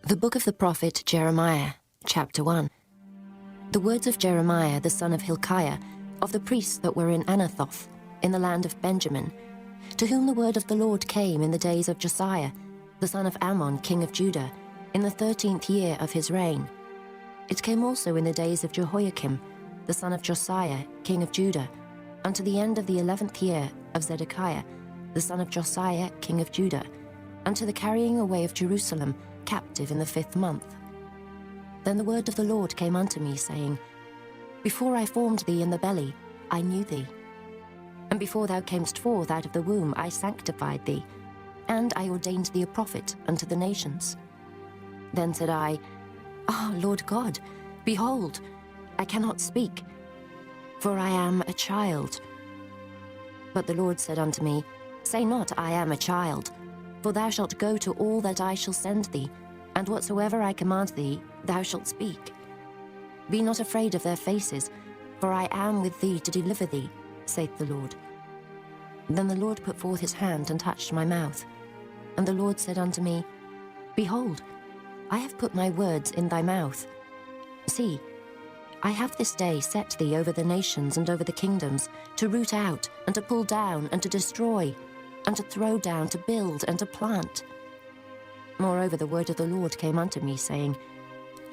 The book of the prophet Jeremiah, chapter 1. The words of Jeremiah the son of Hilkiah, of the priests that were in Anathoth, in the land of Benjamin, to whom the word of the Lord came in the days of Josiah, the son of Ammon, king of Judah, in the 13th year of his reign. It came also in the days of Jehoiakim, the son of Josiah, king of Judah, unto the end of the 11th year of Zedekiah, the son of Josiah, king of Judah, unto the carrying away of Jerusalem, captive in the 5th month. Then the word of the Lord came unto me, saying, Before I formed thee in the belly, I knew thee. And before thou camest forth out of the womb, I sanctified thee, and I ordained thee a prophet unto the nations. Then said I, Ah, Lord God, behold, I cannot speak, for I am a child. But the Lord said unto me, Say not, I am a child, for thou shalt go to all that I shall send thee, and whatsoever I command thee, thou shalt speak. Be not afraid of their faces, for I am with thee to deliver thee, saith the Lord. Then the Lord put forth his hand and touched my mouth. And the Lord said unto me, Behold, I have put my words in thy mouth. See, I have this day set thee over the nations and over the kingdoms, to root out, and to pull down, and to destroy, and to throw down, to build, and to plant. Moreover, the word of the Lord came unto me, saying,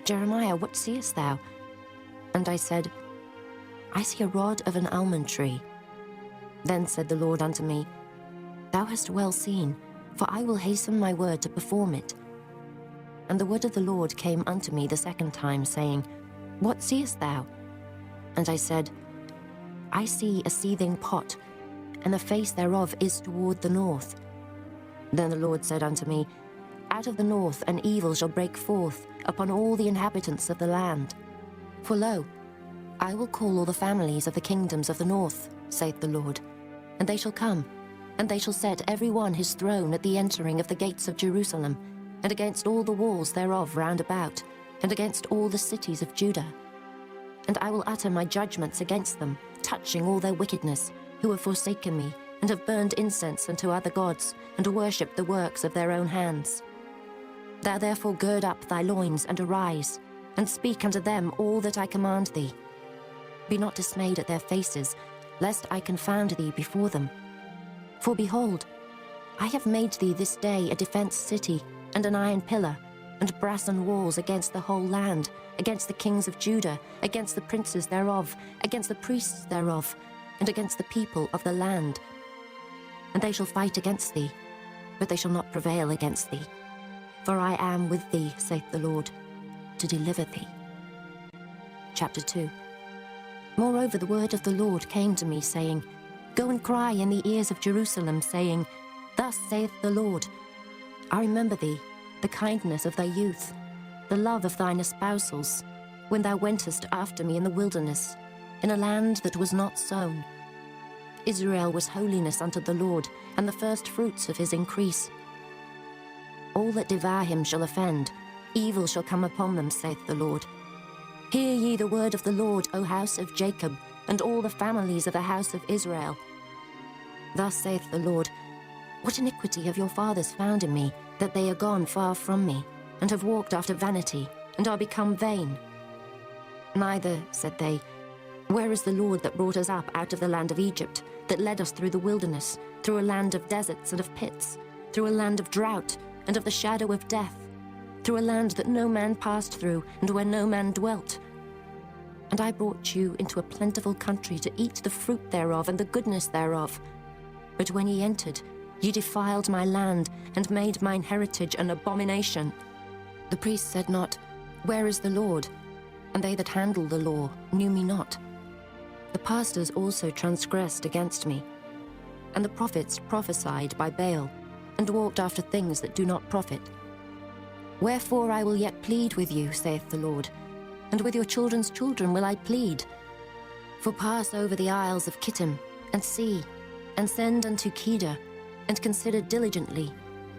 Jeremiah, what seest thou? And I said, I see a rod of an almond tree. Then said the Lord unto me, Thou hast well seen, for I will hasten my word to perform it. And the word of the Lord came unto me the second time, saying, What seest thou? And I said, I see a seething pot, and the face thereof is toward the north. Then the Lord said unto me, Out of the north an evil shall break forth upon all the inhabitants of the land. For lo, I will call all the families of the kingdoms of the north, saith the Lord, and they shall come, and they shall set every one his throne at the entering of the gates of Jerusalem, and against all the walls thereof round about, and against all the cities of Judah. And I will utter my judgments against them, touching all their wickedness, who have forsaken me, and have burned incense unto other gods, and worshipped the works of their own hands. Thou therefore gird up thy loins, and arise, and speak unto them all that I command thee. Be not dismayed at their faces, lest I confound thee before them. For behold, I have made thee this day a defence city, and an iron pillar, and brassen walls against the whole land, against the kings of Judah, against the princes thereof, against the priests thereof, and against the people of the land. And they shall fight against thee, but they shall not prevail against thee. For I am with thee, saith the Lord, to deliver thee. Chapter 2. Moreover, the word of the Lord came to me, saying, Go and cry in the ears of Jerusalem, saying, Thus saith the Lord, I remember thee, the kindness of thy youth, the love of thine espousals, when thou wentest after me in the wilderness, in a land that was not sown. Israel was holiness unto the Lord, and the first fruits of his increase. All that devour him shall offend, evil shall come upon them, saith the Lord. Hear ye the word of the Lord, O house of Jacob, and all the families of the house of Israel. Thus saith the Lord, What iniquity have your fathers found in me, that they are gone far from me, and have walked after vanity, and are become vain? Neither, said they, where is the Lord that brought us up out of the land of Egypt, that led us through the wilderness, through a land of deserts and of pits, through a land of drought and of the shadow of death, through a land that no man passed through, and where no man dwelt? And I brought you into a plentiful country to eat the fruit thereof and the goodness thereof. But when ye entered, ye defiled my land, and made mine heritage an abomination. The priests said not, Where is the Lord? And they that handle the law knew me not. The pastors also transgressed against me, and the prophets prophesied by Baal, and walked after things that do not profit. Wherefore I will yet plead with you, saith the Lord, and with your children's children will I plead. For pass over the isles of Kittim, and see, and send unto Kedar, and consider diligently,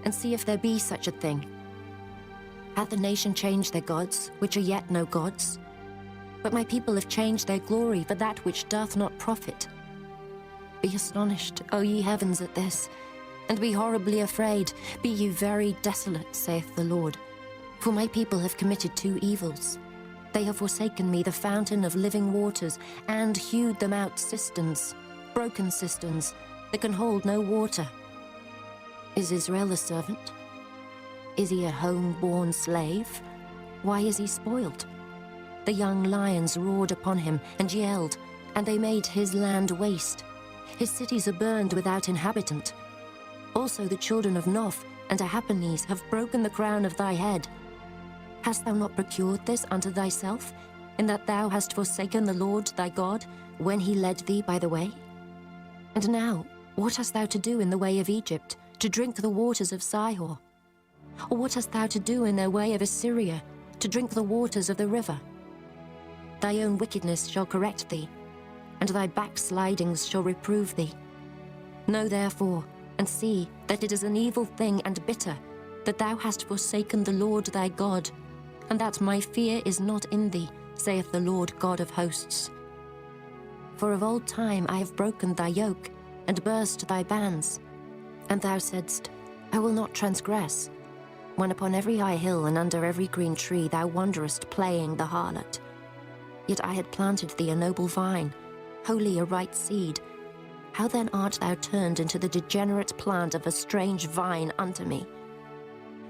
and see if there be such a thing. Hath the nation changed their gods, which are yet no gods? But my people have changed their glory for that which doth not profit. Be astonished, O ye heavens, at this, and be horribly afraid. Be ye very desolate, saith the Lord. For my people have committed two evils. They have forsaken me, the fountain of living waters, and hewed them out cisterns, broken cisterns, that can hold no water. Is Israel a servant? Is he a home-born slave? Why is he spoiled? The young lions roared upon him and yelled, and they made his land waste. His cities are burned without inhabitant. Also the children of Noph and Tahpanhes have broken the crown of thy head. Hast thou not procured this unto thyself, in that thou hast forsaken the Lord thy God, when he led thee by the way? And now, what hast thou to do in the way of Egypt, to drink the waters of Sihor? Or what hast thou to do in the way of Assyria, to drink the waters of the river? Thy own wickedness shall correct thee, and thy backslidings shall reprove thee. Know therefore, and see that it is an evil thing and bitter, that thou hast forsaken the Lord thy God, and that my fear is not in thee, saith the Lord God of hosts. For of old time I have broken thy yoke, and burst thy bands. And thou saidst, I will not transgress, when upon every high hill and under every green tree thou wanderest playing the harlot. Yet I had planted thee a noble vine, wholly a right seed. How then art thou turned into the degenerate plant of a strange vine unto me?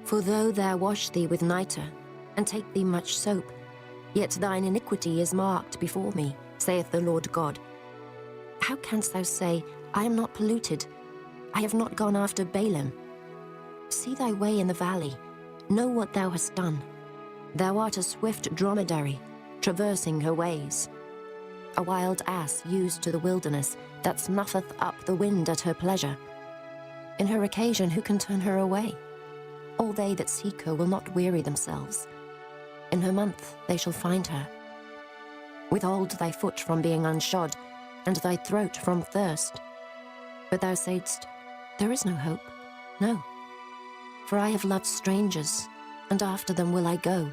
For though thou wash thee with nitre, and take thee much soap, yet thine iniquity is marked before me, saith the Lord God. How canst thou say, I am not polluted, I have not gone after Balaam? See thy way in the valley, know what thou hast done. Thou art a swift dromedary, traversing her ways. A wild ass used to the wilderness, that snuffeth up the wind at her pleasure. In her occasion who can turn her away? All they that seek her will not weary themselves. In her month they shall find her. Withhold thy foot from being unshod, and thy throat from thirst. But thou saidst, there is no hope, no. For I have loved strangers, and after them will I go.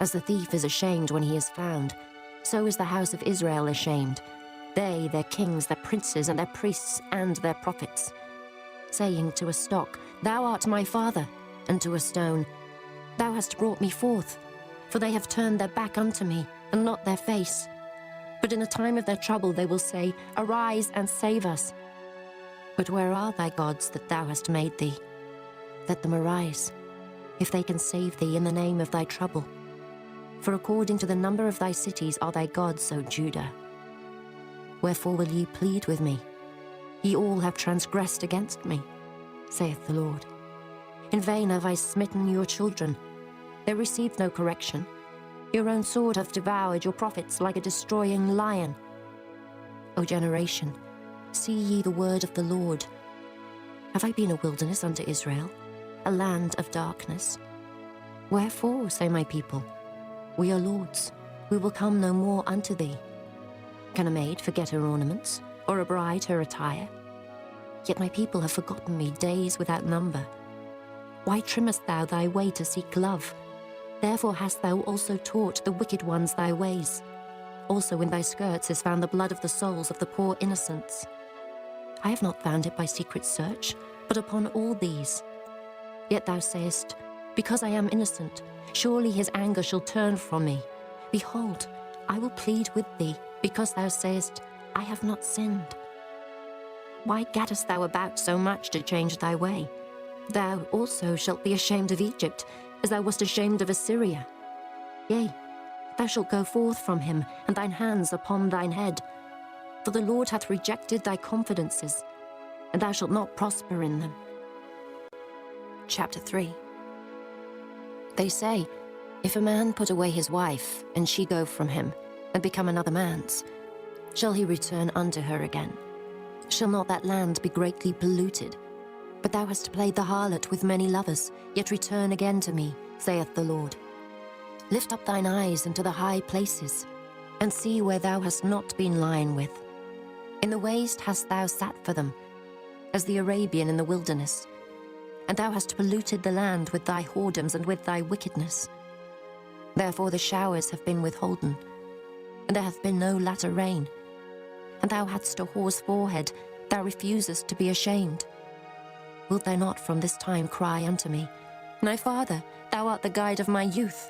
As the thief is ashamed when he is found, so is the house of Israel ashamed, they, their kings, their princes, and their priests, and their prophets. Saying to a stock, thou art my father, and to a stone, thou hast brought me forth. For they have turned their back unto me, and not their face. But in the time of their trouble they will say, arise and save us. But where are thy gods that thou hast made thee? Let them arise, if they can save thee in the name of thy trouble. For according to the number of thy cities are thy gods, O Judah. Wherefore will ye plead with me? Ye all have transgressed against me, saith the Lord. In vain have I smitten your children. They received no correction. Your own sword hath devoured your prophets like a destroying lion. O generation, see ye the word of the Lord. Have I been a wilderness unto Israel, a land of darkness? Wherefore, say my people, we are lords, we will come no more unto thee. Can a maid forget her ornaments, or a bride her attire? Yet my people have forgotten me days without number. Why trimmest thou thy way to seek love? Therefore hast thou also taught the wicked ones thy ways. Also in thy skirts is found the blood of the souls of the poor innocents. I have not found it by secret search, but upon all these. Yet thou sayest, because I am innocent, surely his anger shall turn from me. Behold, I will plead with thee, because thou sayest, I have not sinned. Why gaddest thou about so much to change thy way? Thou also shalt be ashamed of Egypt, as thou wast ashamed of Assyria. Yea, thou shalt go forth from him, and thine hands upon thine head. For the Lord hath rejected thy confidences, and thou shalt not prosper in them. Chapter 3. They say, if a man put away his wife, and she go from him, and become another man's, shall he return unto her again? Shall not that land be greatly polluted? But thou hast played the harlot with many lovers, yet return again to me, saith the Lord. Lift up thine eyes into the high places, and see where thou hast not been lying with. In the waste hast thou sat for them, as the Arabian in the wilderness. And thou hast polluted the land with thy whoredoms and with thy wickedness. Therefore the showers have been withholden, and there hath been no latter rain. And thou hadst a whore's forehead, thou refusest to be ashamed. Wilt thou not from this time cry unto me, My father, thou art the guide of my youth.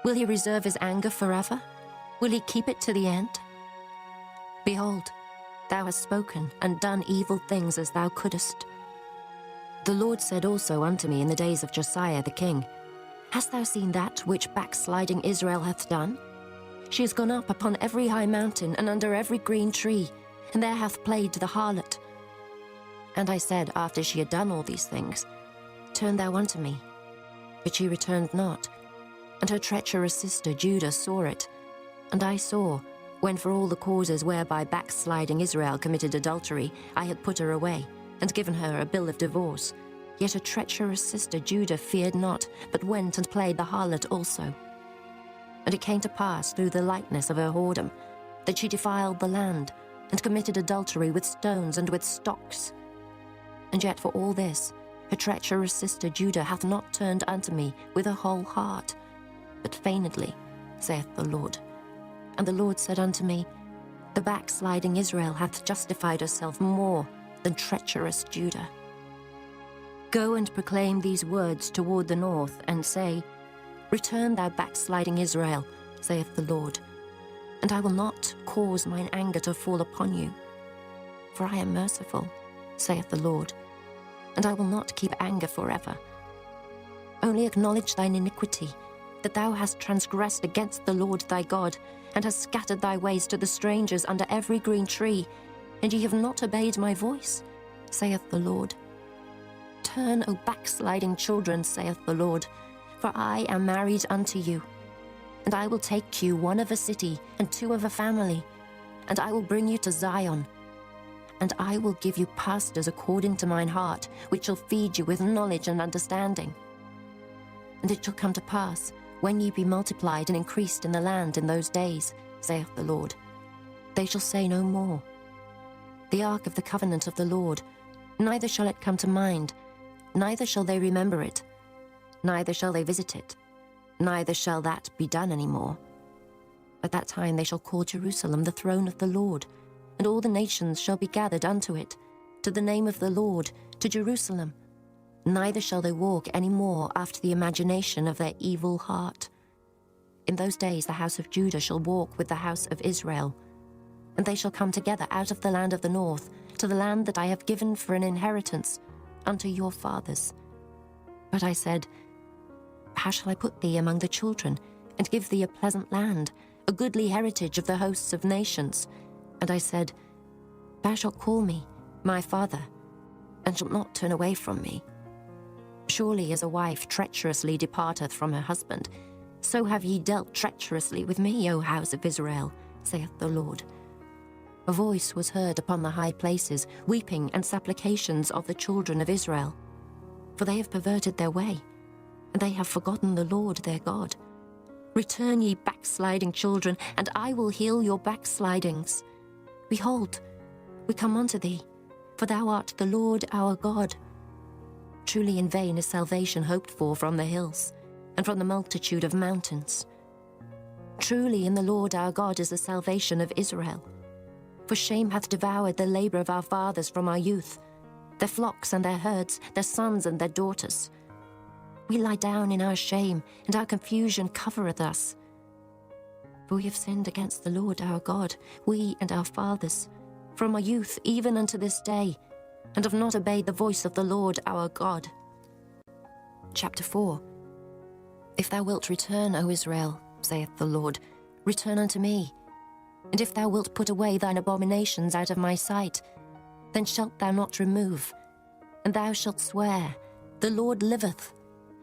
Will he reserve his anger forever? Will he keep it to the end? Behold, thou hast spoken and done evil things as thou couldest. The Lord said also unto me in the days of Josiah the king, Hast thou seen that which backsliding Israel hath done? She has gone up upon every high mountain and under every green tree, and there hath played the harlot. And I said, after she had done all these things, Turn thou unto me. But she returned not, and her treacherous sister Judah saw it. And I saw, when for all the causes whereby backsliding Israel committed adultery, I had put her away, and given her a bill of divorce. Yet her treacherous sister Judah feared not, but went and played the harlot also. And it came to pass through the lightness of her whoredom, that she defiled the land, and committed adultery with stones and with stocks. And yet for all this, her treacherous sister Judah hath not turned unto me with her whole heart, but feignedly, saith the Lord. And the Lord said unto me, The backsliding Israel hath justified herself more than treacherous Judah. Go and proclaim these words toward the north, and say, Return, thou backsliding Israel, saith the Lord, and I will not cause mine anger to fall upon you. For I am merciful, saith the Lord, and I will not keep anger forever. Only acknowledge thine iniquity, that thou hast transgressed against the Lord thy God, and hast scattered thy ways to the strangers under every green tree, and ye have not obeyed my voice, saith the Lord. Turn, O backsliding children, saith the Lord, for I am married unto you. And I will take you, one of a city, and two of a family, and I will bring you to Zion. And I will give you pastors according to mine heart, which shall feed you with knowledge and understanding. And it shall come to pass, when ye be multiplied and increased in the land in those days, saith the Lord, they shall say no more, The ark of the covenant of the Lord, neither shall it come to mind, neither shall they remember it, neither shall they visit it, neither shall that be done any more. At that time they shall call Jerusalem the throne of the Lord, and all the nations shall be gathered unto it, to the name of the Lord, to Jerusalem. Neither shall they walk any more after the imagination of their evil heart. In those days the house of Judah shall walk with the house of Israel, and they shall come together out of the land of the north, to the land that I have given for an inheritance unto your fathers. But I said, How shall I put thee among the children, and give thee a pleasant land, a goodly heritage of the hosts of nations? And I said, Thou shalt call me my father, and shalt not turn away from me. Surely as a wife treacherously departeth from her husband, so have ye dealt treacherously with me, O house of Israel, saith the Lord. A voice was heard upon the high places, weeping and supplications of the children of Israel. For they have perverted their way, and they have forgotten the Lord their God. Return, ye backsliding children, and I will heal your backslidings. Behold, we come unto thee, for thou art the Lord our God. Truly in vain is salvation hoped for from the hills, and from the multitude of mountains. Truly in the Lord our God is the salvation of Israel. For shame hath devoured the labor of our fathers from our youth, their flocks and their herds, their sons and their daughters. We lie down in our shame, and our confusion covereth us. For we have sinned against the Lord our God, we and our fathers, from our youth even unto this day, and have not obeyed the voice of the Lord our God. Chapter 4. If thou wilt return, O Israel, saith the Lord, return unto me. And if thou wilt put away thine abominations out of my sight, then shalt thou not remove. And thou shalt swear, The Lord liveth,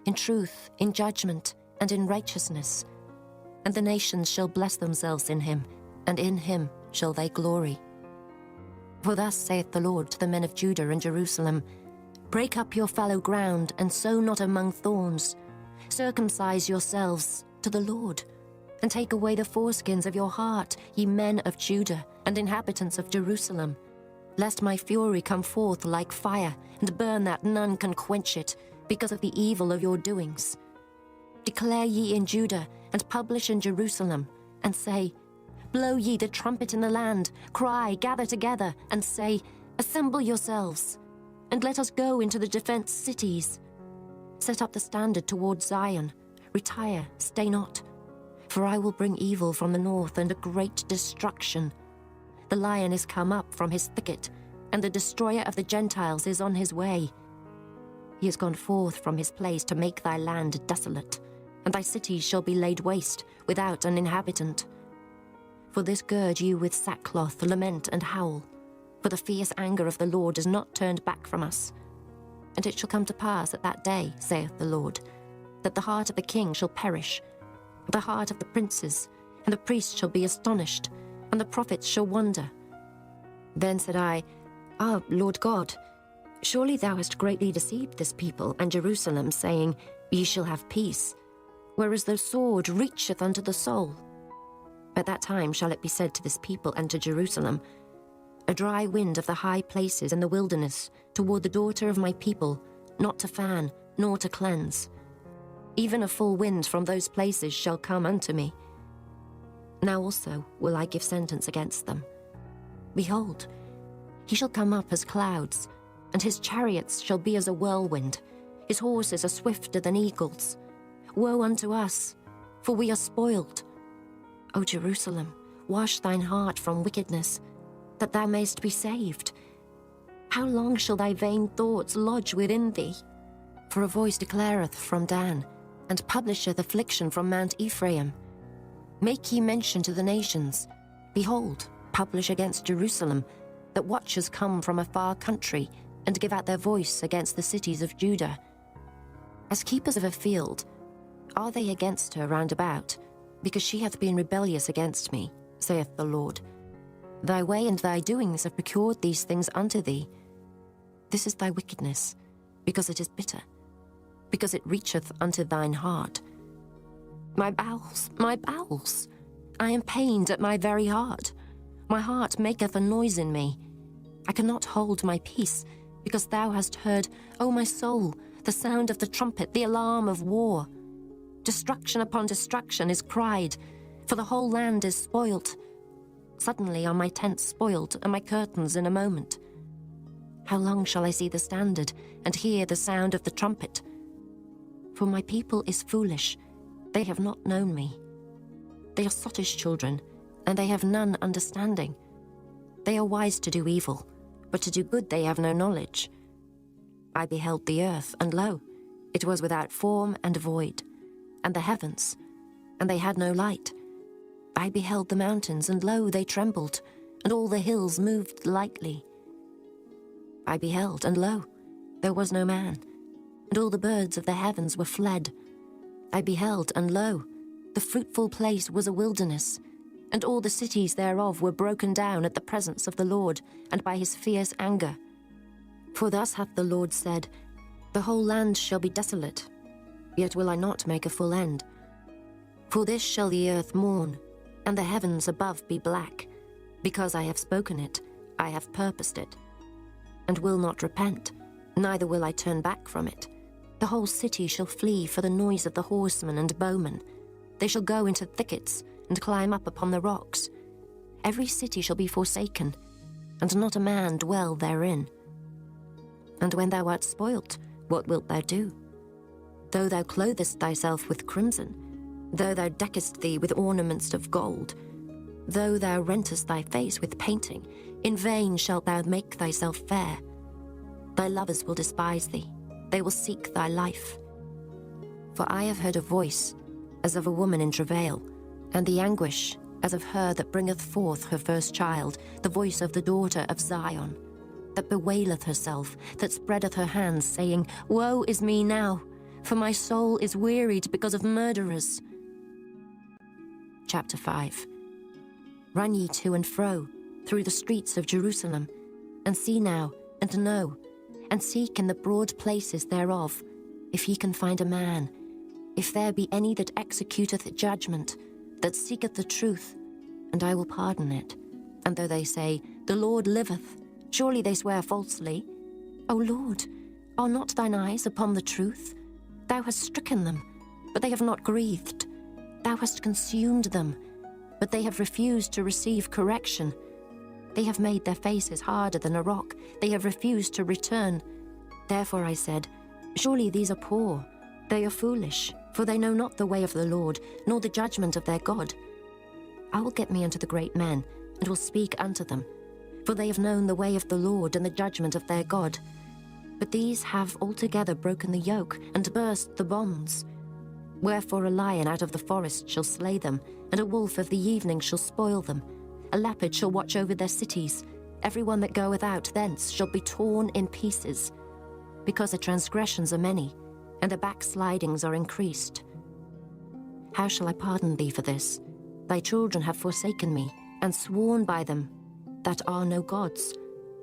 in truth, in judgment, and in righteousness. And the nations shall bless themselves in him, and in him shall they glory. For thus saith the Lord to the men of Judah and Jerusalem, Break up your fallow ground, and sow not among thorns. Circumcise yourselves to the Lord, and take away the foreskins of your heart, ye men of Judah and inhabitants of Jerusalem, lest my fury come forth like fire, and burn that none can quench it, because of the evil of your doings. Declare ye in Judah, and publish in Jerusalem, and say, Blow ye the trumpet in the land, cry, gather together, and say, Assemble yourselves, and let us go into the defenced cities. Set up the standard towards Zion. Retire, stay not. For I will bring evil from the north and a great destruction. The lion is come up from his thicket, and the destroyer of the Gentiles is on his way. He is gone forth from his place to make thy land desolate, and thy cities shall be laid waste, without an inhabitant. For this gird you with sackcloth, lament and howl, for the fierce anger of the Lord is not turned back from us. And it shall come to pass at that day, saith the Lord, that the heart of the king shall perish, the heart of the princes, and the priests shall be astonished, and the prophets shall wonder. Then said I, Ah, Lord God, surely thou hast greatly deceived this people and Jerusalem, saying, Ye shall have peace, whereas the sword reacheth unto the soul. At that time shall it be said to this people and to Jerusalem, A dry wind of the high places in the wilderness, toward the daughter of my people, not to fan, nor to cleanse. Even a full wind from those places shall come unto me. Now also will I give sentence against them. Behold, he shall come up as clouds, and his chariots shall be as a whirlwind. His horses are swifter than eagles. Woe unto us, for we are spoiled. O Jerusalem, wash thine heart from wickedness, that thou mayst be saved. How long shall thy vain thoughts lodge within thee? For a voice declareth from Dan, and publisheth affliction from Mount Ephraim. Make ye mention to the nations. Behold, publish against Jerusalem, that watchers come from a far country, and give out their voice against the cities of Judah. As keepers of a field, are they against her round about, because she hath been rebellious against me, saith the Lord. Thy way and thy doings have procured these things unto thee. This is thy wickedness, because it is bitter, because it reacheth unto thine heart. My bowels, I am pained at my very heart. My heart maketh a noise in me. I cannot hold my peace, because thou hast heard, O my soul, the sound of the trumpet, the alarm of war. Destruction upon destruction is cried, for the whole land is spoilt. Suddenly are my tents spoiled, and my curtains in a moment. How long shall I see the standard, and hear the sound of the trumpet? For my people is foolish, they have not known me. They are sottish children, and they have none understanding. They are wise to do evil, but to do good they have no knowledge. I beheld the earth, and lo, it was without form and void, and the heavens, and they had no light. I beheld the mountains, and lo, they trembled, and all the hills moved lightly. I beheld, and lo, there was no man, and all the birds of the heavens were fled. I beheld, and lo, the fruitful place was a wilderness, and all the cities thereof were broken down at the presence of the Lord, and by his fierce anger. For thus hath the Lord said, The whole land shall be desolate, yet will I not make a full end. For this shall the earth mourn, and the heavens above be black, because I have spoken it, I have purposed it, and will not repent, neither will I turn back from it. The whole city shall flee for the noise of the horsemen and bowmen. They shall go into thickets, and climb up upon the rocks. Every city shall be forsaken, and not a man dwell therein. And when thou art spoilt, what wilt thou do? Though thou clothest thyself with crimson, though thou deckest thee with ornaments of gold, though thou rentest thy face with painting, in vain shalt thou make thyself fair. Thy lovers will despise thee, they will seek thy life. For I have heard a voice, as of a woman in travail, and the anguish, as of her that bringeth forth her first child, the voice of the daughter of Zion, that bewaileth herself, that spreadeth her hands, saying, Woe is me now, for my soul is wearied because of murderers. Chapter 5. Run ye to and fro through the streets of Jerusalem, and see now, and know, and seek in the broad places thereof, if ye can find a man, if there be any that executeth judgment, that seeketh the truth, and I will pardon it. And though they say, The Lord liveth, surely they swear falsely. O Lord, are not thine eyes upon the truth? Thou hast stricken them, but they have not grieved. Thou hast consumed them, but they have refused to receive correction. They have made their faces harder than a rock. They have refused to return. Therefore I said, Surely these are poor, they are foolish, for they know not the way of the Lord, nor the judgment of their God. I will get me unto the great men, and will speak unto them, for they have known the way of the Lord and the judgment of their God. But these have altogether broken the yoke, and burst the bonds. Wherefore a lion out of the forest shall slay them, and a wolf of the evening shall spoil them. A leopard shall watch over their cities. Every one that goeth out thence shall be torn in pieces, because the transgressions are many, and the backslidings are increased. How shall I pardon thee for this? Thy children have forsaken me, and sworn by them that are no gods.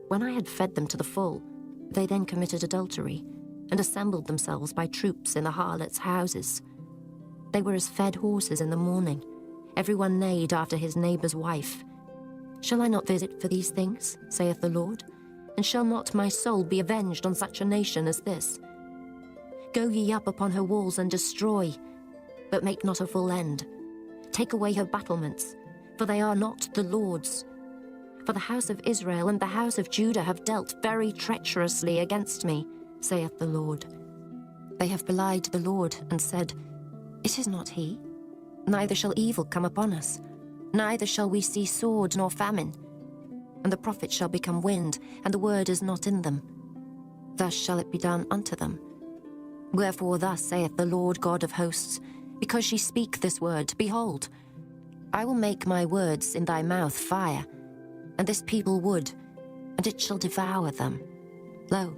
When I had fed them to the full, they then committed adultery, and assembled themselves by troops in the harlots' houses. They were as fed horses in the morning. Every one neighed after his neighbour's wife. Shall I not visit for these things, saith the Lord? And shall not my soul be avenged on such a nation as this? Go ye up upon her walls and destroy, but make not a full end. Take away her battlements, for they are not the Lord's. For the house of Israel and the house of Judah have dealt very treacherously against me, saith the Lord. They have belied the Lord, and said, It is not he. Neither shall evil come upon us, neither shall we see sword nor famine. And the prophets shall become wind, and the word is not in them. Thus shall it be done unto them. Wherefore thus saith the Lord God of hosts, because ye speak this word, behold, I will make my words in thy mouth fire, and this people wood, and it shall devour them. Lo,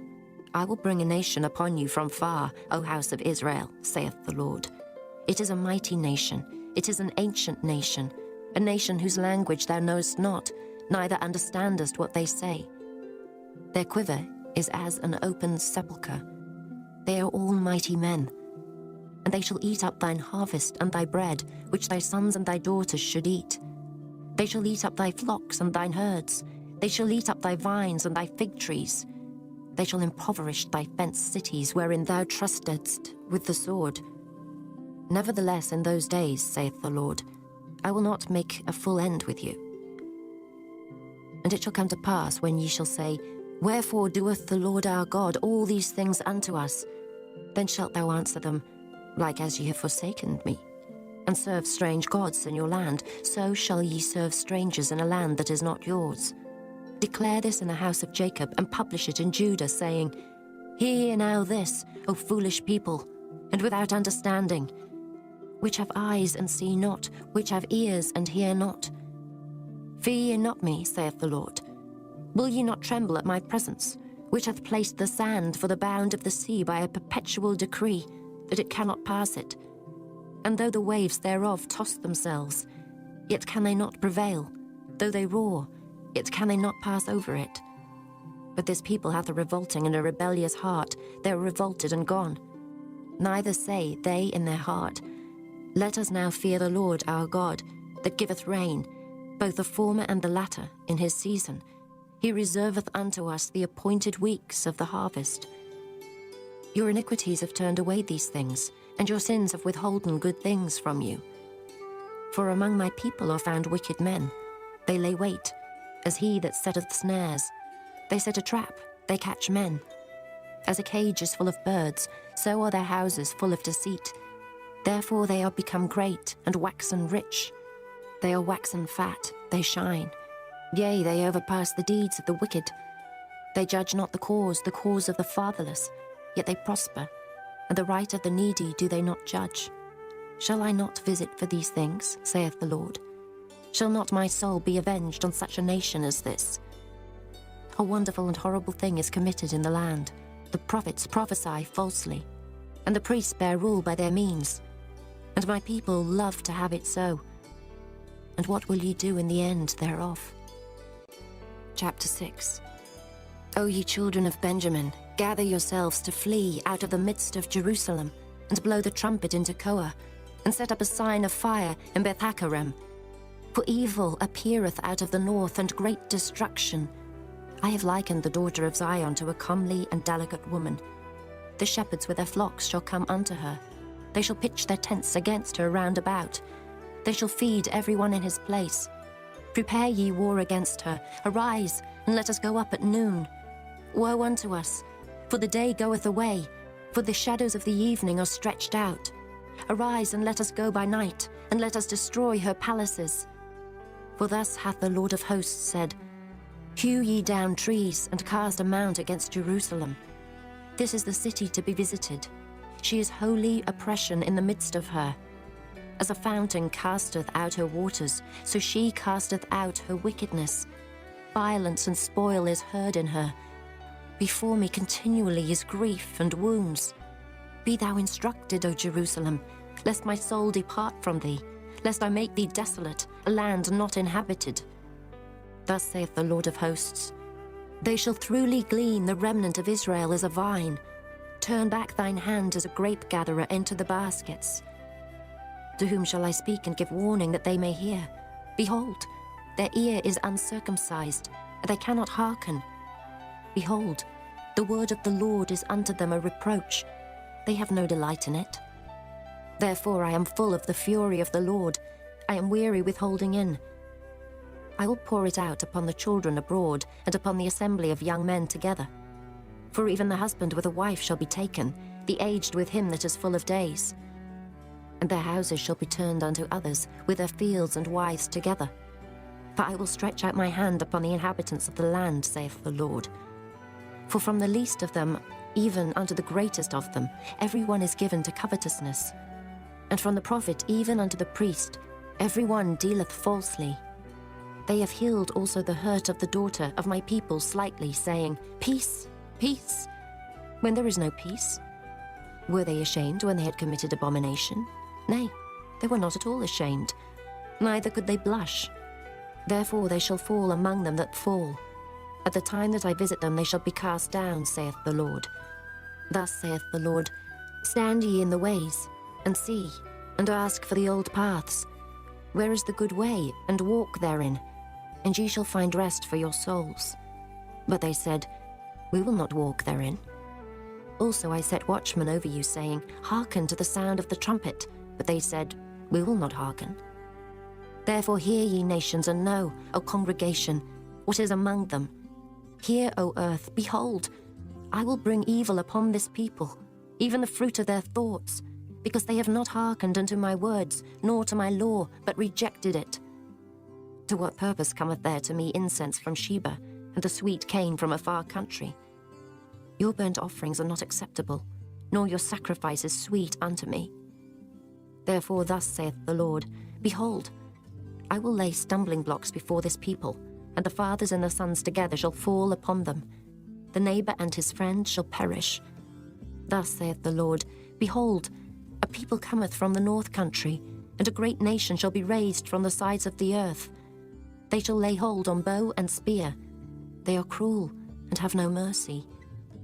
I will bring a nation upon you from far, O house of Israel, saith the Lord. It is a mighty nation, it is an ancient nation, a nation whose language thou knowest not, neither understandest what they say. Their quiver is as an open sepulchre. They are all mighty men. And they shall eat up thine harvest and thy bread, which thy sons and thy daughters should eat. They shall eat up thy flocks and thine herds. They shall eat up thy vines and thy fig trees. They shall impoverish thy fenced cities, wherein thou trustedst with the sword. Nevertheless, in those days, saith the Lord, I will not make a full end with you. And it shall come to pass, when ye shall say, Wherefore doeth the Lord our God all these things unto us? Then shalt thou answer them, Like as ye have forsaken me, and served strange gods in your land, so shall ye serve strangers in a land that is not yours. Declare this in the house of Jacob, and publish it in Judah, saying, Hear now this, O foolish people, and without understanding, which have eyes and see not, which have ears and hear not. Fear ye not me, saith the Lord. Will ye not tremble at my presence, which hath placed the sand for the bound of the sea by a perpetual decree, that it cannot pass it? And though the waves thereof toss themselves, yet can they not prevail. Though they roar, yet can they not pass over it. But this people hath a revolting and a rebellious heart. They are revolted and gone. Neither say they in their heart, Let us now fear the Lord our God, that giveth rain, both the former and the latter, in his season. He reserveth unto us the appointed weeks of the harvest. Your iniquities have turned away these things, and your sins have withholden good things from you. For among my people are found wicked men. They lay wait, as he that setteth snares. They set a trap, they catch men. As a cage is full of birds, so are their houses full of deceit. Therefore they are become great, and waxen rich. They are waxen fat, they shine. Yea, they overpass the deeds of the wicked. They judge not the cause of the fatherless, yet they prosper, and the right of the needy do they not judge. Shall I not visit for these things, saith the Lord? Shall not my soul be avenged on such a nation as this? A wonderful and horrible thing is committed in the land. The prophets prophesy falsely, and the priests bear rule by their means. And my people love to have it so. And what will ye do in the end thereof? Chapter 6. O ye children of Benjamin, gather yourselves to flee out of the midst of Jerusalem, and blow the trumpet into Koa, and set up a sign of fire in Beth-Haccherem. For evil appeareth out of the north, and great destruction. I have likened the daughter of Zion to a comely and delicate woman. The shepherds with their flocks shall come unto her. They shall pitch their tents against her round about. They shall feed every one in his place. Prepare ye war against her. Arise, and let us go up at noon. Woe unto us, for the day goeth away, For the shadows of the evening are stretched out. Arise and let us go by night, and let us destroy her palaces. For thus hath the Lord of hosts said, Hew ye down trees, and cast a mount against Jerusalem. This is the city to be visited. She is holy oppression in the midst of her. As a fountain casteth out her waters, so she casteth out her wickedness. Violence and spoil is heard in her. Before me continually is grief and wounds. Be thou instructed, O Jerusalem, lest my soul depart from thee, lest I make thee desolate, a land not inhabited. Thus saith the Lord of hosts, They shall throughly glean the remnant of Israel as a vine. Turn back thine hand as a grape-gatherer into the baskets. To whom shall I speak and give warning that they may hear? Behold, their ear is uncircumcised, and they cannot hearken. Behold, the word of the Lord is unto them a reproach. They have no delight in it. Therefore I am full of the fury of the Lord. I am weary with holding in. I will pour it out upon the children abroad, and upon the assembly of young men together. For even the husband with a wife shall be taken, the aged with him that is full of days. And their houses shall be turned unto others, with their fields and wives together. For I will stretch out my hand upon the inhabitants of the land, saith the Lord. For from the least of them, even unto the greatest of them, every one is given to covetousness. And from the prophet even unto the priest, every one dealeth falsely. They have healed also the hurt of the daughter of my people slightly, saying, Peace, peace, when there is no peace. Were they ashamed when they had committed abomination? Nay, they were not at all ashamed, neither could they blush. Therefore they shall fall among them that fall. At the time that I visit them they shall be cast down, saith the Lord. Thus saith the Lord, Stand ye in the ways, and see, and ask for the old paths. Where is the good way, and walk therein, and ye shall find rest for your souls. But they said, We will not walk therein. Also I set watchmen over you, saying, Hearken to the sound of the trumpet. But they said, We will not hearken. Therefore hear ye nations, and know, O congregation, what is among them. Hear, O earth, behold, I will bring evil upon this people, even the fruit of their thoughts, because they have not hearkened unto my words, nor to my law, but rejected it. To what purpose cometh there to me incense from Sheba, and the sweet cane from a far country? Your burnt offerings are not acceptable, nor your sacrifices sweet unto me. Therefore thus saith the Lord, Behold, I will lay stumbling blocks before this people, and the fathers and the sons together shall fall upon them. The neighbor and his friend shall perish. Thus saith the Lord, Behold, a people cometh from the north country, and a great nation shall be raised from the sides of the earth. They shall lay hold on bow and spear. They are cruel, and have no mercy.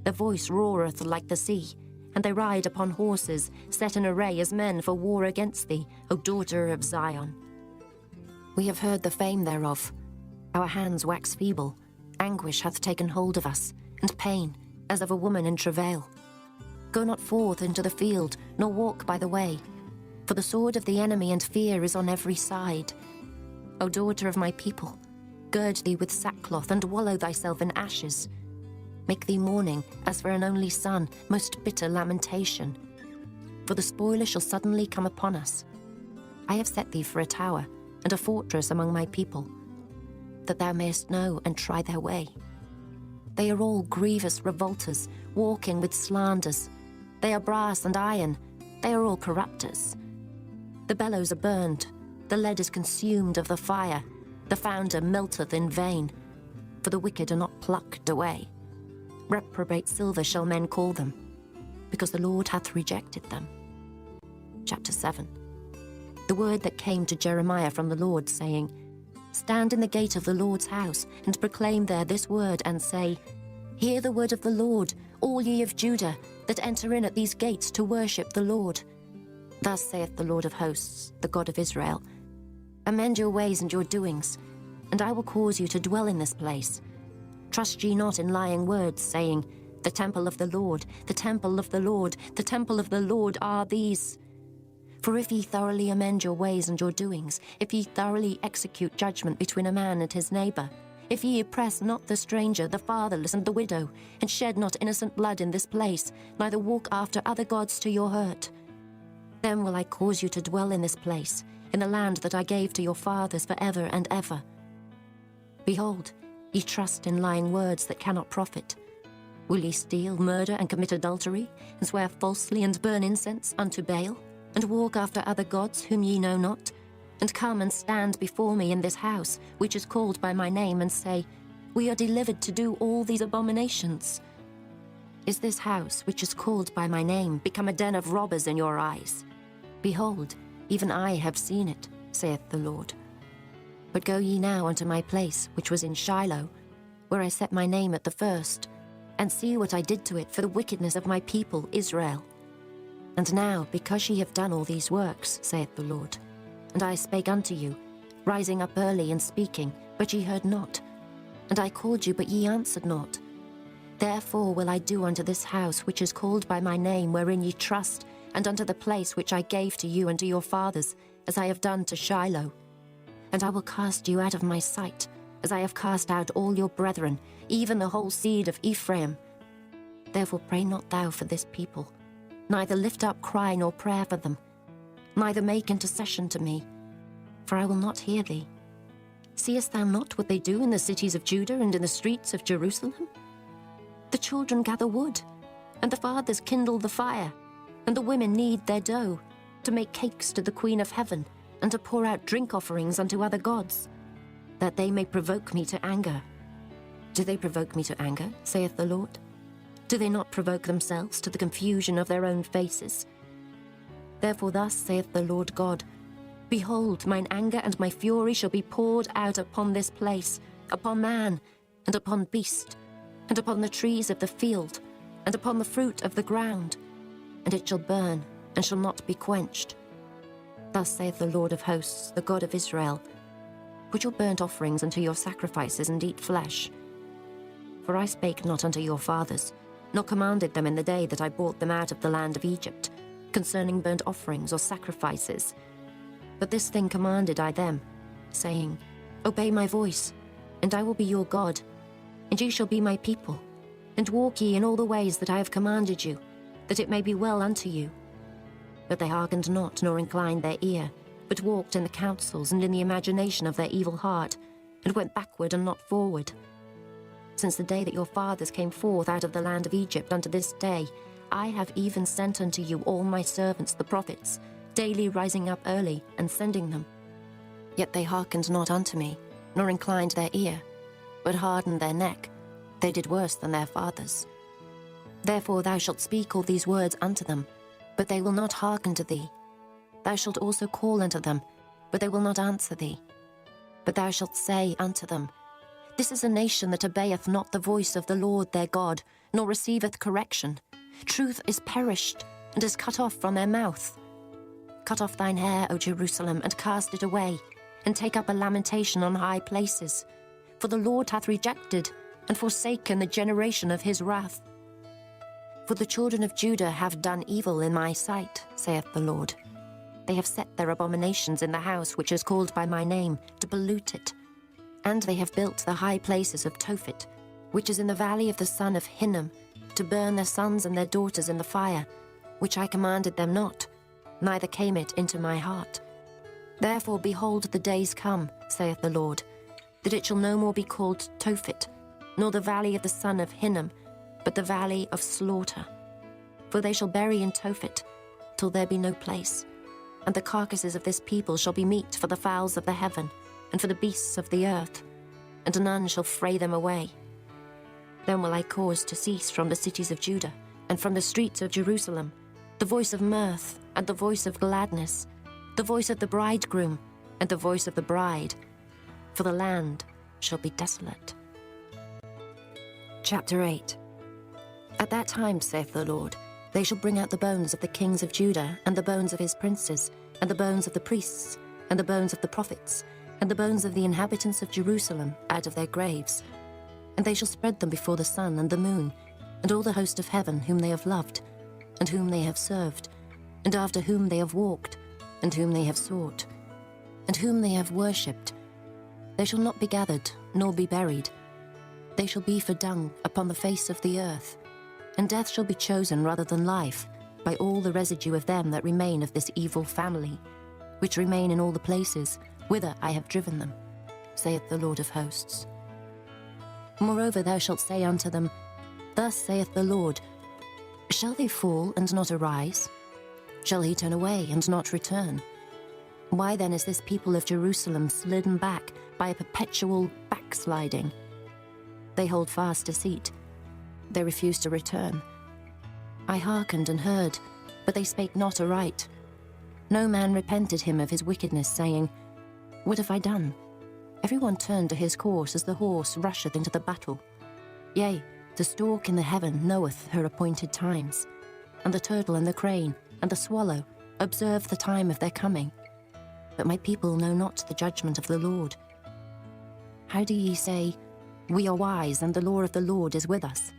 Their voice roareth like the sea, and they ride upon horses, set in array as men for war against thee, O daughter of Zion. We have heard the fame thereof. Our hands wax feeble. Anguish hath taken hold of us, and pain, as of a woman in travail. Go not forth into the field, nor walk by the way, for the sword of the enemy and fear is on every side. O daughter of my people, gird thee with sackcloth, and wallow thyself in ashes. Make thee mourning, as for an only son, most bitter lamentation. For the spoiler shall suddenly come upon us. I have set thee for a tower, and a fortress among my people, that thou mayest know and try their way. They are all grievous revolters, walking with slanders. They are brass and iron, they are all corrupters. The bellows are burned, the lead is consumed of the fire, the founder melteth in vain, for the wicked are not plucked away. Reprobate silver shall men call them, because the Lord hath rejected them. Chapter 7. The word that came to Jeremiah from the Lord, saying, Stand in the gate of the Lord's house, and proclaim there this word, and say, Hear the word of the Lord, all ye of Judah, that enter in at these gates to worship the Lord. Thus saith the Lord of hosts, the God of Israel, Amend your ways and your doings, and I will cause you to dwell in this place. Trust ye not in lying words, saying, The temple of the Lord, the temple of the Lord, the temple of the Lord are these. For if ye thoroughly amend your ways and your doings, if ye thoroughly execute judgment between a man and his neighbor, if ye oppress not the stranger, the fatherless, and the widow, and shed not innocent blood in this place, neither walk after other gods to your hurt. Then will I cause you to dwell in this place, in the land that I gave to your fathers for ever and ever. Behold, ye trust in lying words that cannot profit. Will ye steal, murder, and commit adultery, and swear falsely, and burn incense unto Baal, and walk after other gods whom ye know not, and come and stand before me in this house, which is called by my name, and say, We are delivered to do all these abominations? Is this house, which is called by my name, become a den of robbers in your eyes? Behold, even I have seen it, saith the Lord. But go ye now unto my place, which was in Shiloh, where I set my name at the first, and see what I did to it for the wickedness of my people Israel. And now, because ye have done all these works, saith the Lord, and I spake unto you, rising up early and speaking, but ye heard not, and I called you, but ye answered not. Therefore will I do unto this house which is called by my name, wherein ye trust, and unto the place which I gave to you and to your fathers, as I have done to Shiloh. And I will cast you out of my sight, as I have cast out all your brethren, even the whole seed of Ephraim. Therefore pray not thou for this people, neither lift up cry nor prayer for them, neither make intercession to me, for I will not hear thee. Seest thou not what they do in the cities of Judah and in the streets of Jerusalem? The children gather wood, and the fathers kindle the fire, and the women knead their dough, to make cakes to the Queen of Heaven, and to pour out drink offerings unto other gods, that they may provoke me to anger. Do they provoke me to anger, saith the Lord? Do they not provoke themselves to the confusion of their own faces? Therefore thus saith the Lord God, Behold, mine anger and my fury shall be poured out upon this place, upon man, and upon beast, and upon the trees of the field, and upon the fruit of the ground, and it shall burn, and shall not be quenched. Thus saith the Lord of hosts, the God of Israel, Put your burnt offerings unto your sacrifices, and eat flesh. For I spake not unto your fathers, nor commanded them in the day that I brought them out of the land of Egypt, concerning burnt offerings or sacrifices. But this thing commanded I them, saying, Obey my voice, and I will be your God, and ye shall be my people, and walk ye in all the ways that I have commanded you, that it may be well unto you. But they hearkened not, nor inclined their ear, but walked in the counsels and in the imagination of their evil heart, and went backward and not forward. Since the day that your fathers came forth out of the land of Egypt unto this day, I have even sent unto you all my servants the prophets, daily rising up early and sending them. Yet they hearkened not unto me, nor inclined their ear, but hardened their neck. They did worse than their fathers. Therefore thou shalt speak all these words unto them, but they will not hearken to thee. Thou shalt also call unto them, but they will not answer thee. But thou shalt say unto them, This is a nation that obeyeth not the voice of the Lord their God, nor receiveth correction. Truth is perished, and is cut off from their mouth. Cut off thine hair, O Jerusalem, and cast it away, and take up a lamentation on high places. For the Lord hath rejected and forsaken the generation of his wrath. For the children of Judah have done evil in my sight, saith the Lord. They have set their abominations in the house which is called by my name, to pollute it. And they have built the high places of Tophet, which is in the valley of the son of Hinnom, to burn their sons and their daughters in the fire, which I commanded them not, neither came it into my heart. Therefore, behold, the days come, saith the Lord, that it shall no more be called Tophet, nor the valley of the son of Hinnom, but the valley of slaughter. For they shall bury in Tophet, till there be no place. And the carcasses of this people shall be meat for the fowls of the heaven, and for the beasts of the earth, and none shall fray them away. Then will I cause to cease from the cities of Judah, and from the streets of Jerusalem, the voice of mirth, and the voice of gladness, the voice of the bridegroom, and the voice of the bride, for the land shall be desolate. Chapter 8. At that time, saith the Lord, they shall bring out the bones of the kings of Judah, and the bones of his princes, and the bones of the priests, and the bones of the prophets, and the bones of the inhabitants of Jerusalem out of their graves. And they shall spread them before the sun and the moon, and all the host of heaven whom they have loved, and whom they have served, and after whom they have walked, and whom they have sought, and whom they have worshipped. They shall not be gathered, nor be buried. They shall be for dung upon the face of the earth, and death shall be chosen rather than life by all the residue of them that remain of this evil family, which remain in all the places whither I have driven them, saith the Lord of hosts. Moreover thou shalt say unto them, Thus saith the Lord, Shall they fall and not arise? Shall he turn away and not return? Why then is this people of Jerusalem slidden back by a perpetual backsliding? They hold fast deceit. They refuse to return. I hearkened and heard, but they spake not aright. No man repented him of his wickedness, saying, What have I done? Every one turned to his course as the horse rusheth into the battle. Yea, the stork in the heaven knoweth her appointed times, and the turtle and the crane and the swallow observe the time of their coming. But my people know not the judgment of the Lord. How do ye say, We are wise, and the law of the Lord is with us?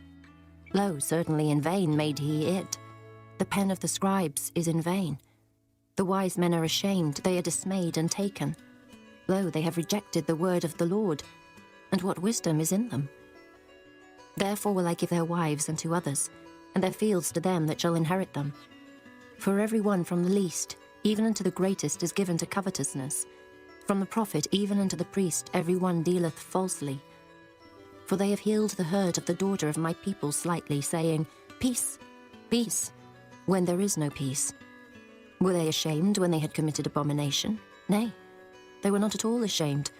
Lo, certainly in vain made he it. The pen of the scribes is in vain. The wise men are ashamed, they are dismayed and taken. Lo, they have rejected the word of the Lord, and what wisdom is in them? Therefore will I give their wives unto others, and their fields to them that shall inherit them. For every one from the least, even unto the greatest, is given to covetousness. From the prophet even unto the priest every one dealeth falsely. For they have healed the hurt of the daughter of my people slightly, saying, Peace, peace, when there is no peace. Were they ashamed when they had committed abomination? Nay, they were not at all ashamed,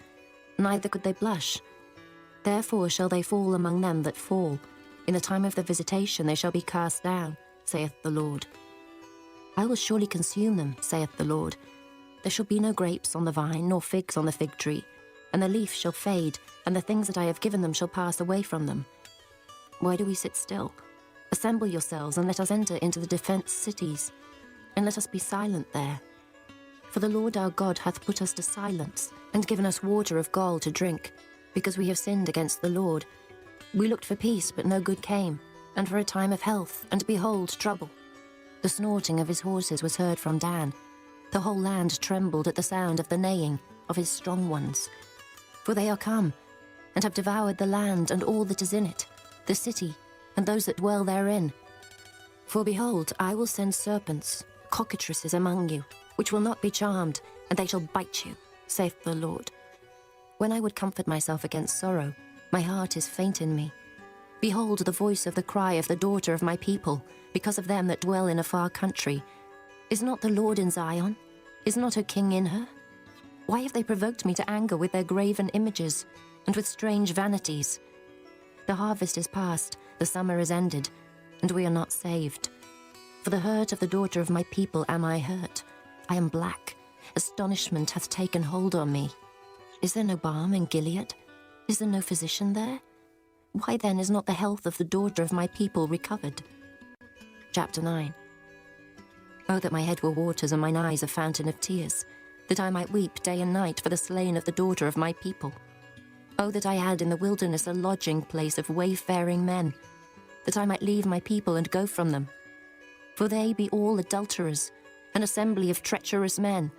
neither could they blush. Therefore shall they fall among them that fall. In the time of their visitation they shall be cast down, saith the Lord. I will surely consume them, saith the Lord. There shall be no grapes on the vine, nor figs on the fig tree, and the leaf shall fade, and the things that I have given them shall pass away from them. Why do we sit still? Assemble yourselves, and let us enter into the defenced cities, and let us be silent there. For the Lord our God hath put us to silence, and given us water of gall to drink, because we have sinned against the Lord. We looked for peace, but no good came, and for a time of health, and behold, trouble. The snorting of his horses was heard from Dan. The whole land trembled at the sound of the neighing of his strong ones. For they are come, and have devoured the land and all that is in it, the city, and those that dwell therein. For behold, I will send serpents, cockatrices among you, which will not be charmed, and they shall bite you, saith the Lord. When I would comfort myself against sorrow, my heart is faint in me. Behold the voice of the cry of the daughter of my people, because of them that dwell in a far country. Is not the Lord in Zion? Is not her king in her? Why have they provoked me to anger with their graven images, and with strange vanities? The harvest is past, the summer is ended, and we are not saved. For the hurt of the daughter of my people am I hurt. I am black. Astonishment hath taken hold on me. Is there no balm in Gilead? Is there no physician there? Why then is not the health of the daughter of my people recovered? Chapter 9. Oh, that my head were waters and mine eyes a fountain of tears, that I might weep day and night for the slain of the daughter of my people. Oh, that I had in the wilderness a lodging place of wayfaring men, that I might leave my people and go from them. For they be all adulterers, an assembly of treacherous men,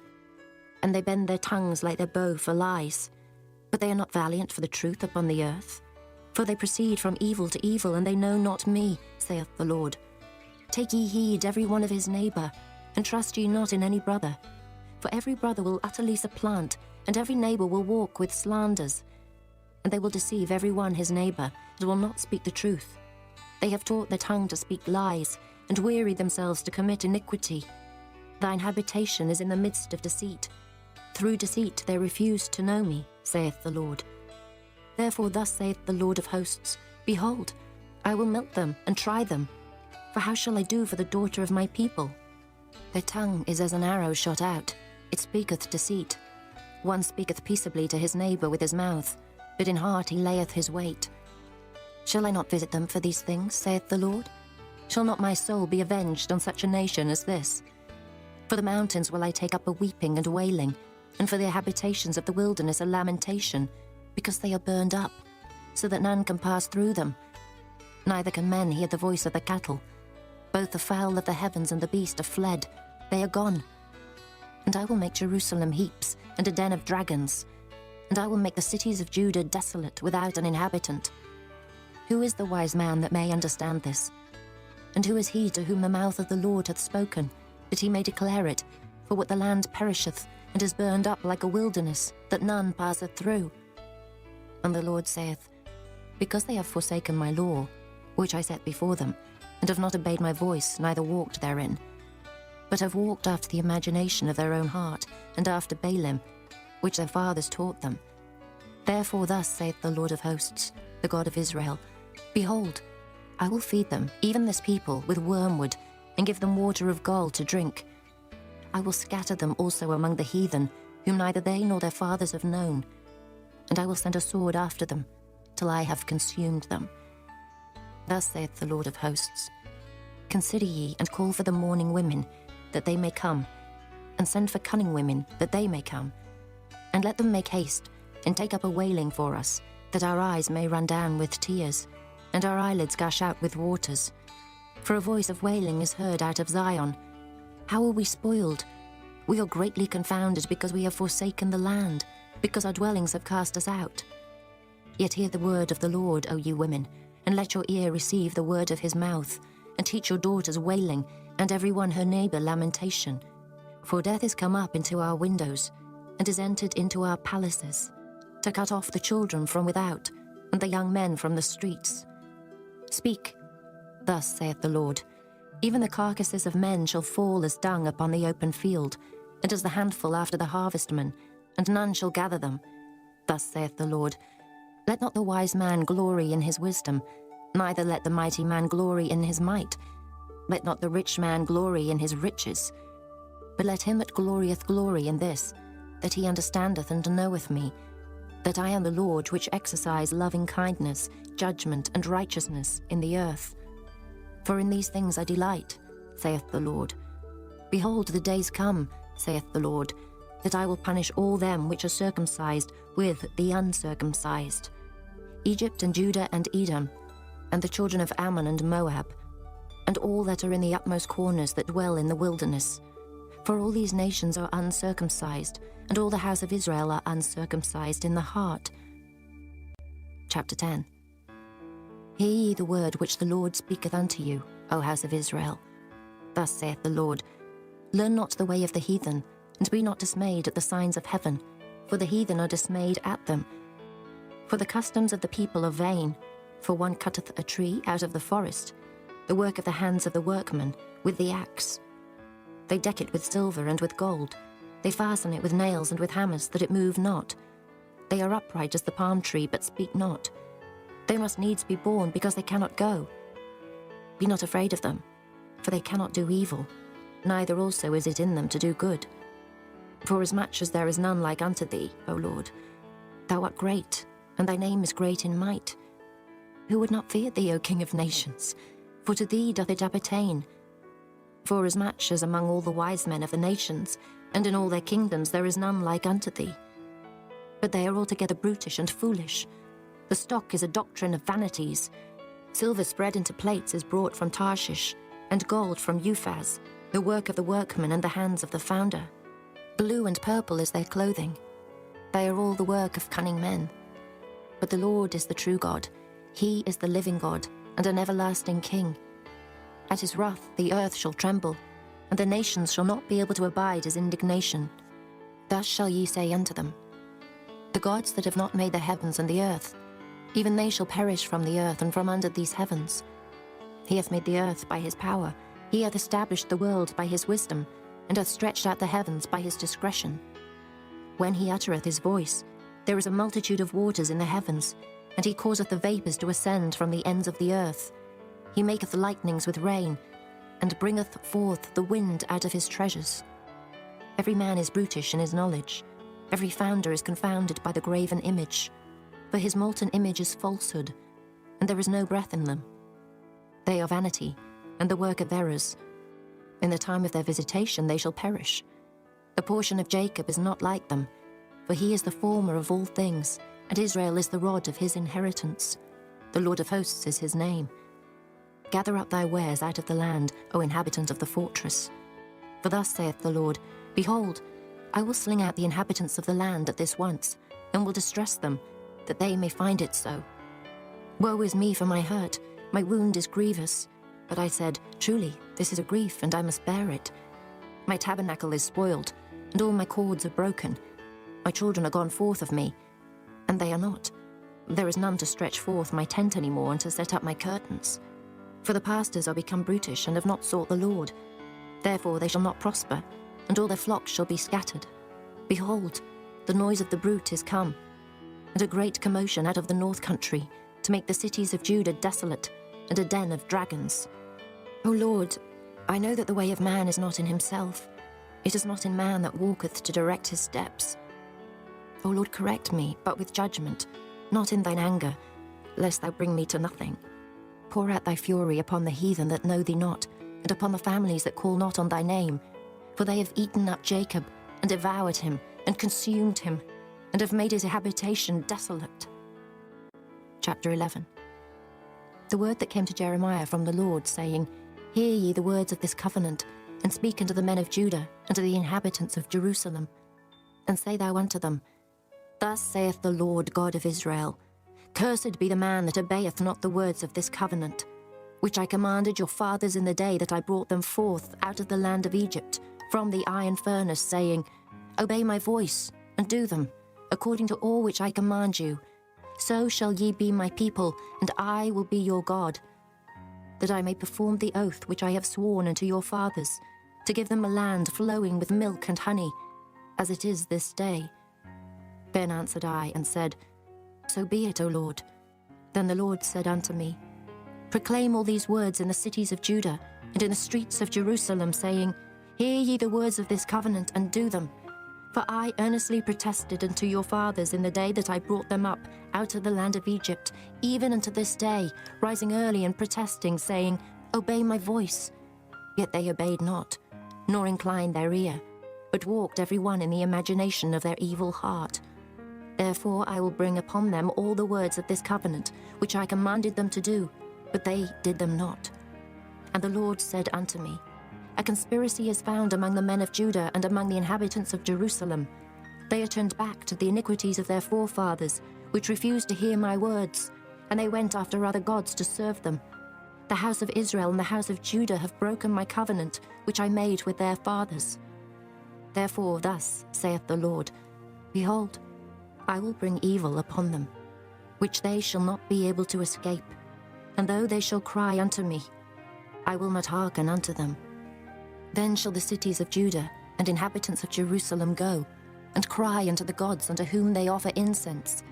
and they bend their tongues like their bow for lies. But they are not valiant for the truth upon the earth. For they proceed from evil to evil, and they know not me, saith the Lord. Take ye heed every one of his neighbour, and trust ye not in any brother. For every brother will utterly supplant, and every neighbour will walk with slanders. And they will deceive every one his neighbour, and will not speak the truth. They have taught their tongue to speak lies, and weary themselves to commit iniquity. Thine habitation is in the midst of deceit. Through deceit they refuse to know me, saith the Lord. Therefore thus saith the Lord of hosts, Behold, I will melt them and try them. For how shall I do for the daughter of my people? Their tongue is as an arrow shot out, it speaketh deceit. One speaketh peaceably to his neighbour with his mouth, but in heart he layeth his wait. Shall I not visit them for these things, saith the Lord? Shall not my soul be avenged on such a nation as this? For the mountains will I take up a weeping and wailing, and for the habitations of the wilderness a lamentation, because they are burned up, so that none can pass through them. Neither can men hear the voice of the cattle. Both the fowl of the heavens and the beast are fled, they are gone. And I will make Jerusalem heaps, and a den of dragons. and I will make the cities of Judah desolate without an inhabitant. Who is the wise man that may understand this? And who is he to whom the mouth of the Lord hath spoken, that he may declare it? For what the land perisheth, and is burned up like a wilderness, that none passeth through. And the Lord saith, Because they have forsaken my law, which I set before them, and have not obeyed my voice, neither walked therein, but have walked after the imagination of their own heart, and after Baalim, which their fathers taught them. Therefore thus saith the Lord of hosts, the God of Israel, Behold, I will feed them, even this people, with wormwood, and give them water of gall to drink. I will scatter them also among the heathen, whom neither they nor their fathers have known. And I will send a sword after them, till I have consumed them. Thus saith the Lord of hosts, Consider ye, and call for the mourning women, that they may come, and send for cunning women, that they may come. And let them make haste, and take up a wailing for us, that our eyes may run down with tears, and our eyelids gush out with waters. For a voice of wailing is heard out of Zion. How are we spoiled? We are greatly confounded, because we have forsaken the land, because our dwellings have cast us out. Yet hear the word of the Lord, O you women, and let your ear receive the word of his mouth, and teach your daughters wailing, and every one her neighbor lamentation. For death is come up into our windows, and is entered into our palaces, to cut off the children from without, and the young men from the streets. Speak, thus saith the Lord, Even the carcasses of men shall fall as dung upon the open field, and as the handful after the harvestman, and none shall gather them. Thus saith the Lord, Let not the wise man glory in his wisdom, neither let the mighty man glory in his might. Let not the rich man glory in his riches, but let him that glorieth glory in this, that he understandeth and knoweth me, that I am the Lord which exercise loving kindness, judgment, and righteousness in the earth. For in these things I delight, saith the Lord. Behold, the days come, saith the Lord, that I will punish all them which are circumcised with the uncircumcised, Egypt and Judah and Edom, and the children of Ammon and Moab, and all that are in the utmost corners that dwell in the wilderness. For all these nations are uncircumcised, and all the house of Israel are uncircumcised in the heart. Chapter 10. Hear ye the word which the Lord speaketh unto you, O house of Israel. Thus saith the Lord, Learn not the way of the heathen, and be not dismayed at the signs of heaven, for the heathen are dismayed at them. For the customs of the people are vain, for one cutteth a tree out of the forest, the work of the hands of the workman, with the axe. They deck it with silver and with gold. They fasten it with nails and with hammers, that it move not. They are upright as the palm tree, but speak not. They must needs be born, because they cannot go. Be not afraid of them, for they cannot do evil, neither also is it in them to do good. Forasmuch as there is none like unto thee, O Lord, thou art great, and thy name is great in might. Who would not fear thee, O King of nations? For to thee doth it appertain. Forasmuch as among all the wise men of the nations, and in all their kingdoms, there is none like unto thee. But they are altogether brutish and foolish. The stock is a doctrine of vanities. Silver spread into plates is brought from Tarshish, and gold from Uphaz, the work of the workman and the hands of the founder. Blue and purple is their clothing. They are all the work of cunning men. But the Lord is the true God. He is the living God, and an everlasting King. At his wrath the earth shall tremble, and the nations shall not be able to abide his indignation. Thus shall ye say unto them, The gods that have not made the heavens and the earth, even they shall perish from the earth and from under these heavens. He hath made the earth by his power, he hath established the world by his wisdom, and hath stretched out the heavens by his discretion. When he uttereth his voice, there is a multitude of waters in the heavens, and he causeth the vapours to ascend from the ends of the earth. He maketh lightnings with rain, and bringeth forth the wind out of his treasures. Every man is brutish in his knowledge. Every founder is confounded by the graven image. For his molten image is falsehood, and there is no breath in them. They are vanity, and the work of errors. In the time of their visitation they shall perish. The portion of Jacob is not like them, for he is the former of all things, and Israel is the rod of his inheritance. The Lord of hosts is his name. Gather up thy wares out of the land, O inhabitant of the fortress. For thus saith the Lord, Behold, I will sling out the inhabitants of the land at this once, and will distress them, that they may find it so. Woe is me for my hurt, my wound is grievous. But I said, truly, this is a grief, and I must bear it. My tabernacle is spoiled, and all my cords are broken. My children are gone forth of me, and they are not. There is none to stretch forth my tent any more, and to set up my curtains. For the pastors are become brutish, and have not sought the Lord. Therefore they shall not prosper, and all their flocks shall be scattered. Behold, the noise of the brute is come, and a great commotion out of the north country, to make the cities of Judah desolate, and a den of dragons. O Lord, I know that the way of man is not in himself. It is not in man that walketh to direct his steps. O Lord, correct me, but with judgment, not in thine anger, lest thou bring me to nothing. Pour out thy fury upon the heathen that know thee not, and upon the families that call not on thy name. For they have eaten up Jacob, and devoured him, and consumed him, and have made his habitation desolate. Chapter 11. The word that came to Jeremiah from the Lord, saying, Hear ye the words of this covenant, and speak unto the men of Judah, and to the inhabitants of Jerusalem. And say thou unto them, Thus saith the Lord God of Israel, Cursed be the man that obeyeth not the words of this covenant, which I commanded your fathers in the day that I brought them forth out of the land of Egypt, from the iron furnace, saying, Obey my voice, and do them, according to all which I command you. So shall ye be my people, and I will be your God, that I may perform the oath which I have sworn unto your fathers, to give them a land flowing with milk and honey, as it is this day. Then answered I, and said, So be it, O Lord. Then the Lord said unto me, Proclaim all these words in the cities of Judah, and in the streets of Jerusalem, saying, Hear ye the words of this covenant, and do them. For I earnestly protested unto your fathers in the day that I brought them up out of the land of Egypt, even unto this day, rising early and protesting, saying, Obey my voice. Yet they obeyed not, nor inclined their ear, but walked every one in the imagination of their evil heart. Therefore I will bring upon them all the words of this covenant, which I commanded them to do, but they did them not. And the Lord said unto me, A conspiracy is found among the men of Judah and among the inhabitants of Jerusalem. They are turned back to the iniquities of their forefathers, which refused to hear my words, and they went after other gods to serve them. The house of Israel and the house of Judah have broken my covenant, which I made with their fathers. Therefore thus saith the Lord, Behold, I will bring evil upon them, which they shall not be able to escape. And though they shall cry unto me, I will not hearken unto them. Then shall the cities of Judah and inhabitants of Jerusalem go, and cry unto the gods unto whom they offer incense.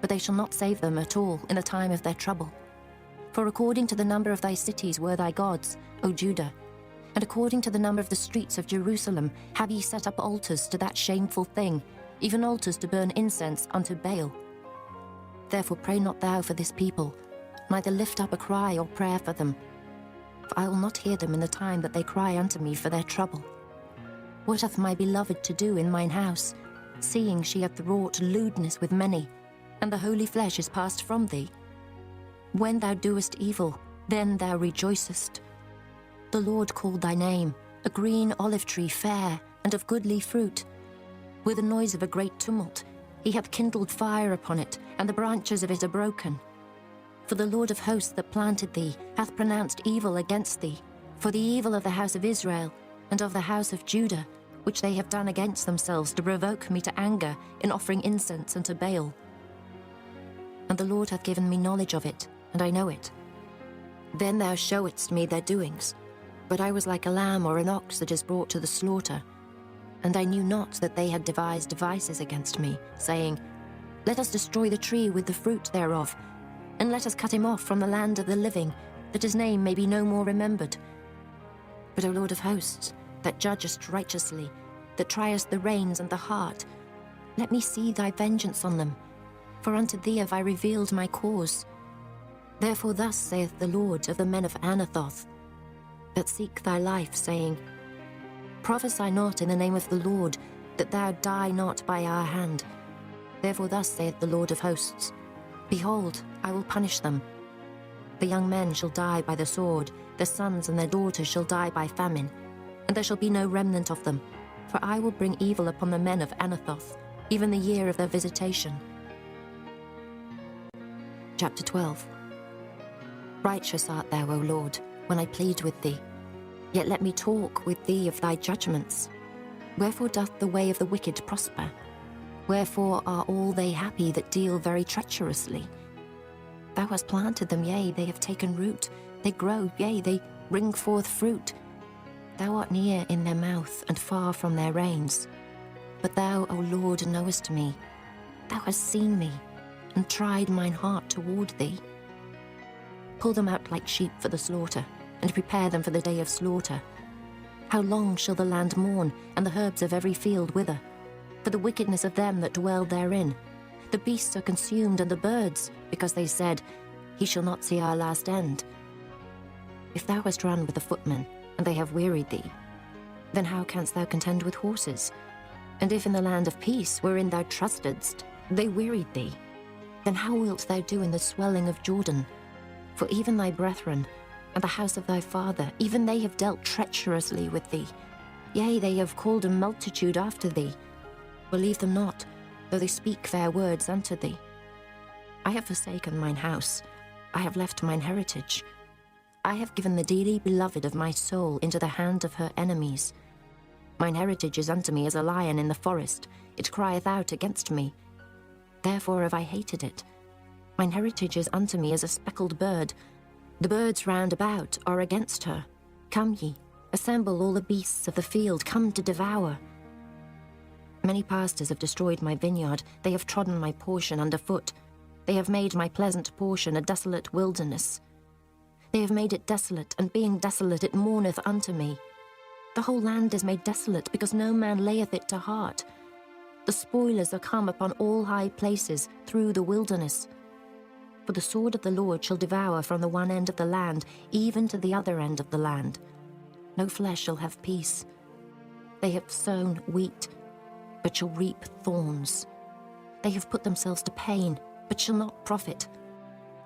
But they shall not save them at all in the time of their trouble. For according to the number of thy cities were thy gods, O Judah, and according to the number of the streets of Jerusalem have ye set up altars to that shameful thing, even altars to burn incense unto Baal. Therefore pray not thou for this people, neither lift up a cry or prayer for them. For I will not hear them in the time that they cry unto me for their trouble. What hath my beloved to do in mine house, seeing she hath wrought lewdness with many, and the holy flesh is passed from thee? When thou doest evil, then thou rejoicest. The Lord called thy name, a green olive tree fair, and of goodly fruit. With the noise of a great tumult, he hath kindled fire upon it, and the branches of it are broken. For the Lord of hosts that planted thee hath pronounced evil against thee, for the evil of the house of Israel and of the house of Judah, which they have done against themselves to provoke me to anger in offering incense unto Baal. And the Lord hath given me knowledge of it, and I know it. Then thou showedst me their doings, but I was like a lamb or an ox that is brought to the slaughter. And I knew not that they had devised devices against me, saying, Let us destroy the tree with the fruit thereof, and let us cut him off from the land of the living, that his name may be no more remembered. But, O Lord of hosts, that judgest righteously, that triest the reins and the heart, let me see thy vengeance on them, for unto thee have I revealed my cause. Therefore thus saith the Lord of the men of Anathoth, that seek thy life, saying, Prophesy not in the name of the Lord, that thou die not by our hand. Therefore thus saith the Lord of hosts, Behold, I will punish them. The young men shall die by the sword, their sons and their daughters shall die by famine, and there shall be no remnant of them, for I will bring evil upon the men of Anathoth, even the year of their visitation. Chapter 12. Righteous art thou, O Lord, when I plead with thee. Yet let me talk with thee of thy judgments. Wherefore doth the way of the wicked prosper? Wherefore are all they happy that deal very treacherously? Thou hast planted them, yea, they have taken root. They grow, yea, they bring forth fruit. Thou art near in their mouth, and far from their reins. But thou, O Lord, knowest me. Thou hast seen me, and tried mine heart toward thee. Pull them out like sheep for the slaughter, and prepare them for the day of slaughter. How long shall the land mourn, and the herbs of every field wither? For the wickedness of them that dwell therein. The beasts are consumed, and the birds, because they said, He shall not see our last end. If thou hast run with the footmen, and they have wearied thee, then how canst thou contend with horses? And if in the land of peace, wherein thou trustedst, they wearied thee, then how wilt thou do in the swelling of Jordan? For even thy brethren, and the house of thy father, even they have dealt treacherously with thee. Yea, they have called a multitude after thee. Believe them not, though they speak fair words unto thee. I have forsaken mine house, I have left mine heritage. I have given the dearly beloved of my soul into the hand of her enemies. Mine heritage is unto me as a lion in the forest, it crieth out against me. Therefore have I hated it. Mine heritage is unto me as a speckled bird. The birds round about are against her. Come ye, assemble all the beasts of the field, come to devour. Many pastors have destroyed my vineyard, they have trodden my portion under foot. They have made my pleasant portion a desolate wilderness. They have made it desolate, and being desolate it mourneth unto me. The whole land is made desolate, because no man layeth it to heart. The spoilers are come upon all high places through the wilderness. For the sword of the Lord shall devour from the one end of the land, even to the other end of the land. No flesh shall have peace. They have sown wheat, but shall reap thorns. They have put themselves to pain, but shall not profit.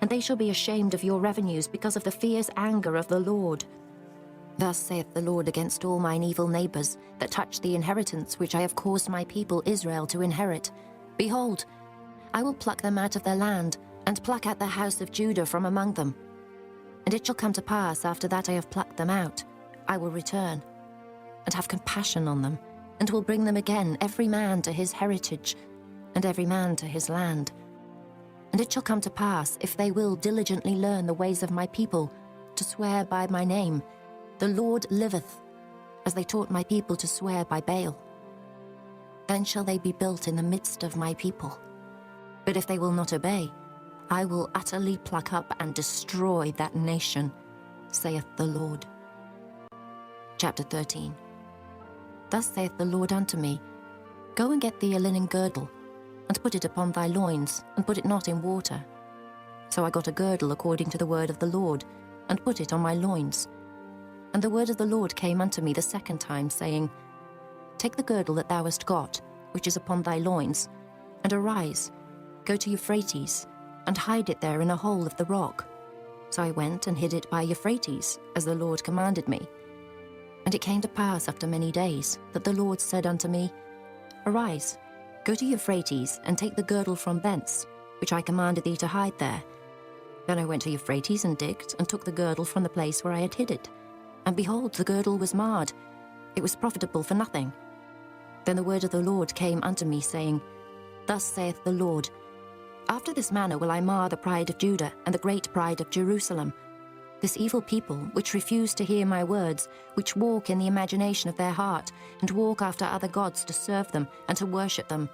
And they shall be ashamed of your revenues because of the fierce anger of the Lord. Thus saith the Lord against all mine evil neighbors that touch the inheritance which I have caused my people Israel to inherit. Behold, I will pluck them out of their land, and pluck out the house of Judah from among them. And it shall come to pass, after that I have plucked them out, I will return, and have compassion on them, and will bring them again, every man to his heritage, and every man to his land. And it shall come to pass, if they will diligently learn the ways of my people, to swear by my name, the Lord liveth, as they taught my people to swear by Baal. Then shall they be built in the midst of my people. But if they will not obey, I will utterly pluck up and destroy that nation, saith the Lord. Chapter 13. Thus saith the Lord unto me, Go and get thee a linen girdle, and put it upon thy loins, and put it not in water. So I got a girdle according to the word of the Lord, and put it on my loins. And the word of the Lord came unto me the second time, saying, Take the girdle that thou hast got, which is upon thy loins, and arise, go to Euphrates, and hide it there in a hole of the rock. So I went and hid it by Euphrates, as the Lord commanded me. And it came to pass after many days, that the Lord said unto me, Arise, go to Euphrates, and take the girdle from thence, which I commanded thee to hide there. Then I went to Euphrates, and digged, and took the girdle from the place where I had hid it. And behold, the girdle was marred, it was profitable for nothing. Then the word of the Lord came unto me, saying, Thus saith the Lord, After this manner will I mar the pride of Judah, and the great pride of Jerusalem. This evil people, which refuse to hear my words, which walk in the imagination of their heart, and walk after other gods to serve them, and to worship them,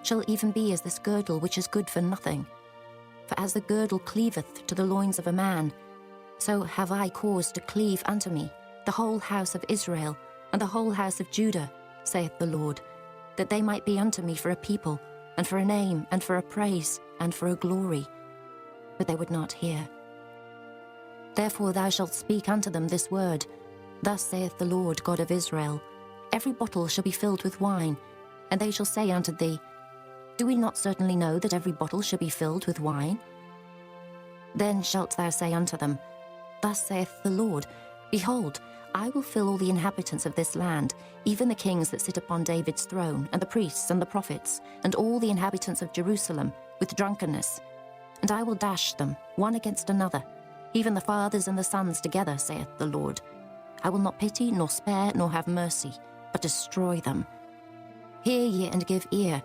shall even be as this girdle which is good for nothing. For as the girdle cleaveth to the loins of a man, so have I caused to cleave unto me the whole house of Israel, and the whole house of Judah, saith the Lord, that they might be unto me for a people, and for a name, and for a praise, and for a glory. But they would not hear. Therefore thou shalt speak unto them this word, Thus saith the Lord God of Israel, Every bottle shall be filled with wine, and they shall say unto thee, Do we not certainly know that every bottle shall be filled with wine? Then shalt thou say unto them, Thus saith the Lord, Behold, I will fill all the inhabitants of this land, even the kings that sit upon David's throne, and the priests and the prophets, and all the inhabitants of Jerusalem, with drunkenness. And I will dash them, one against another, even the fathers and the sons together, saith the Lord. I will not pity, nor spare, nor have mercy, but destroy them. Hear ye and give ear.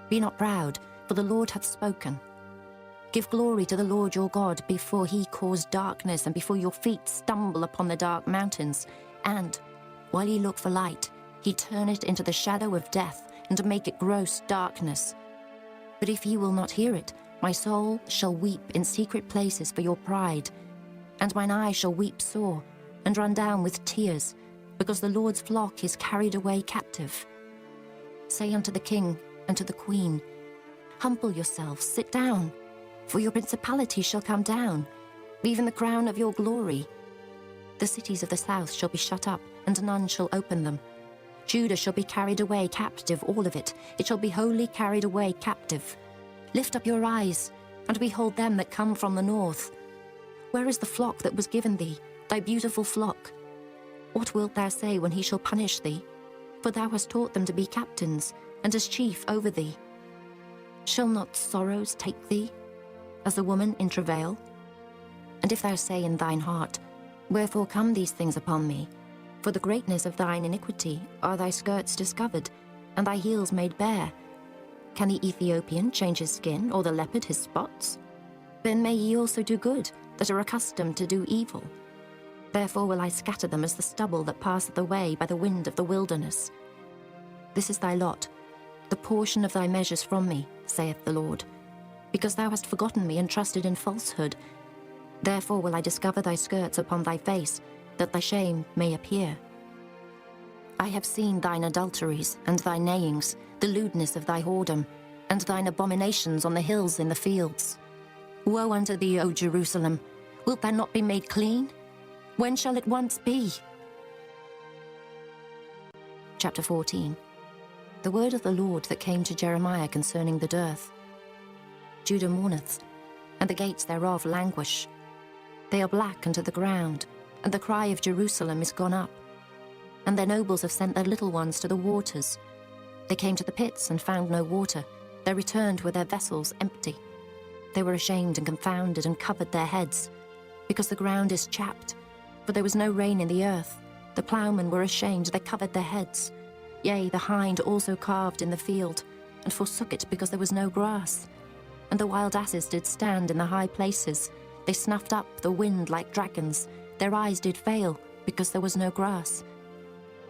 Be not proud, for the Lord hath spoken. Give glory to the Lord your God before he cause darkness, and before your feet stumble upon the dark mountains. And, while ye look for light, he turn it into the shadow of death, and make it gross darkness. But if ye will not hear it, my soul shall weep in secret places for your pride, and mine eye shall weep sore, and run down with tears, because the Lord's flock is carried away captive. Say unto the king and to the queen, Humble yourselves, sit down, for your principality shall come down, even the crown of your glory. The cities of the south shall be shut up, and none shall open them. Judah shall be carried away captive, all of it. It shall be wholly carried away captive. Lift up your eyes, and behold them that come from the north. Where is the flock that was given thee, thy beautiful flock? What wilt thou say when he shall punish thee? For thou hast taught them to be captains, and as chief over thee. Shall not sorrows take thee, as a woman in travail? And if thou say in thine heart, Wherefore come these things upon me? For the greatness of thine iniquity are thy skirts discovered, and thy heels made bare. Can the Ethiopian change his skin, or the leopard his spots? Then may ye also do good, that are accustomed to do evil. Therefore will I scatter them as the stubble that passeth away by the wind of the wilderness. This is thy lot, the portion of thy measures from me, saith the Lord. Because thou hast forgotten me and trusted in falsehood, therefore will I discover thy skirts upon thy face, that thy shame may appear. I have seen thine adulteries and thy neighings, the lewdness of thy whoredom, and thine abominations on the hills in the fields. Woe unto thee, O Jerusalem! Wilt thou not be made clean? When shall it once be? Chapter 14. The word of the Lord that came to Jeremiah concerning the dearth. Judah mourneth, and the gates thereof languish. They are black unto the ground, and the cry of Jerusalem is gone up. And their nobles have sent their little ones to the waters. They came to the pits and found no water. They returned with their vessels empty. They were ashamed and confounded and covered their heads, because the ground is chapped, for there was no rain in the earth. The ploughmen were ashamed, they covered their heads. Yea, the hind also calved in the field, and forsook it because there was no grass. And the wild asses did stand in the high places. They snuffed up the wind like dragons. Their eyes did fail, because there was no grass.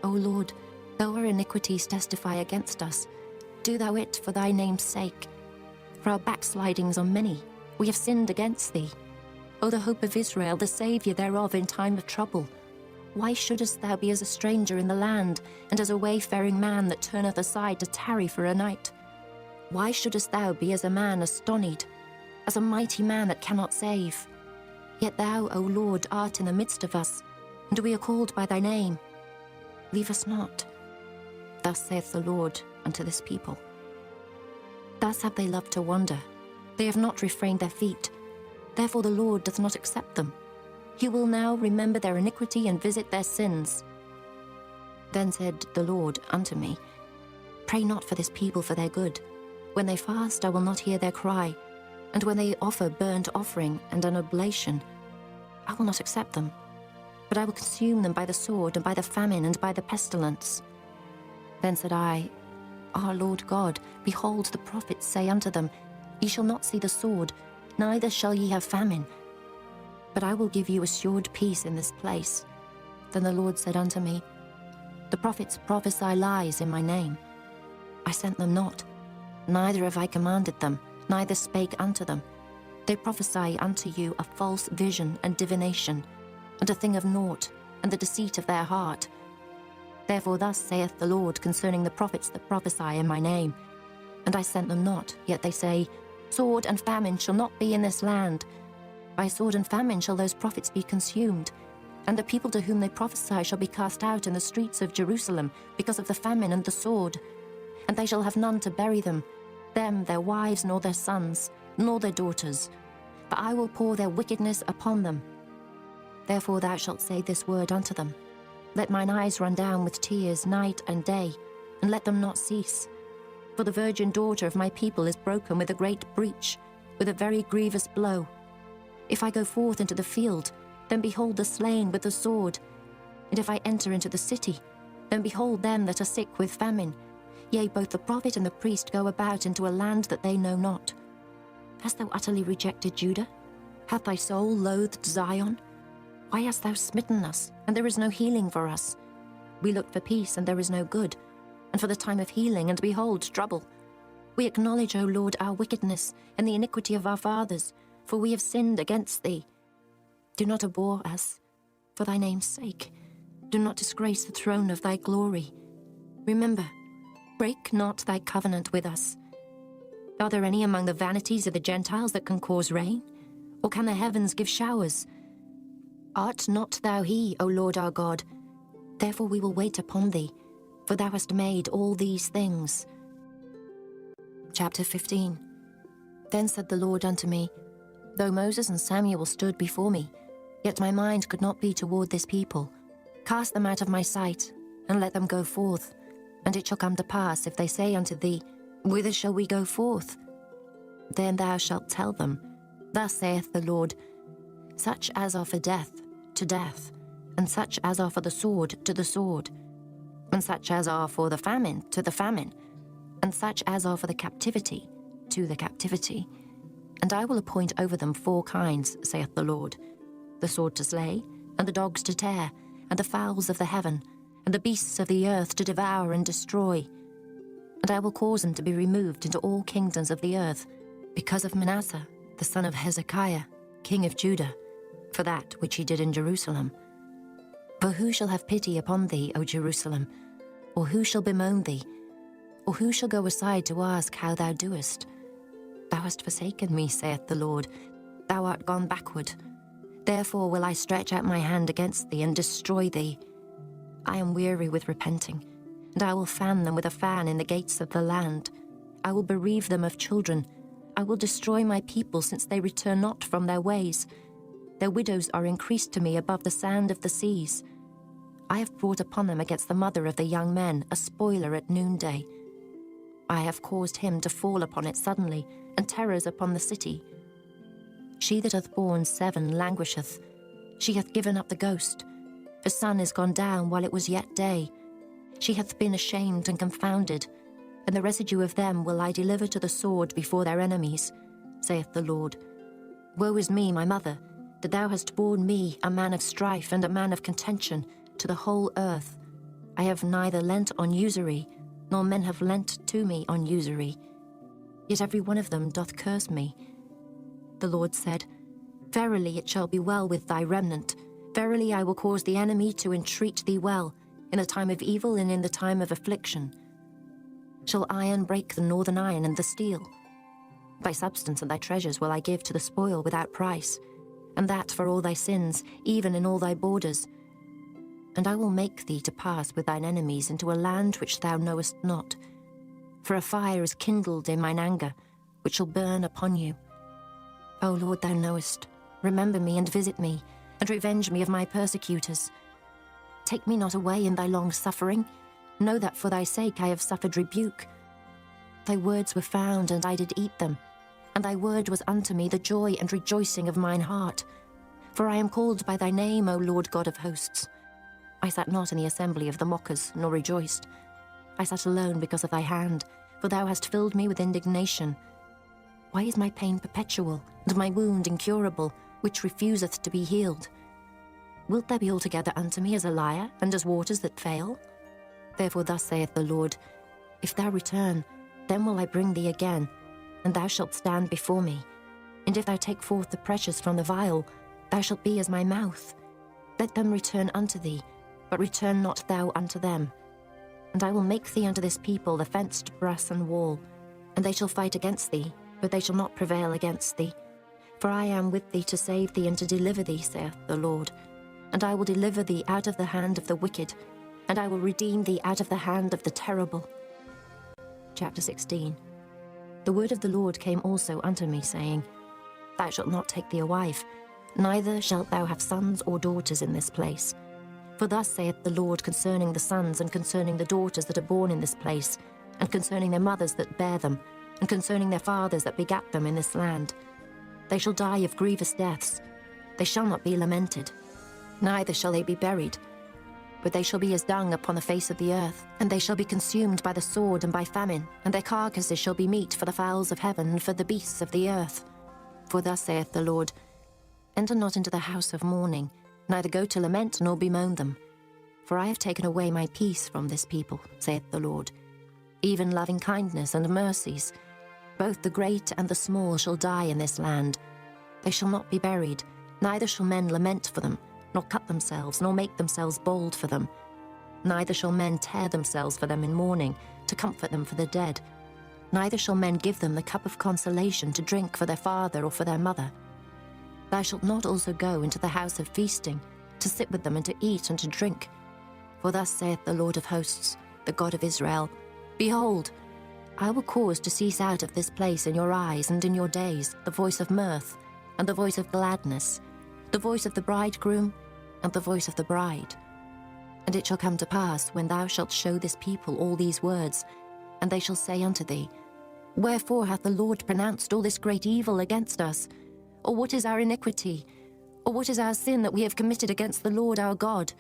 O Lord, though our iniquities testify against us, do thou it for thy name's sake. For our backslidings are many, we have sinned against thee. O the hope of Israel, the Saviour thereof in time of trouble. Why shouldest thou be as a stranger in the land, and as a wayfaring man that turneth aside to tarry for a night? Why shouldest thou be as a man astonied, as a mighty man that cannot save? Yet thou, O Lord, art in the midst of us, and we are called by thy name. Leave us not. Thus saith the Lord unto this people. Thus have they loved to wander. They have not refrained their feet. Therefore the Lord doth not accept them. He will now remember their iniquity and visit their sins. Then said the Lord unto me, Pray not for this people for their good. When they fast, I will not hear their cry. And when they offer burnt offering and an oblation, I will not accept them. But I will consume them by the sword, and by the famine, and by the pestilence. Then said I, Our Lord God, behold, the prophets say unto them, Ye shall not see the sword, neither shall ye have famine. But I will give you assured peace in this place. Then the Lord said unto me, The prophets prophesy lies in my name. I sent them not, neither have I commanded them, neither spake unto them. They prophesy unto you a false vision and divination, and a thing of naught, and the deceit of their heart. Therefore thus saith the Lord concerning the prophets that prophesy in my name. And I sent them not, yet they say, Sword and famine shall not be in this land. By sword and famine shall those prophets be consumed, and the people to whom they prophesy shall be cast out in the streets of Jerusalem because of the famine and the sword. And they shall have none to bury them, their wives, nor their sons, nor their daughters. For I will pour their wickedness upon them. Therefore thou shalt say this word unto them. Let mine eyes run down with tears night and day, and let them not cease. For the virgin daughter of my people is broken with a great breach, with a very grievous blow. If I go forth into the field, then behold the slain with the sword. And if I enter into the city, then behold them that are sick with famine. Yea, both the prophet and the priest go about into a land that they know not. Hast thou utterly rejected Judah? Hath thy soul loathed Zion? Why hast thou smitten us, and there is no healing for us? We looked for peace, and there is no good, and for the time of healing, and behold, trouble. We acknowledge, O Lord, our wickedness, and the iniquity of our fathers, for we have sinned against thee. Do not abhor us, for thy name's sake. Do not disgrace the throne of thy glory. Remember, break not thy covenant with us. Are there any among the vanities of the Gentiles that can cause rain? Or can the heavens give showers? Art not thou he, O Lord our God? Therefore we will wait upon thee, for thou hast made all these things. Chapter 15. Then said the Lord unto me, Though Moses and Samuel stood before me, yet my mind could not be toward this people. Cast them out of my sight, and let them go forth. And it shall come to pass, if they say unto thee, Whither shall we go forth? Then thou shalt tell them, Thus saith the Lord, Such as are for death, to death, and such as are for the sword, to the sword, and such as are for the famine, to the famine, and such as are for the captivity, to the captivity. And I will appoint over them 4 kinds, saith the Lord, the sword to slay, and the dogs to tear, and the fowls of the heaven, and the beasts of the earth to devour and destroy. And I will cause them to be removed into all kingdoms of the earth, because of Manasseh, the son of Hezekiah, king of Judah, for that which he did in Jerusalem. For who shall have pity upon thee, O Jerusalem? Or who shall bemoan thee? Or who shall go aside to ask how thou doest? Thou hast forsaken me, saith the Lord. Thou art gone backward. Therefore will I stretch out my hand against thee and destroy thee. I am weary with repenting, and I will fan them with a fan in the gates of the land. I will bereave them of children. I will destroy my people, since they return not from their ways. Their widows are increased to me above the sand of the seas. I have brought upon them against the mother of the young men a spoiler at noonday. I have caused him to fall upon it suddenly, and terrors upon the city. She that hath borne 7 languisheth. She hath given up the ghost. Her sun is gone down while it was yet day. She hath been ashamed and confounded, and the residue of them will I deliver to the sword before their enemies, saith the Lord. Woe is me, my mother, that thou hast borne me, a man of strife and a man of contention, to the whole earth. I have neither lent on usury, nor men have lent to me on usury. Yet every one of them doth curse me. The Lord said, Verily it shall be well with thy remnant. Verily I will cause the enemy to entreat thee well, in the time of evil and in the time of affliction. Shall iron break the northern iron and the steel? Thy substance and thy treasures will I give to the spoil without price, and that for all thy sins, even in all thy borders. And I will make thee to pass with thine enemies into a land which thou knowest not. For a fire is kindled in mine anger, which shall burn upon you. O Lord, thou knowest. Remember me and visit me, and revenge me of my persecutors. Take me not away in thy long suffering. Know that for thy sake I have suffered rebuke. Thy words were found, and I did eat them, and thy word was unto me the joy and rejoicing of mine heart. For I am called by thy name, O Lord God of hosts. I sat not in the assembly of the mockers, nor rejoiced. I sat alone because of thy hand, for thou hast filled me with indignation. Why is my pain perpetual, and my wound incurable, which refuseth to be healed? Wilt thou be altogether unto me as a liar, and as waters that fail? Therefore thus saith the Lord, If thou return, then will I bring thee again, and thou shalt stand before me. And if thou take forth the precious from the vial, thou shalt be as my mouth. Let them return unto thee, but return not thou unto them. And I will make thee unto this people the fenced brass and wall, and they shall fight against thee, but they shall not prevail against thee. For I am with thee to save thee and to deliver thee, saith the Lord. And I will deliver thee out of the hand of the wicked, and I will redeem thee out of the hand of the terrible. Chapter 16. The word of the Lord came also unto me, saying, Thou shalt not take thee a wife, neither shalt thou have sons or daughters in this place. For thus saith the Lord concerning the sons and concerning the daughters that are born in this place, and concerning their mothers that bear them, and concerning their fathers that begat them in this land. They shall die of grievous deaths. They shall not be lamented, neither shall they be buried. But they shall be as dung upon the face of the earth, and they shall be consumed by the sword and by famine, and their carcasses shall be meat for the fowls of heaven and for the beasts of the earth. For thus saith the Lord, enter not into the house of mourning, neither go to lament nor bemoan them. For I have taken away my peace from this people, saith the Lord. Even loving kindness and mercies, both the great and the small shall die in this land. They shall not be buried, neither shall men lament for them, nor cut themselves, nor make themselves bald for them. Neither shall men tear themselves for them in mourning, to comfort them for the dead. Neither shall men give them the cup of consolation to drink for their father or for their mother. Thou shalt not also go into the house of feasting, to sit with them and to eat and to drink. For thus saith the Lord of hosts, the God of Israel, behold, I will cause to cease out of this place in your eyes and in your days the voice of mirth, and the voice of gladness, the voice of the bridegroom, and the voice of the bride. And it shall come to pass, when thou shalt show this people all these words, and they shall say unto thee, wherefore hath the Lord pronounced all this great evil against us? Or what is our iniquity? Or what is our sin that we have committed against the Lord our God?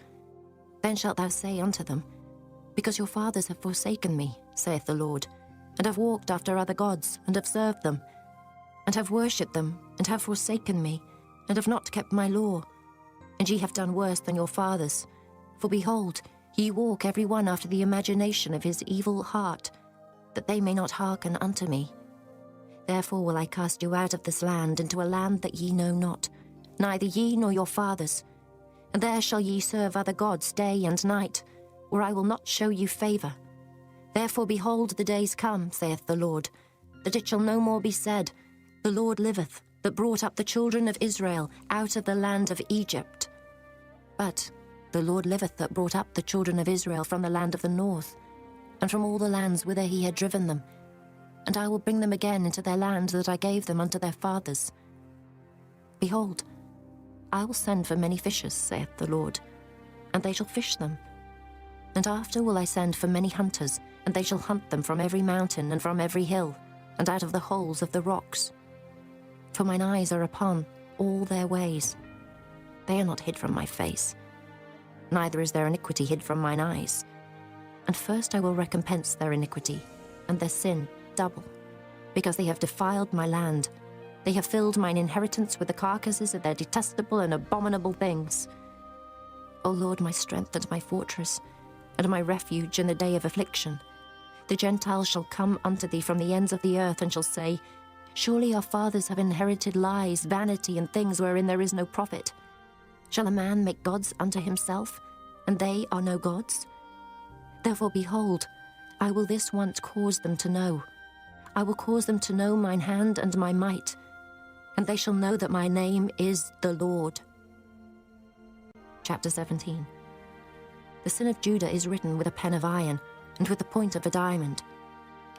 Then shalt thou say unto them, because your fathers have forsaken me, saith the Lord, and have walked after other gods, and have served them, and have worshipped them, and have forsaken me, and have not kept my law. And ye have done worse than your fathers. For behold, ye walk every one after the imagination of his evil heart, that they may not hearken unto me. Therefore will I cast you out of this land into a land that ye know not, neither ye nor your fathers. And there shall ye serve other gods day and night, where I will not show you favour. Therefore behold, the days come, saith the Lord, that it shall no more be said, the Lord liveth, that brought up the children of Israel out of the land of Egypt. But the Lord liveth, that brought up the children of Israel from the land of the north, and from all the lands whither he had driven them. And I will bring them again into their land that I gave them unto their fathers. Behold, I will send for many fishers, saith the Lord, and they shall fish them. And after will I send for many hunters, and they shall hunt them from every mountain and from every hill, and out of the holes of the rocks. For mine eyes are upon all their ways. They are not hid from my face, neither is their iniquity hid from mine eyes. And first I will recompense their iniquity, and their sin double, because they have defiled my land. They have filled mine inheritance with the carcasses of their detestable and abominable things. O Lord, my strength and my fortress, and my refuge in the day of affliction, the Gentiles shall come unto thee from the ends of the earth, and shall say, surely our fathers have inherited lies, vanity, and things wherein there is no profit. Shall a man make gods unto himself, and they are no gods? Therefore, behold, I will this once cause them to know. I will cause them to know mine hand and my might, and they shall know that my name is the Lord. Chapter 17. The sin of Judah is written with a pen of iron, and with the point of a diamond.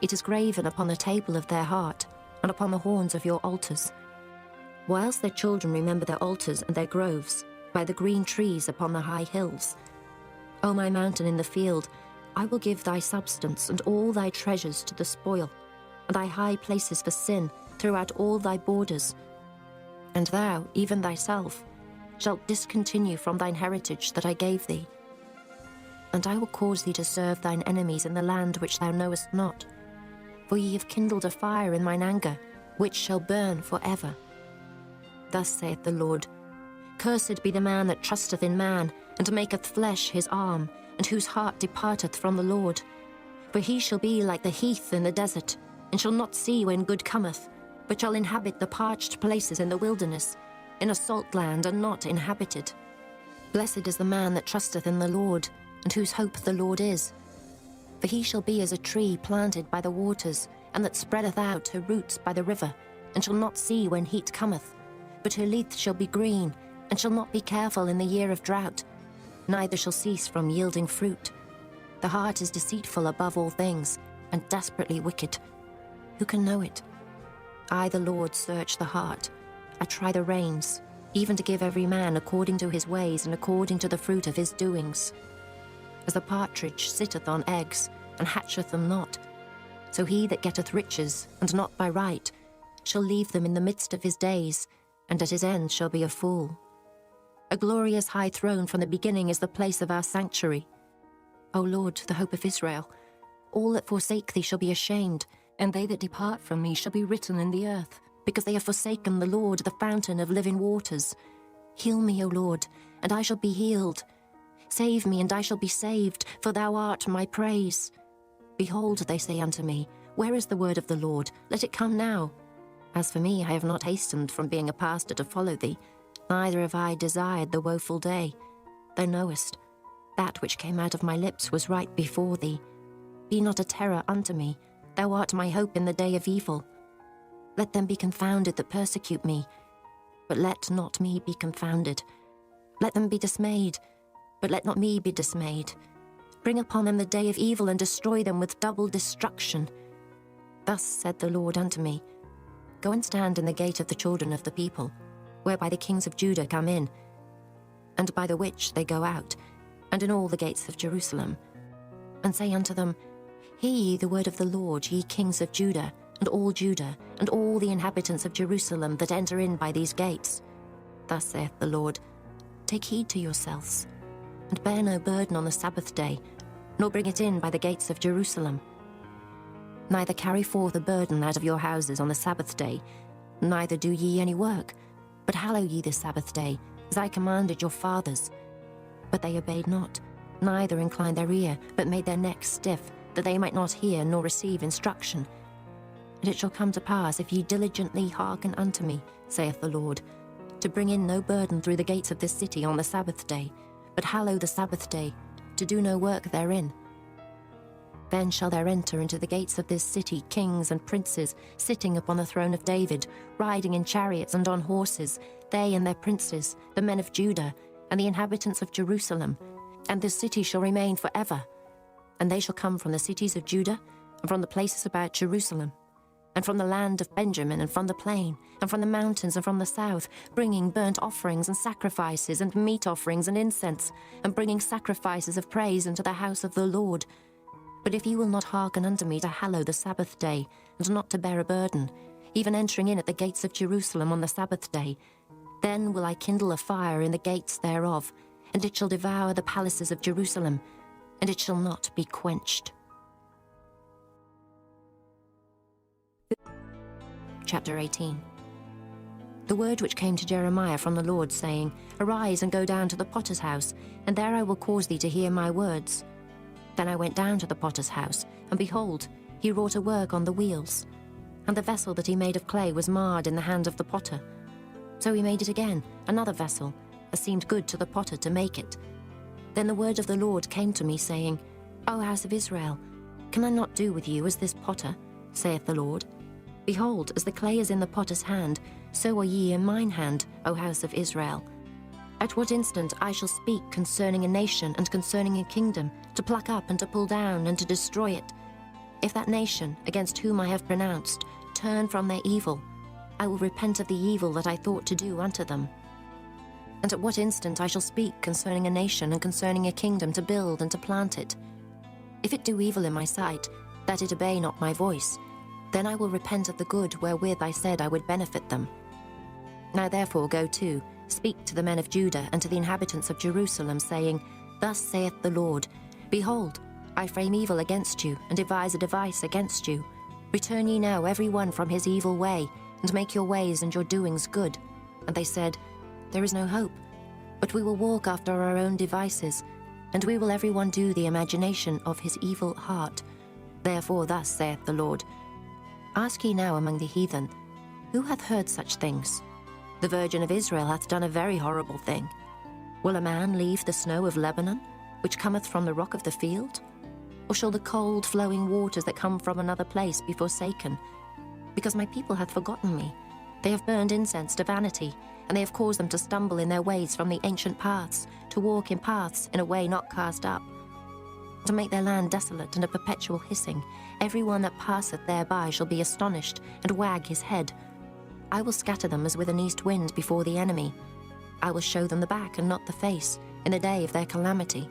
It is graven upon the table of their heart, and upon the horns of your altars. Whilst their children remember their altars and their groves, by the green trees upon the high hills. O my mountain in the field, I will give thy substance and all thy treasures to the spoil, and thy high places for sin throughout all thy borders. And thou, even thyself, shalt discontinue from thine heritage that I gave thee. And I will cause thee to serve thine enemies in the land which thou knowest not. For ye have kindled a fire in mine anger, which shall burn for ever. Thus saith the Lord, cursed be the man that trusteth in man, and maketh flesh his arm, and whose heart departeth from the Lord. For he shall be like the heath in the desert, and shall not see when good cometh, but shall inhabit the parched places in the wilderness, in a salt land and not inhabited. Blessed is the man that trusteth in the Lord, and whose hope the Lord is. For he shall be as a tree planted by the waters, and that spreadeth out her roots by the river, and shall not see when heat cometh, but her leaf shall be green, and shall not be careful in the year of drought, neither shall cease from yielding fruit. The heart is deceitful above all things, and desperately wicked. Who can know it? I, the Lord, search the heart. I try the reins. even to give every man according to his ways and according to the fruit of his doings. As the partridge sitteth on eggs, and hatcheth them not, so he that getteth riches, and not by right, shall leave them in the midst of his days, and at his end shall be a fool. A glorious high throne from the beginning is the place of our sanctuary. O Lord, the hope of Israel, all that forsake thee shall be ashamed, and they that depart from me shall be written in the earth, because they have forsaken the Lord, the fountain of living waters. Heal me, O Lord, and I shall be healed. Save me, and I shall be saved, for thou art my praise. Behold, they say unto me, where is the word of the Lord? Let it come now. As for me, I have not hastened from being a pastor to follow thee, neither have I desired the woeful day. Thou knowest, that which came out of my lips was right before thee. Be not a terror unto me, thou art my hope in the day of evil. Let them be confounded that persecute me, but let not me be confounded. Let them be dismayed, but let not me be dismayed. Bring upon them the day of evil, and destroy them with double destruction. Thus said the Lord unto me, Go and stand in the gate of the children of the people, whereby the kings of Judah come in, and by the which they go out, and in all the gates of Jerusalem. And say unto them, Hear ye the word of the Lord, ye kings of Judah, and all the inhabitants of Jerusalem that enter in by these gates. Thus saith the Lord, Take heed to yourselves, and bear no burden on the Sabbath day, nor bring it in by the gates of Jerusalem. Neither carry forth a burden out of your houses on the Sabbath day, neither do ye any work, but hallow ye the Sabbath day, as I commanded your fathers. But they obeyed not, neither inclined their ear, but made their necks stiff, that they might not hear nor receive instruction. And it shall come to pass, if ye diligently hearken unto me, saith the Lord, to bring in no burden through the gates of this city on the Sabbath day, but hallow the Sabbath day, to do no work therein. Then shall there enter into the gates of this city kings and princes, sitting upon the throne of David, riding in chariots and on horses, they and their princes, the men of Judah, and the inhabitants of Jerusalem. And this city shall remain forever. And they shall come from the cities of Judah, and from the places about Jerusalem, and from the land of Benjamin, and from the plain, and from the mountains, and from the south, bringing burnt offerings and sacrifices, and meat offerings and incense, and bringing sacrifices of praise into the house of the Lord. But if ye will not hearken unto me to hallow the Sabbath day, and not to bear a burden, even entering in at the gates of Jerusalem on the Sabbath day, then will I kindle a fire in the gates thereof, and it shall devour the palaces of Jerusalem, and it shall not be quenched. Chapter 18. The word which came to Jeremiah from the Lord, saying, Arise and go down to the potter's house, and there I will cause thee to hear my words. Then I went down to the potter's house, and behold, he wrought a work on the wheels. And the vessel that he made of clay was marred in the hand of the potter. So he made it again, another vessel, as seemed good to the potter to make it. Then the word of the Lord came to me, saying, O house of Israel, can I not do with you as this potter, saith the Lord? Behold, as the clay is in the potter's hand, so are ye in mine hand, O house of Israel. At what instant I shall speak concerning a nation and concerning a kingdom, to pluck up and to pull down and to destroy it. If that nation, against whom I have pronounced, turn from their evil, I will repent of the evil that I thought to do unto them. And at what instant I shall speak concerning a nation and concerning a kingdom, to build and to plant it. If it do evil in my sight, that it obey not my voice, then I will repent of the good wherewith I said I would benefit them. Now therefore go to, speak to the men of Judah and to the inhabitants of Jerusalem, saying, Thus saith the Lord, Behold, I frame evil against you, and devise a device against you. Return ye now every one from his evil way, and make your ways and your doings good. And they said, There is no hope, but we will walk after our own devices, and we will every one do the imagination of his evil heart. Therefore thus saith the Lord, Ask ye now among the heathen, who hath heard such things? The Virgin of Israel hath done a very horrible thing. Will a man leave the snow of Lebanon, which cometh from the rock of the field? Or shall the cold flowing waters that come from another place be forsaken? Because my people hath forgotten me. They have burned incense to vanity, and they have caused them to stumble in their ways from the ancient paths, to walk in paths in a way not cast up. To make their land desolate and a perpetual hissing, every one that passeth thereby shall be astonished, and wag his head. I will scatter them as with an east wind before the enemy, I will show them the back and not the face, in the day of their calamity."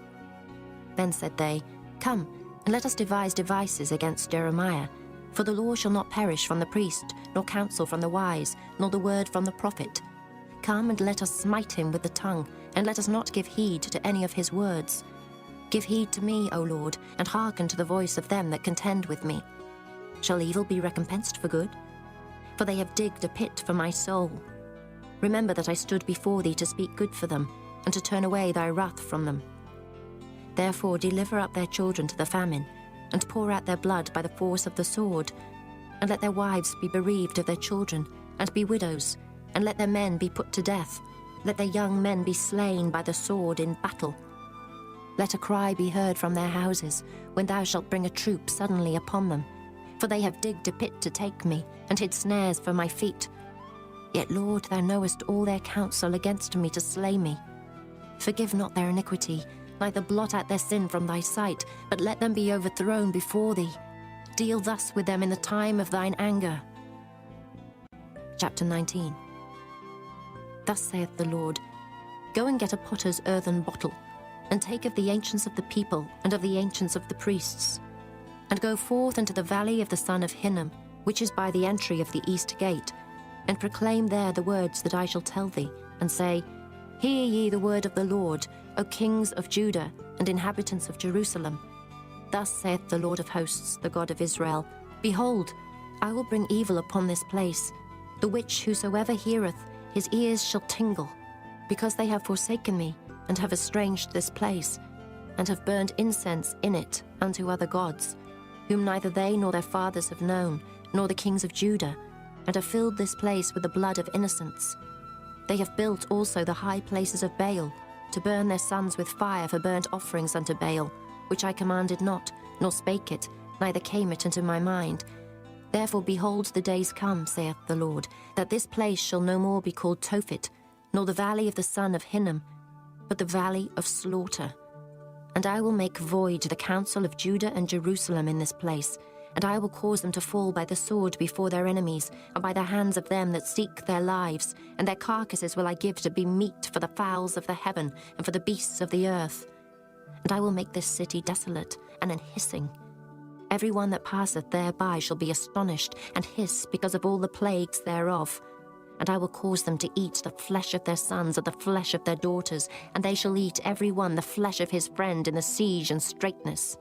Then said they, "Come, and let us devise devices against Jeremiah. For the law shall not perish from the priest, nor counsel from the wise, nor the word from the prophet. Come and let us smite him with the tongue, and let us not give heed to any of his words. Give heed to me, O Lord, and hearken to the voice of them that contend with me. Shall evil be recompensed for good? For they have digged a pit for my soul. Remember that I stood before thee to speak good for them, and to turn away thy wrath from them. Therefore deliver up their children to the famine, and pour out their blood by the force of the sword. And let their wives be bereaved of their children, and be widows, and let their men be put to death. Let their young men be slain by the sword in battle. Let a cry be heard from their houses, when thou shalt bring a troop suddenly upon them. For they have digged a pit to take me, and hid snares for my feet. Yet, Lord, thou knowest all their counsel against me to slay me. Forgive not their iniquity, neither blot out their sin from thy sight, but let them be overthrown before thee. Deal thus with them in the time of thine anger." Chapter 19. Thus saith the Lord, "Go and get a potter's earthen bottle, and take of the ancients of the people and of the ancients of the priests, and go forth into the valley of the son of Hinnom, which is by the entry of the east gate, and proclaim there the words that I shall tell thee, and say, Hear ye the word of the Lord, O kings of Judah and inhabitants of Jerusalem. Thus saith the Lord of hosts, the God of Israel, Behold, I will bring evil upon this place, the which whosoever heareth, his ears shall tingle, because they have forsaken me, and have estranged this place, and have burned incense in it unto other gods, whom neither they nor their fathers have known, nor the kings of Judah, and have filled this place with the blood of innocents. They have built also the high places of Baal, to burn their sons with fire for burnt offerings unto Baal, which I commanded not, nor spake it, neither came it into my mind. Therefore behold, the days come, saith the Lord, that this place shall no more be called Tophet, nor the valley of the son of Hinnom, but the valley of slaughter. And I will make void the counsel of Judah and Jerusalem in this place, and I will cause them to fall by the sword before their enemies, and by the hands of them that seek their lives, and their carcasses will I give to be meat for the fowls of the heaven, and for the beasts of the earth. And I will make this city desolate, and an hissing. Every one that passeth thereby shall be astonished, and hiss because of all the plagues thereof. And I will cause them to eat the flesh of their sons and the flesh of their daughters, and they shall eat every one the flesh of his friend in the siege and straitness.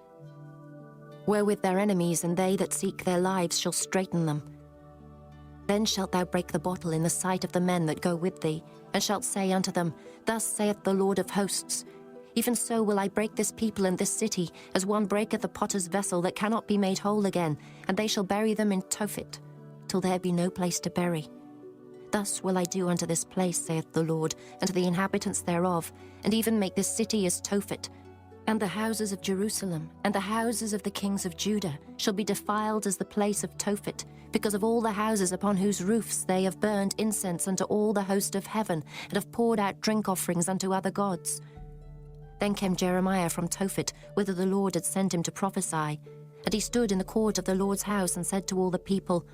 Wherewith their enemies and they that seek their lives shall straiten them. Then shalt thou break the bottle in the sight of the men that go with thee, and shalt say unto them, Thus saith the Lord of hosts, Even so will I break this people and this city, as one breaketh a potter's vessel that cannot be made whole again, and they shall bury them in Tophet, till there be no place to bury. Thus will I do unto this place, saith the Lord, and to the inhabitants thereof, and even make this city as Tophet. And the houses of Jerusalem, and the houses of the kings of Judah, shall be defiled as the place of Tophet, because of all the houses upon whose roofs they have burned incense unto all the host of heaven, and have poured out drink offerings unto other gods. Then came Jeremiah from Tophet, whither the Lord had sent him to prophesy. And he stood in the court of the Lord's house, and said to all the people,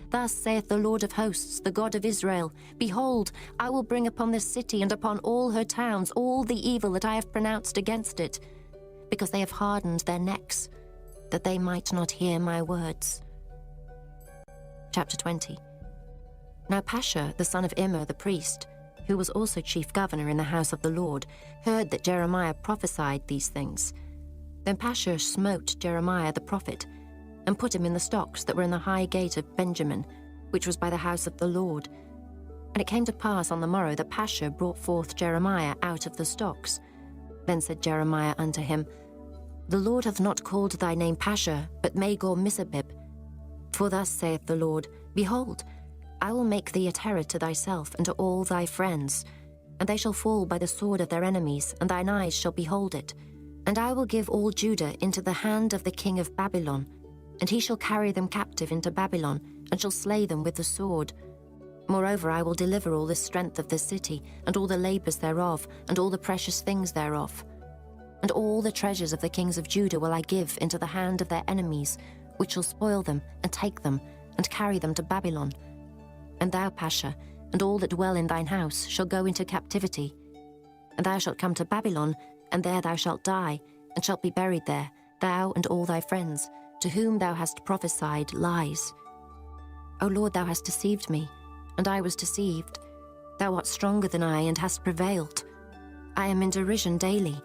Thus saith the Lord of hosts, the God of Israel, Behold, I will bring upon this city and upon all her towns all the evil that I have pronounced against it, because they have hardened their necks, that they might not hear my words. Chapter 20. Now Pashur, the son of Immer the priest, who was also chief governor in the house of the Lord, heard that Jeremiah prophesied these things. Then Pashur smote Jeremiah the prophet, and put him in the stocks that were in the high gate of Benjamin, which was by the house of the Lord. And it came to pass on the morrow that Pashur brought forth Jeremiah out of the stocks. Then said Jeremiah unto him, The Lord hath not called thy name Pashur, but Magor-Missabib. For thus saith the Lord, Behold, I will make thee a terror to thyself and to all thy friends, and they shall fall by the sword of their enemies, and thine eyes shall behold it. And I will give all Judah into the hand of the king of Babylon, and he shall carry them captive into Babylon, and shall slay them with the sword. Moreover, I will deliver all the strength of the city, and all the labours thereof, and all the precious things thereof. And all the treasures of the kings of Judah will I give into the hand of their enemies, which shall spoil them, and take them, and carry them to Babylon. And thou, Pashur, and all that dwell in thine house shall go into captivity. And thou shalt come to Babylon, and there thou shalt die, and shalt be buried there, thou and all thy friends, to whom thou hast prophesied lies. O Lord, thou hast deceived me, and I was deceived. Thou art stronger than I, and hast prevailed. I am in derision daily.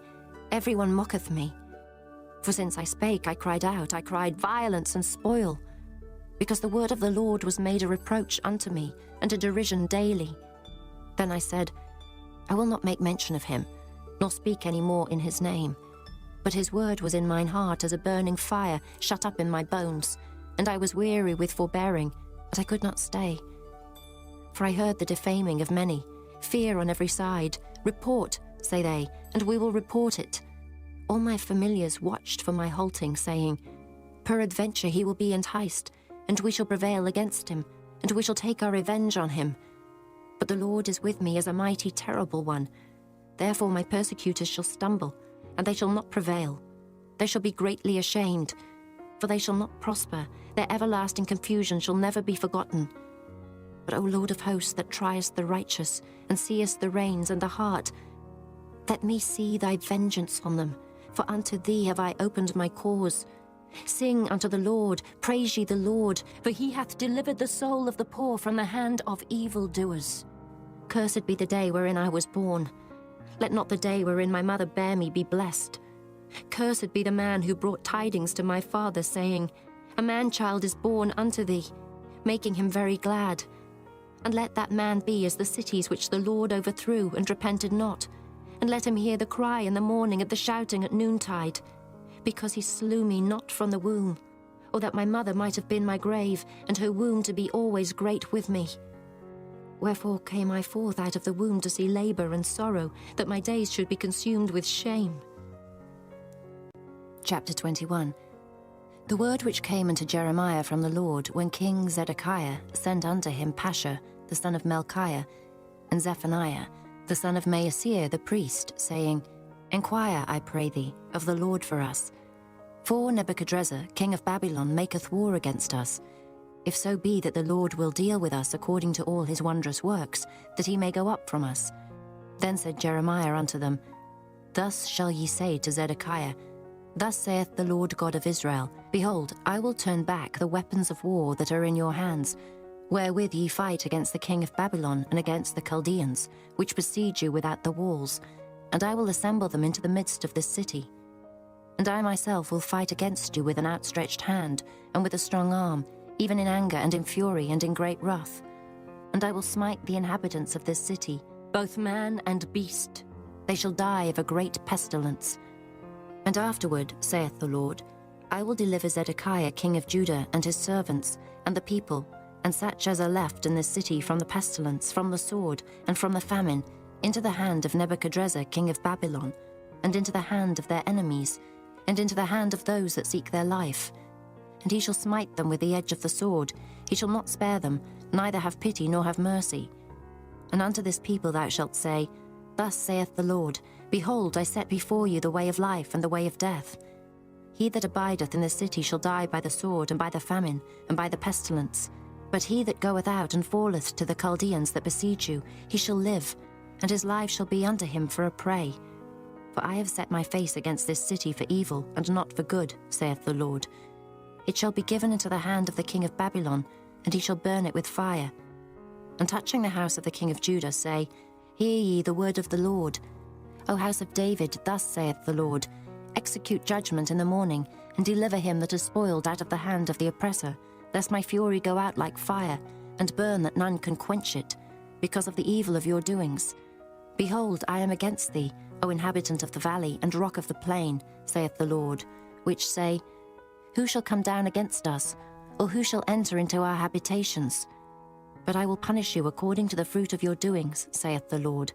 Every one mocketh me. For since I spake, I cried out, I cried violence and spoil. Because the word of the Lord was made a reproach unto me, and a derision daily. Then I said, I will not make mention of him, nor speak any more in his name. But his word was in mine heart as a burning fire shut up in my bones, and I was weary with forbearing, but I could not stay. For I heard the defaming of many, fear on every side. Report, say they, and we will report it. All my familiars watched for my halting, saying, Peradventure he will be enticed, and we shall prevail against him, and we shall take our revenge on him. But the Lord is with me as a mighty, terrible one. Therefore my persecutors shall stumble, and they shall not prevail. They shall be greatly ashamed, for they shall not prosper. Their everlasting confusion shall never be forgotten. But, O Lord of hosts, that triest the righteous, and seest the reins and the heart, let me see thy vengeance on them, for unto thee have I opened my cause. Sing unto the Lord, praise ye the Lord, for he hath delivered the soul of the poor from the hand of evildoers. Cursed be the day wherein I was born. Let not the day wherein my mother bare me be blessed. Cursed be the man who brought tidings to my father, saying, A man-child is born unto thee, making him very glad. And let that man be as the cities which the Lord overthrew and repented not. And let him hear the cry in the morning and the shouting at noontide. Because he slew me not from the womb, or that my mother might have been my grave, and her womb to be always great with me. Wherefore came I forth out of the womb to see labour and sorrow, that my days should be consumed with shame. Chapter 21. The word which came unto Jeremiah from the Lord, when King Zedekiah sent unto him Pashur, the son of Melchiah, and Zephaniah, the son of Maaseiah the priest, saying, Enquire, I pray thee, of the Lord for us. For Nebuchadrezzar, king of Babylon, maketh war against us. If so be that the Lord will deal with us according to all his wondrous works, that he may go up from us. Then said Jeremiah unto them, Thus shall ye say to Zedekiah, Thus saith the Lord God of Israel, Behold, I will turn back the weapons of war that are in your hands, wherewith ye fight against the king of Babylon and against the Chaldeans, which besiege you without the walls, and I will assemble them into the midst of this city. And I myself will fight against you with an outstretched hand, and with a strong arm, even in anger and in fury and in great wrath. And I will smite the inhabitants of this city, both man and beast. They shall die of a great pestilence. And afterward, saith the Lord, I will deliver Zedekiah king of Judah and his servants, and the people, and such as are left in this city from the pestilence, from the sword, and from the famine, into the hand of Nebuchadrezzar king of Babylon, and into the hand of their enemies, and into the hand of those that seek their life. And he shall smite them with the edge of the sword. He shall not spare them, neither have pity nor have mercy. And unto this people thou shalt say, Thus saith the Lord, Behold, I set before you the way of life and the way of death. He that abideth in the city shall die by the sword, and by the famine, and by the pestilence. But he that goeth out and falleth to the Chaldeans that besiege you, he shall live, and his life shall be unto him for a prey. For I have set my face against this city for evil, and not for good, saith the Lord. It shall be given into the hand of the king of Babylon, and he shall burn it with fire. And touching the house of the king of Judah, say, Hear ye the word of the Lord. O house of David, thus saith the Lord, Execute judgment in the morning, and deliver him that is spoiled out of the hand of the oppressor, lest my fury go out like fire, and burn that none can quench it, because of the evil of your doings. Behold, I am against thee, O inhabitant of the valley and rock of the plain, saith the Lord, which say, Who shall come down against us, or who shall enter into our habitations? But I will punish you according to the fruit of your doings, saith the Lord,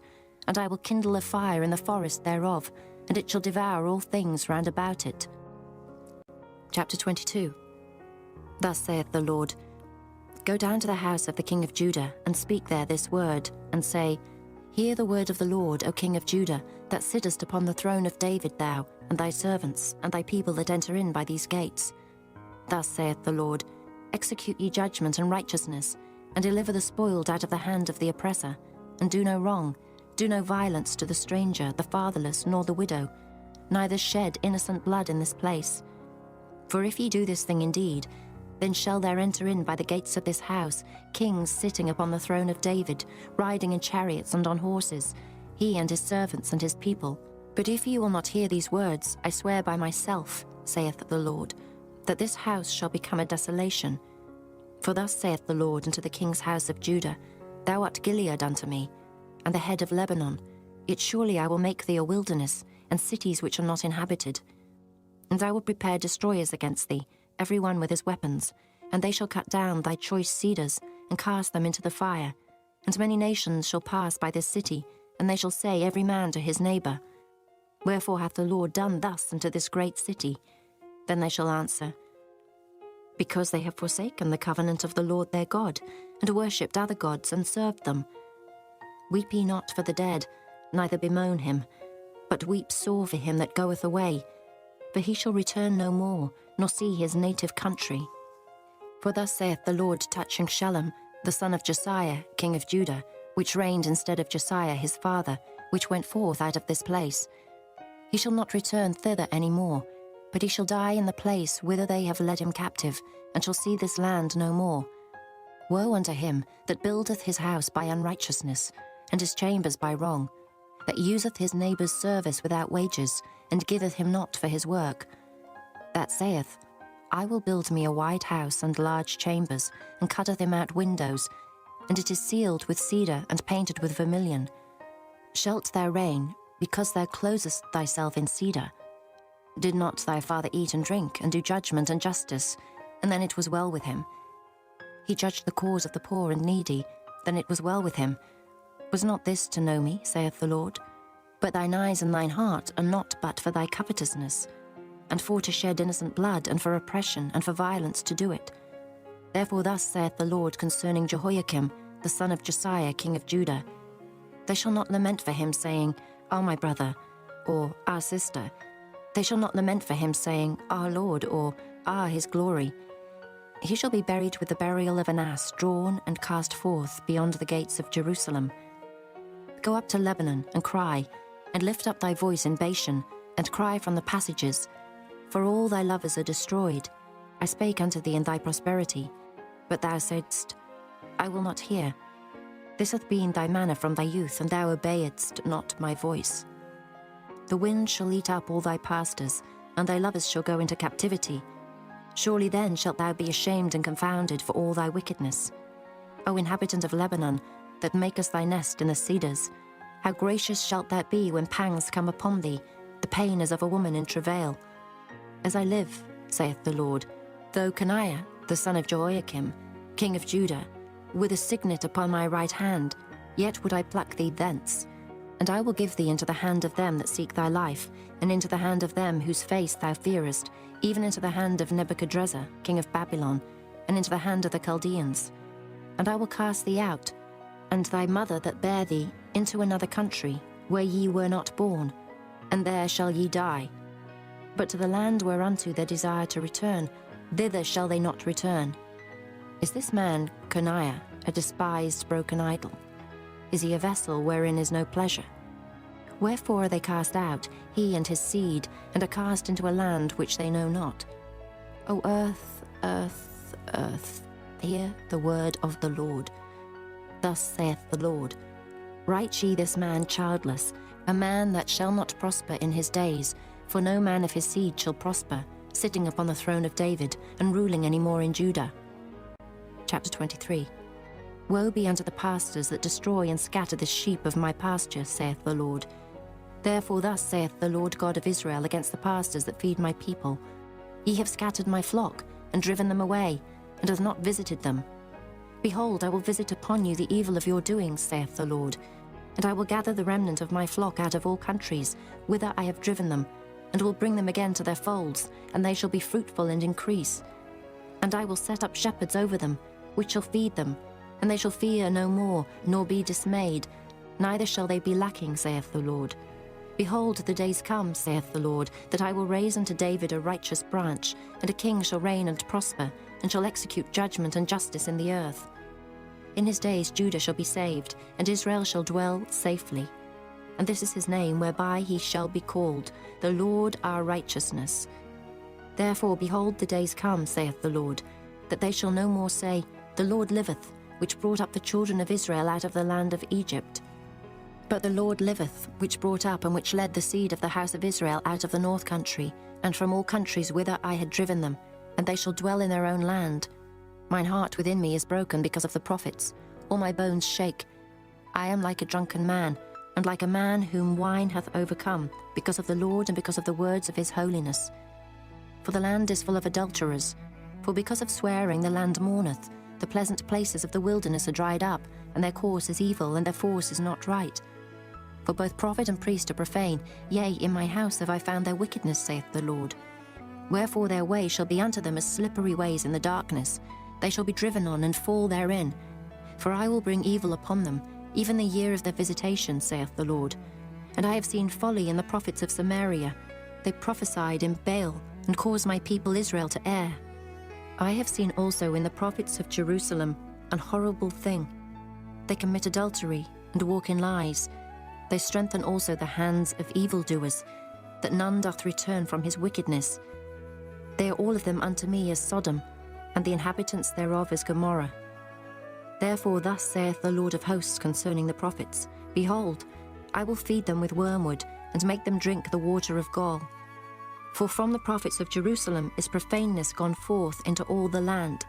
and I will kindle a fire in the forest thereof, and it shall devour all things round about it. Chapter 22. Thus saith the Lord, Go down to the house of the king of Judah, and speak there this word, and say, Hear the word of the Lord, O king of Judah, that sittest upon the throne of David thou, and thy servants, and thy people that enter in by these gates. Thus saith the Lord, Execute ye judgment and righteousness, and deliver the spoiled out of the hand of the oppressor, and do no wrong, do no violence to the stranger, the fatherless, nor the widow, neither shed innocent blood in this place. For if ye do this thing indeed, then shall there enter in by the gates of this house kings sitting upon the throne of David, riding in chariots and on horses, he and his servants and his people. But if ye will not hear these words, I swear by myself, saith the Lord, that this house shall become a desolation. For thus saith the Lord unto the king's house of Judah, Thou art Gilead unto me, and the head of Lebanon, yet surely I will make thee a wilderness, and cities which are not inhabited. And I will prepare destroyers against thee, every one with his weapons, and they shall cut down thy choice cedars, and cast them into the fire. And many nations shall pass by this city, and they shall say every man to his neighbour, Wherefore hath the Lord done thus unto this great city? Then they shall answer, Because they have forsaken the covenant of the Lord their God, and worshipped other gods, and served them. Weep ye not for the dead, neither bemoan him, but weep sore for him that goeth away, for he shall return no more, nor see his native country. For thus saith the Lord touching Shallum, the son of Josiah, king of Judah, which reigned instead of Josiah his father, which went forth out of this place. He shall not return thither any more, but he shall die in the place whither they have led him captive, and shall see this land no more. Woe unto him that buildeth his house by unrighteousness, and his chambers by wrong, that useth his neighbour's service without wages, and giveth him not for his work. That saith, I will build me a wide house and large chambers, and cutteth him out windows, and it is sealed with cedar and painted with vermilion. Shalt thou reign, because thou closest thyself in cedar? Did not thy father eat and drink, and do judgment and justice? And then it was well with him. He judged the cause of the poor and needy, then it was well with him. Was not this to know me, saith the Lord? But thine eyes and thine heart are not but for thy covetousness, and for to shed innocent blood, and for oppression, and for violence to do it. Therefore thus saith the Lord concerning Jehoiakim, the son of Josiah, king of Judah, They shall not lament for him, saying, Our my brother, or our sister. They shall not lament for him, saying, Our Lord, or his glory. He shall be buried with the burial of an ass, drawn and cast forth beyond the gates of Jerusalem. Go up to Lebanon, and cry, and lift up thy voice in Bashan, and cry from the passages, for all thy lovers are destroyed. I spake unto thee in thy prosperity, but thou saidst, I will not hear. This hath been thy manner from thy youth, and thou obeyedst not my voice. The wind shall eat up all thy pastors, and thy lovers shall go into captivity. Surely then shalt thou be ashamed and confounded for all thy wickedness. O inhabitant of Lebanon, that makest thy nest in the cedars, how gracious shalt thou be when pangs come upon thee, the pain as of a woman in travail. As I live, saith the Lord, though Coniah, the son of Jehoiakim, king of Judah, with a signet upon my right hand, yet would I pluck thee thence. And I will give thee into the hand of them that seek thy life, and into the hand of them whose face thou fearest, even into the hand of Nebuchadrezzar, king of Babylon, and into the hand of the Chaldeans. And I will cast thee out, and thy mother that bare thee, into another country, where ye were not born, and there shall ye die. But to the land whereunto they desire to return, thither shall they not return. Is this man, Coniah, a despised broken idol? Is he a vessel wherein is no pleasure? Wherefore are they cast out, he and his seed, and are cast into a land which they know not? O earth, earth, earth, hear the word of the Lord. Thus saith the Lord, Write ye this man childless, a man that shall not prosper in his days, for no man of his seed shall prosper, sitting upon the throne of David, and ruling any more in Judah. Chapter 23. Woe be unto the pastors that destroy and scatter the sheep of my pasture, saith the Lord. Therefore thus saith the Lord God of Israel against the pastors that feed my people, Ye have scattered my flock, and driven them away, and have not visited them. Behold, I will visit upon you the evil of your doings, saith the Lord, and I will gather the remnant of my flock out of all countries, whither I have driven them, and will bring them again to their folds, and they shall be fruitful and increase. And I will set up shepherds over them, which shall feed them, and they shall fear no more, nor be dismayed, neither shall they be lacking, saith the Lord. Behold, the days come, saith the Lord, that I will raise unto David a righteous branch, and a king shall reign and prosper, and shall execute judgment and justice in the earth. In his days Judah shall be saved, and Israel shall dwell safely. And this is his name whereby he shall be called, the Lord our righteousness. Therefore, behold, the days come, saith the Lord, that they shall no more say, The Lord liveth, which brought up the children of Israel out of the land of Egypt. But the Lord liveth, which brought up and which led the seed of the house of Israel out of the north country, and from all countries whither I had driven them, and they shall dwell in their own land. Mine heart within me is broken because of the prophets, all my bones shake. I am like a drunken man, and like a man whom wine hath overcome, because of the Lord and because of the words of his holiness. For the land is full of adulterers, for because of swearing the land mourneth. The pleasant places of the wilderness are dried up, and their course is evil, and their force is not right. For both prophet and priest are profane, yea, in my house have I found their wickedness, saith the Lord. Wherefore their way shall be unto them as slippery ways in the darkness. They shall be driven on and fall therein. For I will bring evil upon them, even the year of their visitation, saith the Lord. And I have seen folly in the prophets of Samaria. They prophesied in Baal, and caused my people Israel to err. I have seen also in the prophets of Jerusalem an horrible thing. They commit adultery and walk in lies. They strengthen also the hands of evildoers, that none doth return from his wickedness. They are all of them unto me as Sodom, and the inhabitants thereof as Gomorrah. Therefore thus saith the Lord of hosts concerning the prophets, Behold, I will feed them with wormwood, and make them drink the water of gall. For from the prophets of Jerusalem is profaneness gone forth into all the land.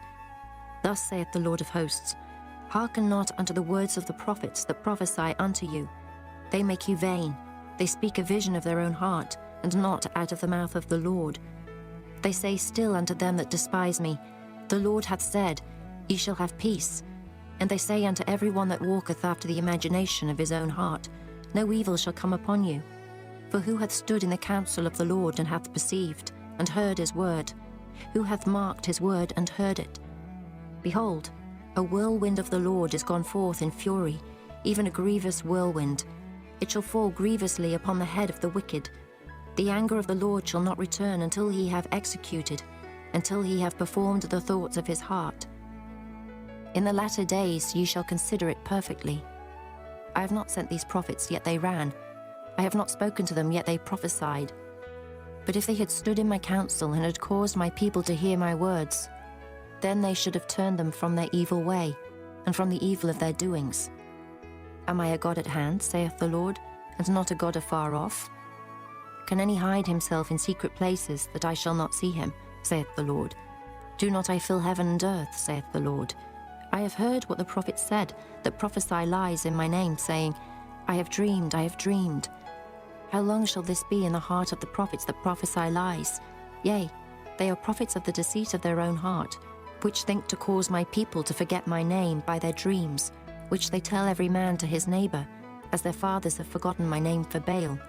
Thus saith the Lord of hosts, Hearken not unto the words of the prophets that prophesy unto you. They make you vain. They speak a vision of their own heart, and not out of the mouth of the Lord. They say still unto them that despise me, The Lord hath said, Ye shall have peace. And they say unto every one that walketh after the imagination of his own heart, No evil shall come upon you. For who hath stood in the counsel of the Lord, and hath perceived, and heard his word? Who hath marked his word, and heard it? Behold, a whirlwind of the Lord is gone forth in fury, even a grievous whirlwind. It shall fall grievously upon the head of the wicked. The anger of the Lord shall not return until he have executed, until he have performed the thoughts of his heart. In the latter days ye shall consider it perfectly. I have not sent these prophets, yet they ran. I have not spoken to them, yet they prophesied. But if they had stood in my counsel, and had caused my people to hear my words, then they should have turned them from their evil way, and from the evil of their doings. Am I a God at hand, saith the Lord, and not a God afar off? Can any hide himself in secret places, that I shall not see him, saith the Lord? Do not I fill heaven and earth, saith the Lord? I have heard what the prophets said, that prophesy lies in my name, saying, I have dreamed, I have dreamed. How long shall this be in the heart of the prophets that prophesy lies? Yea, they are prophets of the deceit of their own heart, which think to cause my people to forget my name by their dreams, which they tell every man to his neighbor, as their fathers have forgotten my name for Baal.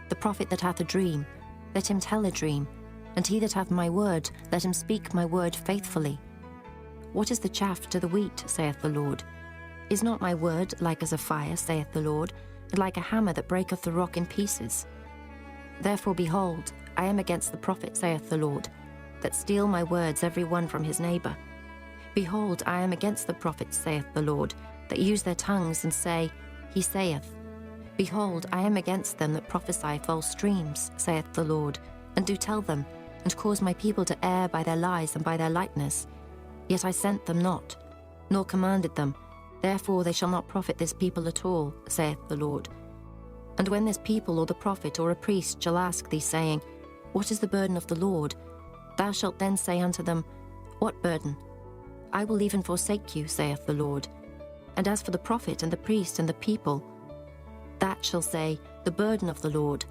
The prophet that hath a dream, let him tell a dream, and he that hath my word, let him speak my word faithfully. What is the chaff to the wheat, saith the Lord? Is not my word like as a fire, saith the Lord, and like a hammer that breaketh the rock in pieces? Therefore, behold, I am against the prophet, saith the Lord, that steal my words every one from his neighbor. Behold, I am against the prophets, saith the Lord, that use their tongues and say, He saith. Behold, I am against them that prophesy false dreams, saith the Lord, and do tell them, and cause my people to err by their lies and by their lightness. Yet I sent them not, nor commanded them. Therefore they shall not profit this people at all, saith the Lord. And when this people or the prophet or a priest shall ask thee, saying, What is the burden of the Lord? Thou shalt then say unto them, What burden? I will even forsake you, saith the Lord. And as for the prophet and the priest and the people, that shall say, The burden of the Lord.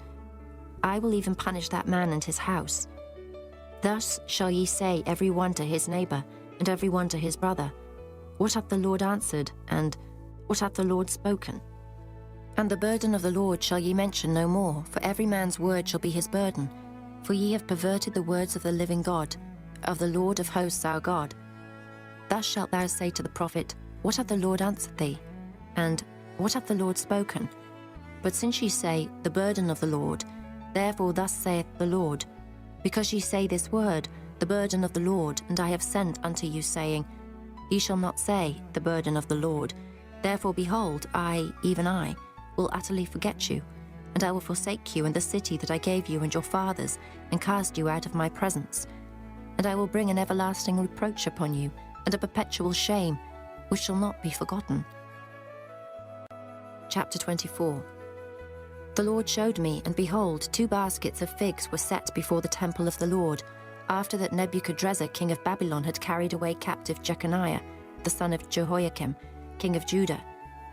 I will even punish that man and his house. Thus shall ye say every one to his neighbor, and every one to his brother, What hath the Lord answered? And what hath the Lord spoken? And the burden of the Lord shall ye mention no more, for every man's word shall be his burden. For ye have perverted the words of the living God, of the Lord of hosts our God. Thus shalt thou say to the prophet, What hath the Lord answered thee? And what hath the Lord spoken? But since ye say, The burden of the Lord, therefore thus saith the Lord, because ye say this word, the burden of the Lord, and I have sent unto you, saying, He shall not say, the burden of the Lord. Therefore, behold, I, even I, will utterly forget you, and I will forsake you and the city that I gave you and your fathers, and cast you out of my presence. And I will bring an everlasting reproach upon you, and a perpetual shame, which shall not be forgotten. Chapter 24. The Lord showed me, and behold, 2 baskets of figs were set before the temple of the Lord, after that Nebuchadrezzar king of Babylon had carried away captive Jeconiah, the son of Jehoiakim, king of Judah,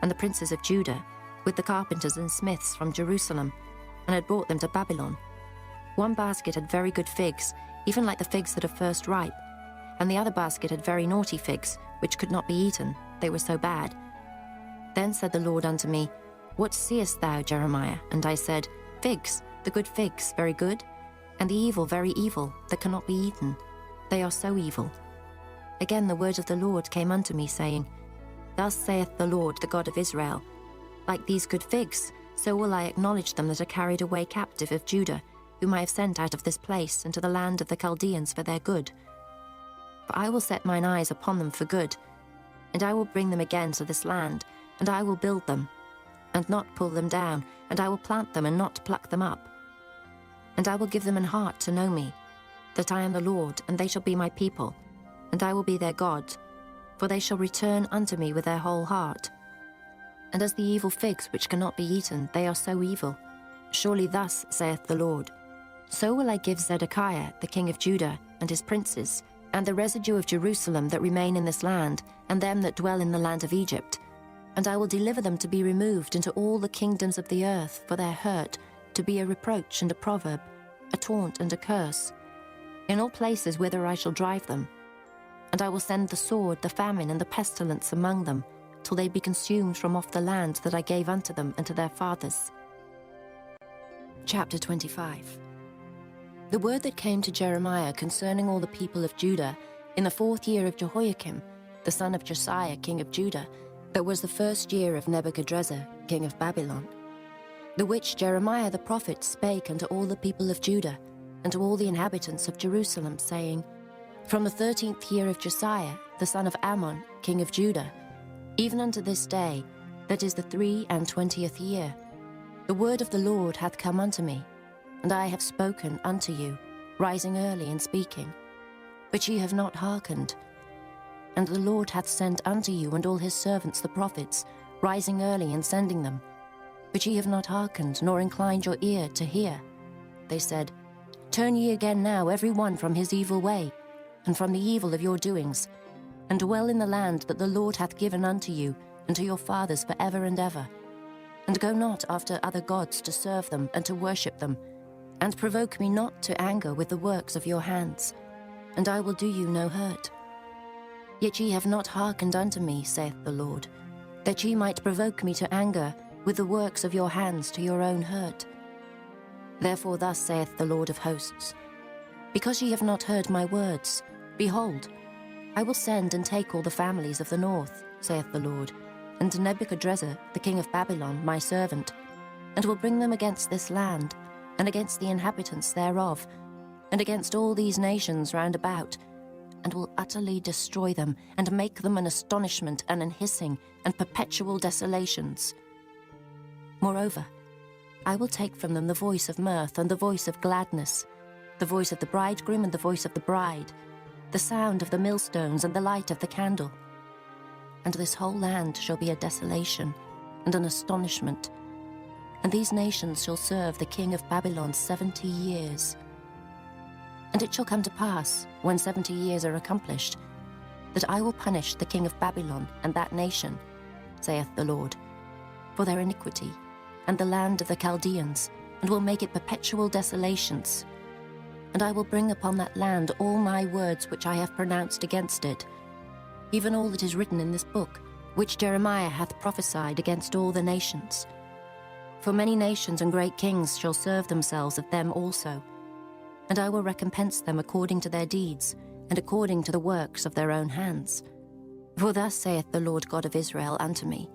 and the princes of Judah, with the carpenters and smiths from Jerusalem, and had brought them to Babylon. 1 basket had very good figs, even like the figs that are first ripe, and the other basket had very naughty figs, which could not be eaten, they were so bad. Then said the Lord unto me, What seest thou, Jeremiah? And I said, Figs, the good figs, very good, and the evil, very evil, that cannot be eaten. They are so evil. Again the word of the Lord came unto me, saying, Thus saith the Lord, the God of Israel, Like these good figs, so will I acknowledge them that are carried away captive of Judah, whom I have sent out of this place into the land of the Chaldeans for their good. For I will set mine eyes upon them for good, and I will bring them again to this land, and I will build them, and not pull them down, and I will plant them and not pluck them up. And I will give them an heart to know me, that I am the Lord, and they shall be my people, and I will be their God, for they shall return unto me with their whole heart. And as the evil figs which cannot be eaten, they are so evil. Surely thus saith the Lord, So will I give Zedekiah the king of Judah, and his princes, and the residue of Jerusalem that remain in this land, and them that dwell in the land of Egypt, and I will deliver them to be removed into all the kingdoms of the earth for their hurt, to be a reproach and a proverb, a taunt and a curse, in all places whither I shall drive them. And I will send the sword, the famine, and the pestilence among them, till they be consumed from off the land that I gave unto them and to their fathers. Chapter 25. The word that came to Jeremiah concerning all the people of Judah in the 4th year of Jehoiakim, the son of Josiah, king of Judah, that was the 1st year of Nebuchadrezzar, king of Babylon, the which Jeremiah the prophet spake unto all the people of Judah, and to all the inhabitants of Jerusalem, saying, From the 13th year of Josiah, the son of Ammon, king of Judah, even unto this day, that is the 23 year, the word of the Lord hath come unto me, and I have spoken unto you, rising early and speaking. But ye have not hearkened. And the Lord hath sent unto you and all his servants the prophets, rising early and sending them. But ye have not hearkened, nor inclined your ear to hear. They said, Turn ye again now every one from his evil way, and from the evil of your doings, and dwell in the land that the Lord hath given unto you and to your fathers for ever and ever. And go not after other gods to serve them and to worship them, and provoke me not to anger with the works of your hands, and I will do you no hurt. Yet ye have not hearkened unto me, saith the Lord, that ye might provoke me to anger with the works of your hands to your own hurt. Therefore thus saith the Lord of hosts, Because ye have not heard my words, behold, I will send and take all the families of the north, saith the Lord, and Nebuchadrezzar the king of Babylon my servant, and will bring them against this land, and against the inhabitants thereof, and against all these nations round about, and will utterly destroy them, and make them an astonishment and an hissing and perpetual desolations. Moreover, I will take from them the voice of mirth and the voice of gladness, the voice of the bridegroom and the voice of the bride, the sound of the millstones and the light of the candle. And this whole land shall be a desolation and an astonishment, and these nations shall serve the king of Babylon 70 years. And it shall come to pass, when 70 years are accomplished, that I will punish the king of Babylon and that nation, saith the Lord, for their iniquity, and the land of the Chaldeans, and will make it perpetual desolations. And I will bring upon that land all my words which I have pronounced against it, even all that is written in this book, which Jeremiah hath prophesied against all the nations. For many nations and great kings shall serve themselves of them also, and I will recompense them according to their deeds, and according to the works of their own hands. For thus saith the Lord God of Israel unto me,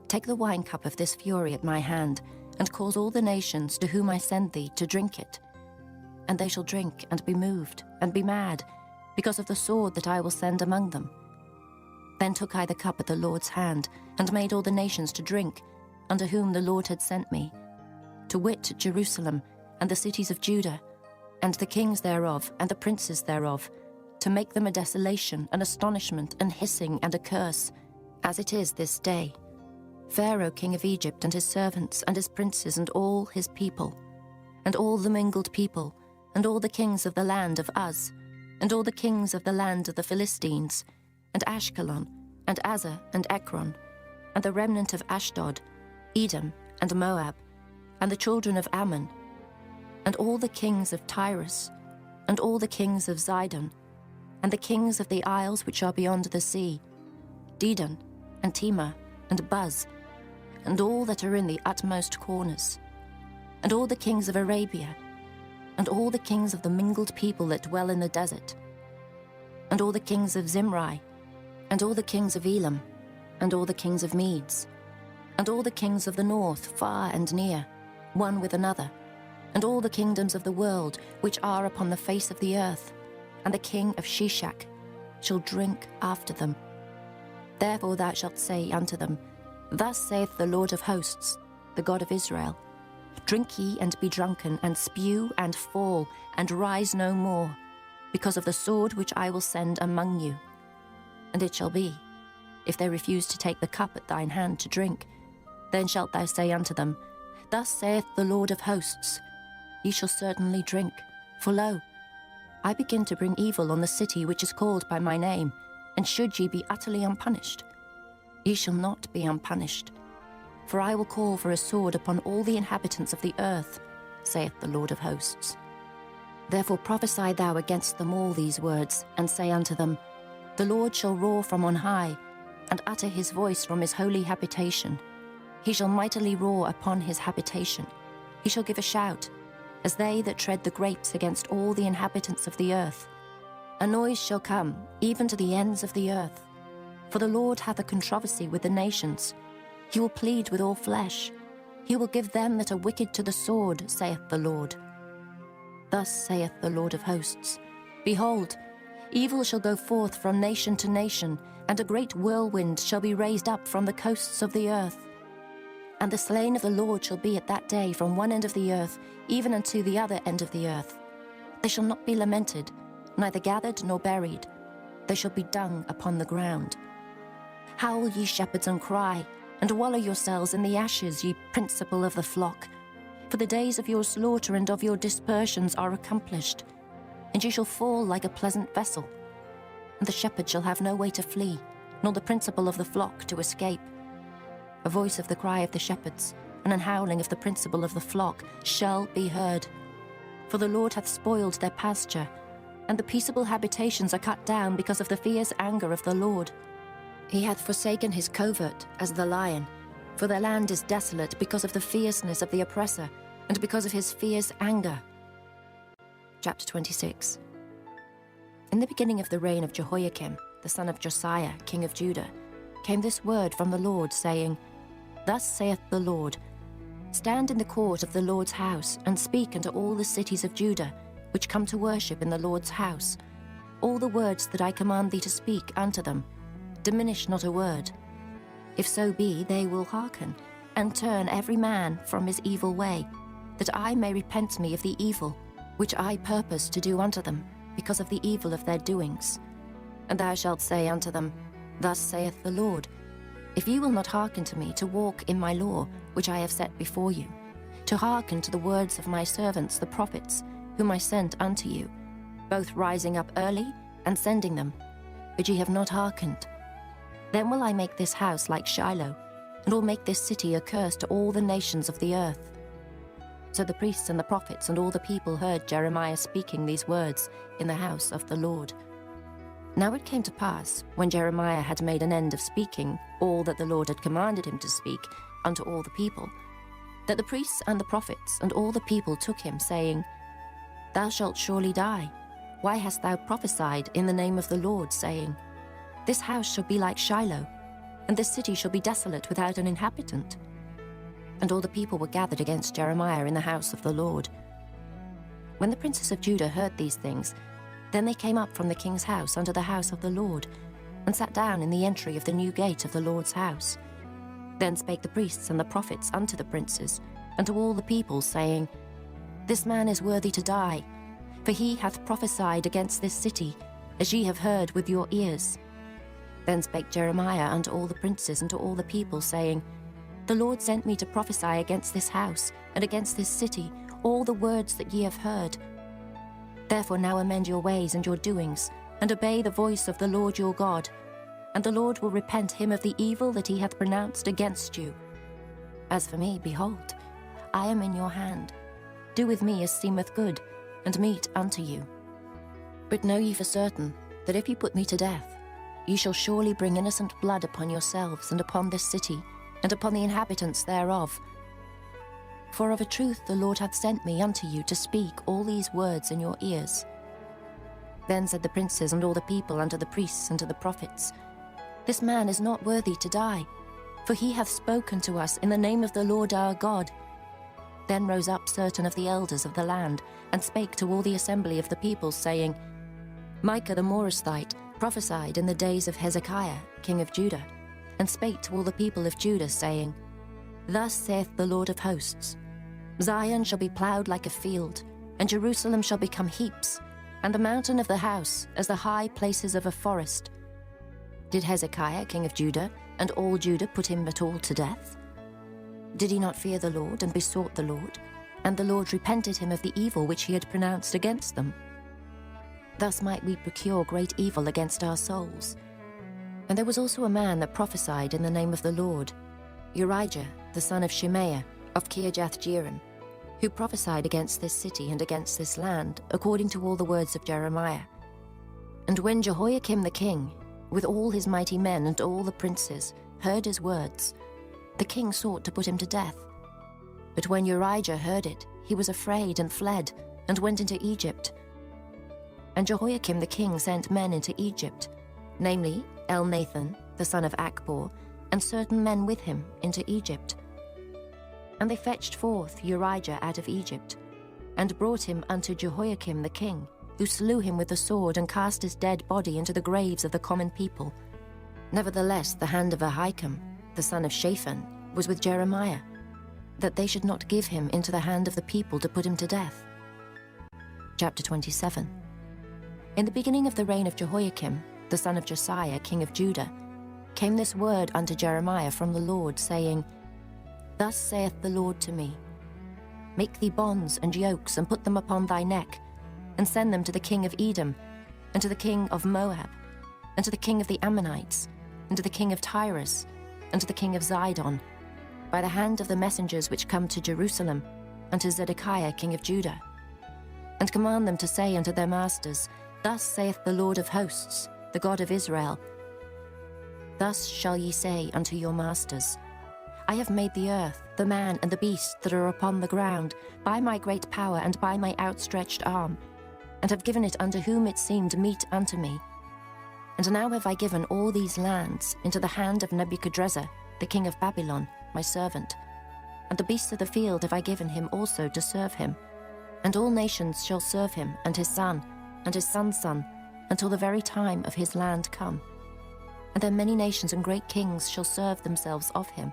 Take the wine cup of this fury at my hand, and cause all the nations to whom I send thee to drink it. And they shall drink and be moved, and be mad, because of the sword that I will send among them. Then took I the cup at the Lord's hand, and made all the nations to drink, unto whom the Lord had sent me, to wit, Jerusalem, and the cities of Judah, and the kings thereof, and the princes thereof, to make them a desolation, an astonishment, an hissing, and a curse, as it is this day. Pharaoh king of Egypt, and his servants, and his princes, and all his people, and all the mingled people, and all the kings of the land of Uz, and all the kings of the land of the Philistines, and Ashkelon, and Azar, and Ekron, and the remnant of Ashdod, Edom, and Moab, and the children of Ammon, and all the kings of Tyrus, and all the kings of Zidon, and the kings of the isles which are beyond the sea, Dedan, and Tema, and Buz, and all that are in the utmost corners, and all the kings of Arabia, and all the kings of the mingled people that dwell in the desert, and all the kings of Zimri, and all the kings of Elam, and all the kings of Medes, and all the kings of the north, far and near, one with another, and all the kingdoms of the world which are upon the face of the earth, and the king of Shishak shall drink after them. Therefore thou shalt say unto them, Thus saith the Lord of hosts, the God of Israel, Drink ye and be drunken, and spew and fall, and rise no more, because of the sword which I will send among you. And it shall be, if they refuse to take the cup at thine hand to drink, then shalt thou say unto them, Thus saith the Lord of hosts, Ye shall certainly drink, for lo, I begin to bring evil on the city which is called by my name, and should ye be utterly unpunished, ye shall not be unpunished. For I will call for a sword upon all the inhabitants of the earth, saith the Lord of hosts. Therefore prophesy thou against them all these words, and say unto them, The Lord shall roar from on high, and utter his voice from his holy habitation. He shall mightily roar upon his habitation. He shall give a shout, as they that tread the grapes against all the inhabitants of the earth. A noise shall come, even to the ends of the earth. For the Lord hath a controversy with the nations. He will plead with all flesh. He will give them that are wicked to the sword, saith the Lord. Thus saith the Lord of hosts, Behold, evil shall go forth from nation to nation, and a great whirlwind shall be raised up from the coasts of the earth. And the slain of the Lord shall be at that day from one end of the earth, even unto the other end of the earth. They shall not be lamented, neither gathered nor buried. They shall be dung upon the ground. Howl, ye shepherds, and cry, and wallow yourselves in the ashes, ye principal of the flock. For the days of your slaughter and of your dispersions are accomplished, and ye shall fall like a pleasant vessel. And the shepherd shall have no way to flee, nor the principal of the flock to escape. A voice of the cry of the shepherds, and an howling of the principal of the flock shall be heard. For the Lord hath spoiled their pasture, and the peaceable habitations are cut down because of the fierce anger of the Lord. He hath forsaken his covert as the lion, for their land is desolate because of the fierceness of the oppressor, and because of his fierce anger. Chapter 26. In the beginning of the reign of Jehoiakim, the son of Josiah, king of Judah, came this word from the Lord, saying, Thus saith the Lord, Stand in the court of the Lord's house, and speak unto all the cities of Judah, which come to worship in the Lord's house, all the words that I command thee to speak unto them. Diminish not a word. If so be, they will hearken, and turn every man from his evil way, that I may repent me of the evil which I purpose to do unto them, because of the evil of their doings. And thou shalt say unto them, Thus saith the Lord, If ye will not hearken to me to walk in my law, which I have set before you, to hearken to the words of my servants the prophets, whom I sent unto you, both rising up early and sending them, but ye have not hearkened, then will I make this house like Shiloh, and will make this city a curse to all the nations of the earth. So the priests and the prophets and all the people heard Jeremiah speaking these words in the house of the Lord. Now it came to pass, when Jeremiah had made an end of speaking all that the Lord had commanded him to speak unto all the people, that the priests and the prophets and all the people took him, saying, Thou shalt surely die. Why hast thou prophesied in the name of the Lord, saying, This house shall be like Shiloh, and this city shall be desolate without an inhabitant? And all the people were gathered against Jeremiah in the house of the Lord. When the princes of Judah heard these things, then they came up from the king's house unto the house of the Lord, and sat down in the entry of the new gate of the Lord's house. Then spake the priests and the prophets unto the princes, and to all the people, saying, This man is worthy to die, for he hath prophesied against this city, as ye have heard with your ears. Then spake Jeremiah unto all the princes and to all the people, saying, The Lord sent me to prophesy against this house and against this city all the words that ye have heard. Therefore now amend your ways and your doings, and obey the voice of the Lord your God, and the Lord will repent him of the evil that he hath pronounced against you. As for me, behold, I am in your hand. Do with me as seemeth good, and meet unto you. But know ye for certain, that if ye put me to death, ye shall surely bring innocent blood upon yourselves, and upon this city, and upon the inhabitants thereof. For of a truth the Lord hath sent me unto you to speak all these words in your ears. Then said the princes and all the people unto the priests and to the prophets, This man is not worthy to die, for he hath spoken to us in the name of the Lord our God. Then rose up certain of the elders of the land, and spake to all the assembly of the people, saying, Micah the Morasthite prophesied in the days of Hezekiah, king of Judah, and spake to all the people of Judah, saying, Thus saith the Lord of hosts, Zion shall be ploughed like a field, and Jerusalem shall become heaps, and the mountain of the house as the high places of a forest. Did Hezekiah, king of Judah, and all Judah put him at all to death? Did he not fear the Lord, and besought the Lord? And the Lord repented him of the evil which he had pronounced against them. Thus might we procure great evil against our souls. And there was also a man that prophesied in the name of the Lord, Urijah, the son of Shemaiah, of Kirjath-jearim, who prophesied against this city and against this land, according to all the words of Jeremiah. And when Jehoiakim the king, with all his mighty men and all the princes, heard his words, the king sought to put him to death. But when Urijah heard it, he was afraid and fled, and went into Egypt. And Jehoiakim the king sent men into Egypt, namely Elnathan, the son of Achbor, and certain men with him into Egypt. And they fetched forth Urijah out of Egypt, and brought him unto Jehoiakim the king, who slew him with the sword, and cast his dead body into the graves of the common people. Nevertheless the hand of Ahikam, the son of Shaphan, was with Jeremiah, that they should not give him into the hand of the people to put him to death. Chapter 27. In the beginning of the reign of Jehoiakim, the son of Josiah, king of Judah, came this word unto Jeremiah from the Lord, saying, Thus saith the Lord to me, Make thee bonds and yokes, and put them upon thy neck, and send them to the king of Edom, and to the king of Moab, and to the king of the Ammonites, and to the king of Tyrus, and to the king of Zidon, by the hand of the messengers which come to Jerusalem, unto Zedekiah king of Judah. And command them to say unto their masters, Thus saith the Lord of hosts, the God of Israel, Thus shall ye say unto your masters, I have made the earth, the man and the beast that are upon the ground, by my great power and by my outstretched arm, and have given it unto whom it seemed meet unto me. And now have I given all these lands into the hand of Nebuchadrezzar, the king of Babylon, my servant. And the beasts of the field have I given him also to serve him. And all nations shall serve him, and his son, and his son's son, until the very time of his land come. And then many nations and great kings shall serve themselves of him.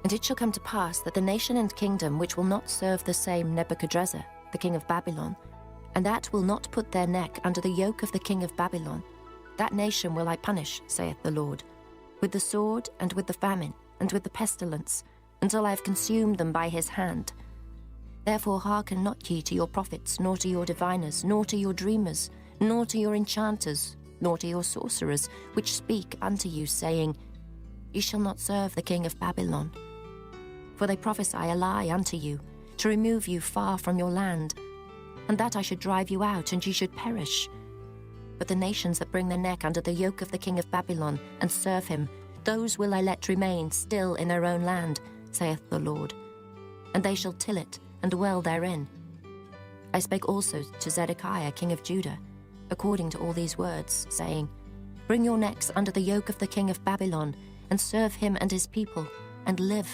And it shall come to pass that the nation and kingdom which will not serve the same Nebuchadrezzar, the king of Babylon, and that will not put their neck under the yoke of the king of Babylon, that nation will I punish, saith the Lord, with the sword, and with the famine, and with the pestilence, until I have consumed them by his hand. Therefore hearken not ye to your prophets, nor to your diviners, nor to your dreamers, nor to your enchanters, nor to your sorcerers, which speak unto you, saying, Ye shall not serve the king of Babylon. For they prophesy a lie unto you, to remove you far from your land, and that I should drive you out, and ye should perish. But the nations that bring their neck under the yoke of the king of Babylon, and serve him, those will I let remain still in their own land, saith the Lord. And they shall till it, and dwell therein. I spake also to Zedekiah king of Judah, according to all these words, saying, Bring your necks under the yoke of the king of Babylon, and serve him and his people, and live.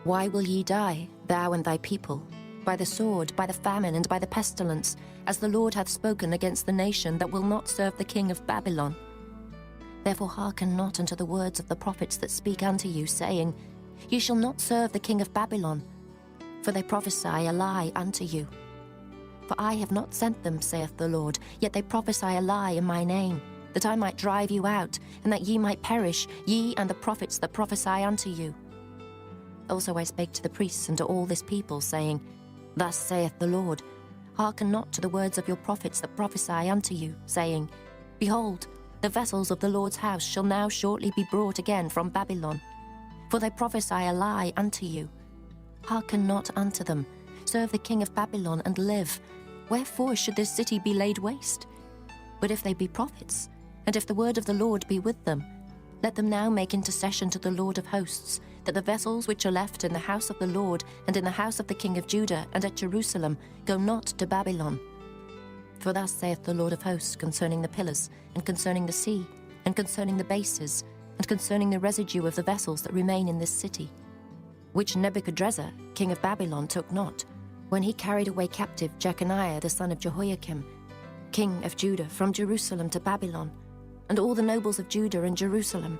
Why will ye die, thou and thy people, by the sword, by the famine, and by the pestilence, as the Lord hath spoken against the nation that will not serve the king of Babylon? Therefore hearken not unto the words of the prophets that speak unto you, saying, Ye shall not serve the king of Babylon, for they prophesy a lie unto you. For I have not sent them, saith the Lord, yet they prophesy a lie in my name, that I might drive you out, and that ye might perish, ye and the prophets that prophesy unto you. Also I spake to the priests and to all this people, saying, Thus saith the Lord, hearken not to the words of your prophets that prophesy unto you, saying, Behold, the vessels of the Lord's house shall now shortly be brought again from Babylon. For they prophesy a lie unto you. Hearken not unto them, serve the king of Babylon and live. Wherefore should this city be laid waste? But if they be prophets, and if the word of the Lord be with them, let them now make intercession to the Lord of hosts, that the vessels which are left in the house of the Lord and in the house of the king of Judah and at Jerusalem go not to Babylon. For thus saith the Lord of hosts concerning the pillars, and concerning the sea, and concerning the bases, and concerning the residue of the vessels that remain in this city, which Nebuchadrezzar, king of Babylon, took not, when he carried away captive Jeconiah the son of Jehoiakim, king of Judah, from Jerusalem to Babylon, and all the nobles of Judah and Jerusalem.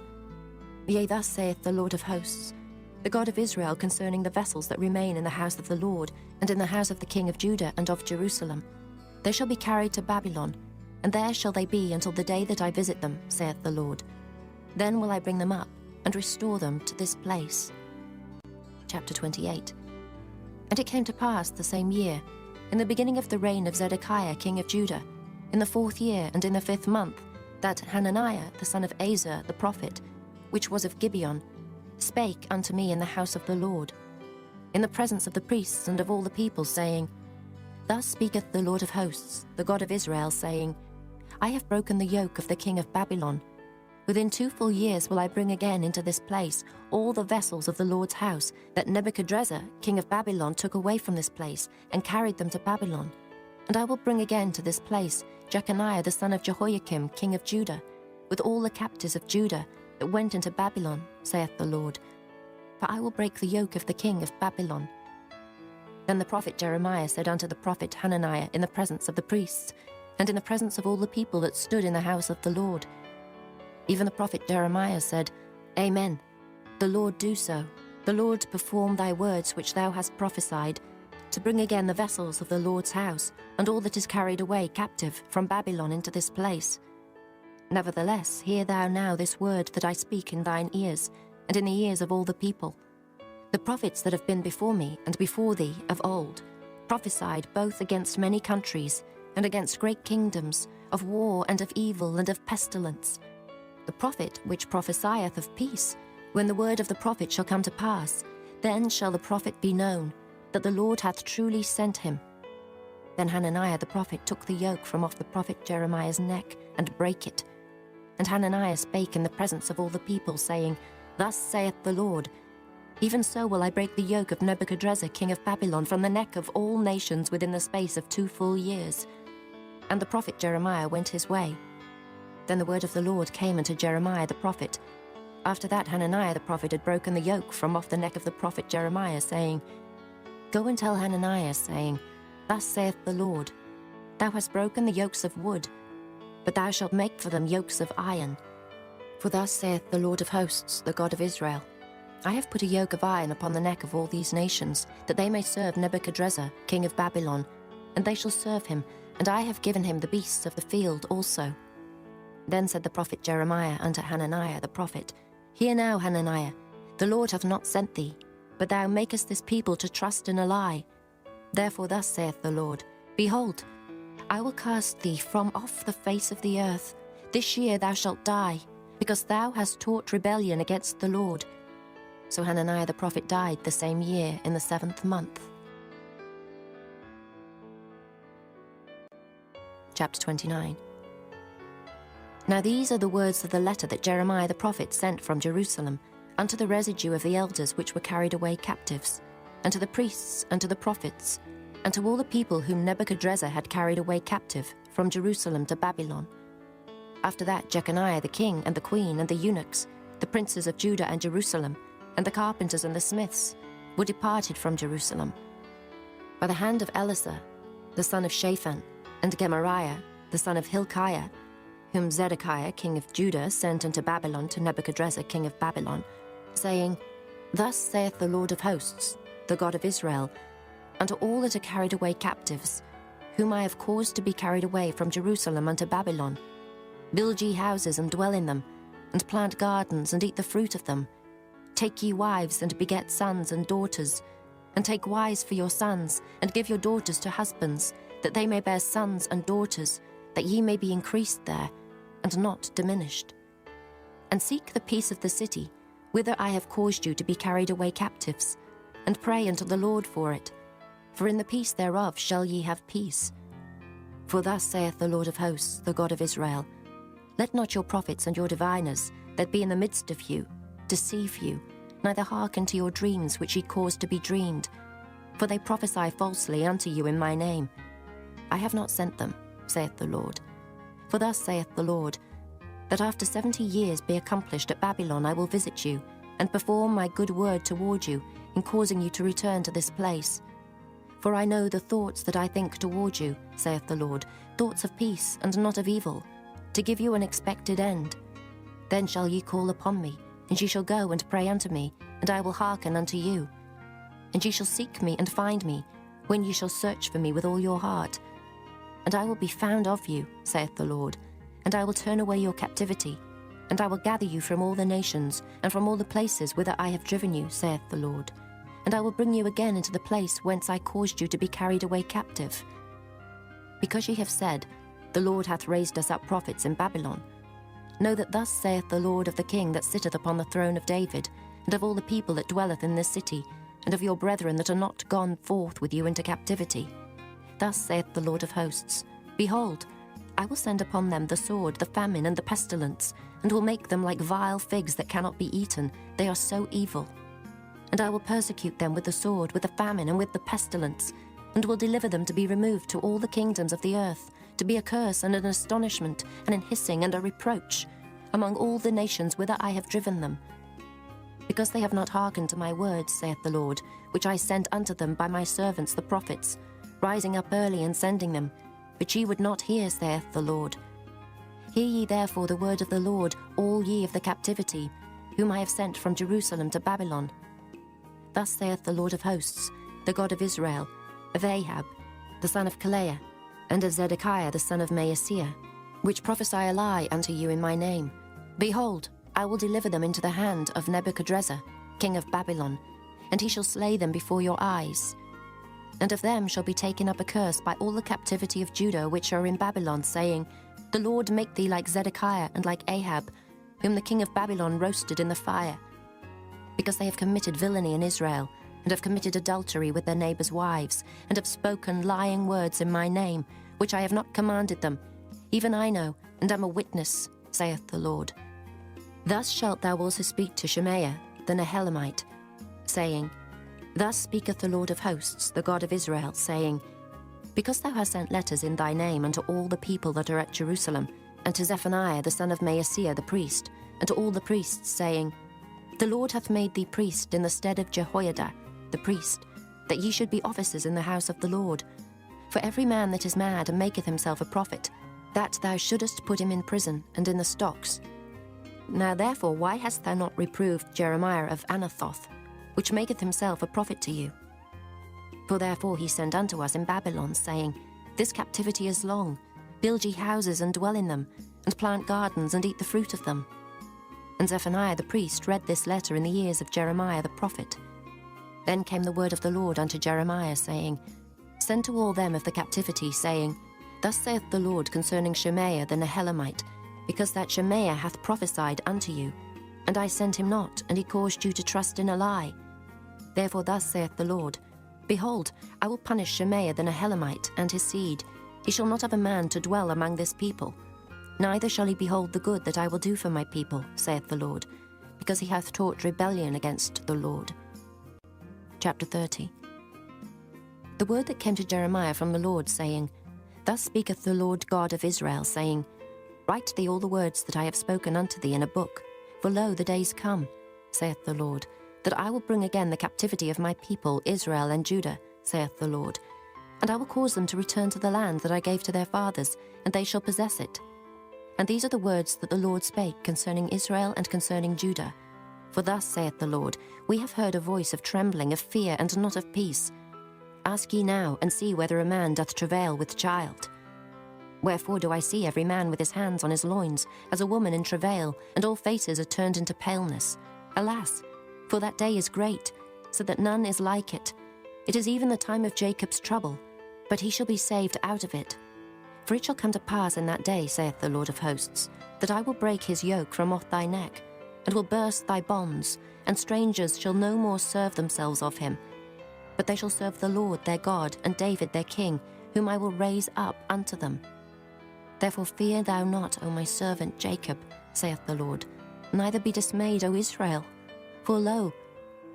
Yea, thus saith the Lord of hosts, the God of Israel, concerning the vessels that remain in the house of the Lord, and in the house of the king of Judah and of Jerusalem. They shall be carried to Babylon, and there shall they be until the day that I visit them, saith the Lord. Then will I bring them up, and restore them to this place. Chapter 28. And it came to pass the same year, in the beginning of the reign of Zedekiah king of Judah, in the 4th year and in the 5th month, that Hananiah the son of Azar the prophet, which was of Gibeon, spake unto me in the house of the Lord, in the presence of the priests and of all the people, saying, Thus speaketh the Lord of hosts, the God of Israel, saying, I have broken the yoke of the king of Babylon. Within 2 full years will I bring again into this place all the vessels of the Lord's house that Nebuchadrezzar, king of Babylon, took away from this place and carried them to Babylon. And I will bring again to this place Jeconiah the son of Jehoiakim, king of Judah, with all the captives of Judah that went into Babylon, saith the Lord. For I will break the yoke of the king of Babylon. Then the prophet Jeremiah said unto the prophet Hananiah in the presence of the priests, and in the presence of all the people that stood in the house of the Lord, even the prophet Jeremiah said, Amen. The Lord do so. The Lord perform thy words which thou hast prophesied, to bring again the vessels of the Lord's house, and all that is carried away captive from Babylon into this place. Nevertheless, hear thou now this word that I speak in thine ears, and in the ears of all the people. The prophets that have been before me and before thee of old prophesied both against many countries, and against great kingdoms, of war and of evil and of pestilence. The prophet which prophesieth of peace, when the word of the prophet shall come to pass, then shall the prophet be known, that the Lord hath truly sent him. Then Hananiah the prophet took the yoke from off the prophet Jeremiah's neck, and brake it. And Hananiah spake in the presence of all the people, saying, Thus saith the Lord, Even so will I break the yoke of Nebuchadrezzar king of Babylon from the neck of all nations within the space of 2 full years. And the prophet Jeremiah went his way. Then the word of the Lord came unto Jeremiah the prophet, after that Hananiah the prophet had broken the yoke from off the neck of the prophet Jeremiah, saying, Go and tell Hananiah, saying, Thus saith the Lord, Thou hast broken the yokes of wood, but thou shalt make for them yokes of iron. For thus saith the Lord of hosts, the God of Israel, I have put a yoke of iron upon the neck of all these nations, that they may serve Nebuchadrezzar king of Babylon, and they shall serve him, and I have given him the beasts of the field also. Then said the prophet Jeremiah unto Hananiah the prophet, Hear now, Hananiah, the Lord hath not sent thee, but thou makest this people to trust in a lie. Therefore thus saith the Lord, Behold, I will cast thee from off the face of the earth. This year thou shalt die, because thou hast taught rebellion against the Lord. So Hananiah the prophet died the same year in the 7th month. Chapter 29. Now these are the words of the letter that Jeremiah the prophet sent from Jerusalem unto the residue of the elders which were carried away captives, and to the priests, and to the prophets, and to all the people whom Nebuchadrezzar had carried away captive from Jerusalem to Babylon. After that Jeconiah the king and the queen and the eunuchs, the princes of Judah and Jerusalem, and the carpenters and the smiths, were departed from Jerusalem. By the hand of Elisah, the son of Shaphan, and Gemariah, the son of Hilkiah, whom Zedekiah king of Judah sent into Babylon to Nebuchadrezzar king of Babylon, saying, Thus saith the Lord of hosts, the God of Israel, unto all that are carried away captives, whom I have caused to be carried away from Jerusalem unto Babylon, build ye houses and dwell in them, and plant gardens and eat the fruit of them. Take ye wives and beget sons and daughters, and take wives for your sons, and give your daughters to husbands, that they may bear sons and daughters, that ye may be increased there, and not diminished. And seek the peace of the city, whither I have caused you to be carried away captives, and pray unto the Lord for it. For in the peace thereof shall ye have peace. For thus saith the Lord of hosts, the God of Israel, Let not your prophets and your diviners, that be in the midst of you, deceive you, neither hearken to your dreams which ye cause to be dreamed. For they prophesy falsely unto you in my name. I have not sent them, saith the Lord. For thus saith the Lord, that after 70 years be accomplished at Babylon I will visit you, and perform my good word toward you, in causing you to return to this place. For I know the thoughts that I think toward you, saith the Lord, thoughts of peace and not of evil, to give you an expected end. Then shall ye call upon me, and ye shall go and pray unto me, and I will hearken unto you. And ye shall seek me and find me, when ye shall search for me with all your heart. And I will be found of you, saith the Lord, and I will turn away your captivity, and I will gather you from all the nations, and from all the places whither I have driven you, saith the Lord. And I will bring you again into the place whence I caused you to be carried away captive. Because ye have said, The Lord hath raised us up prophets in Babylon, know that thus saith the Lord of the king that sitteth upon the throne of David, and of all the people that dwelleth in this city, and of your brethren that are not gone forth with you into captivity. Thus saith the Lord of hosts, Behold, I will send upon them the sword, the famine, and the pestilence, and will make them like vile figs that cannot be eaten. They are so evil. And I will persecute them with the sword, with the famine, and with the pestilence, and will deliver them to be removed to all the kingdoms of the earth, to be a curse and an astonishment, and an hissing and a reproach, among all the nations whither I have driven them. Because they have not hearkened to my words, saith the Lord, which I sent unto them by my servants the prophets, rising up early and sending them, but ye would not hear, saith the Lord. Hear ye therefore the word of the Lord, all ye of the captivity, whom I have sent from Jerusalem to Babylon. Thus saith the Lord of hosts, the God of Israel, of Ahab, the son of Kalaiah, and of Zedekiah the son of Maaseiah, which prophesy a lie unto you in my name. Behold, I will deliver them into the hand of Nebuchadrezzar, king of Babylon, and he shall slay them before your eyes. And of them shall be taken up a curse by all the captivity of Judah which are in Babylon, saying, The Lord make thee like Zedekiah and like Ahab, whom the king of Babylon roasted in the fire. Because they have committed villainy in Israel, and have committed adultery with their neighbors' wives, and have spoken lying words in my name, which I have not commanded them, even I know, and am a witness, saith the Lord. Thus shalt thou also speak to Shemaiah the Nehelamite, saying, Thus speaketh the Lord of hosts, the God of Israel, saying, Because thou hast sent letters in thy name unto all the people that are at Jerusalem, and to Zephaniah the son of Maaseiah the priest, and to all the priests, saying, The Lord hath made thee priest in the stead of Jehoiada the priest, that ye should be officers in the house of the Lord. For every man that is mad and maketh himself a prophet, that thou shouldest put him in prison and in the stocks. Now therefore why hast thou not reproved Jeremiah of Anathoth, which maketh himself a prophet to you? For therefore he sent unto us in Babylon, saying, This captivity is long. Build ye houses and dwell in them, and plant gardens and eat the fruit of them. And Zephaniah the priest read this letter in the ears of Jeremiah the prophet. Then came the word of the Lord unto Jeremiah, saying, Send to all them of the captivity, saying, Thus saith the Lord concerning Shemaiah the Nehelamite, because that Shemaiah hath prophesied unto you, and I sent him not, and he caused you to trust in a lie. Therefore thus saith the Lord, Behold, I will punish Shemaiah the Nehelamite and his seed. He shall not have a man to dwell among this people, neither shall he behold the good that I will do for my people, saith the Lord, because he hath taught rebellion against the Lord. Chapter 30. The word that came to Jeremiah from the Lord, saying, Thus speaketh the Lord God of Israel, saying, Write thee all the words that I have spoken unto thee in a book, for lo, the days come, saith the Lord, that I will bring again the captivity of my people Israel and Judah, saith the Lord, and I will cause them to return to the land that I gave to their fathers, and they shall possess it. And these are the words that the Lord spake concerning Israel and concerning Judah. For thus saith the Lord, We have heard a voice of trembling, of fear, and not of peace. Ask ye now, and see whether a man doth travail with child. Wherefore do I see every man with his hands on his loins, as a woman in travail, and all faces are turned into paleness? Alas, for that day is great, so that none is like it. It is even the time of Jacob's trouble, but he shall be saved out of it. For it shall come to pass in that day, saith the Lord of hosts, that I will break his yoke from off thy neck, and will burst thy bonds, and strangers shall no more serve themselves of him. But they shall serve the Lord their God, and David their king, whom I will raise up unto them. Therefore fear thou not, O my servant Jacob, saith the Lord, neither be dismayed, O Israel. For lo,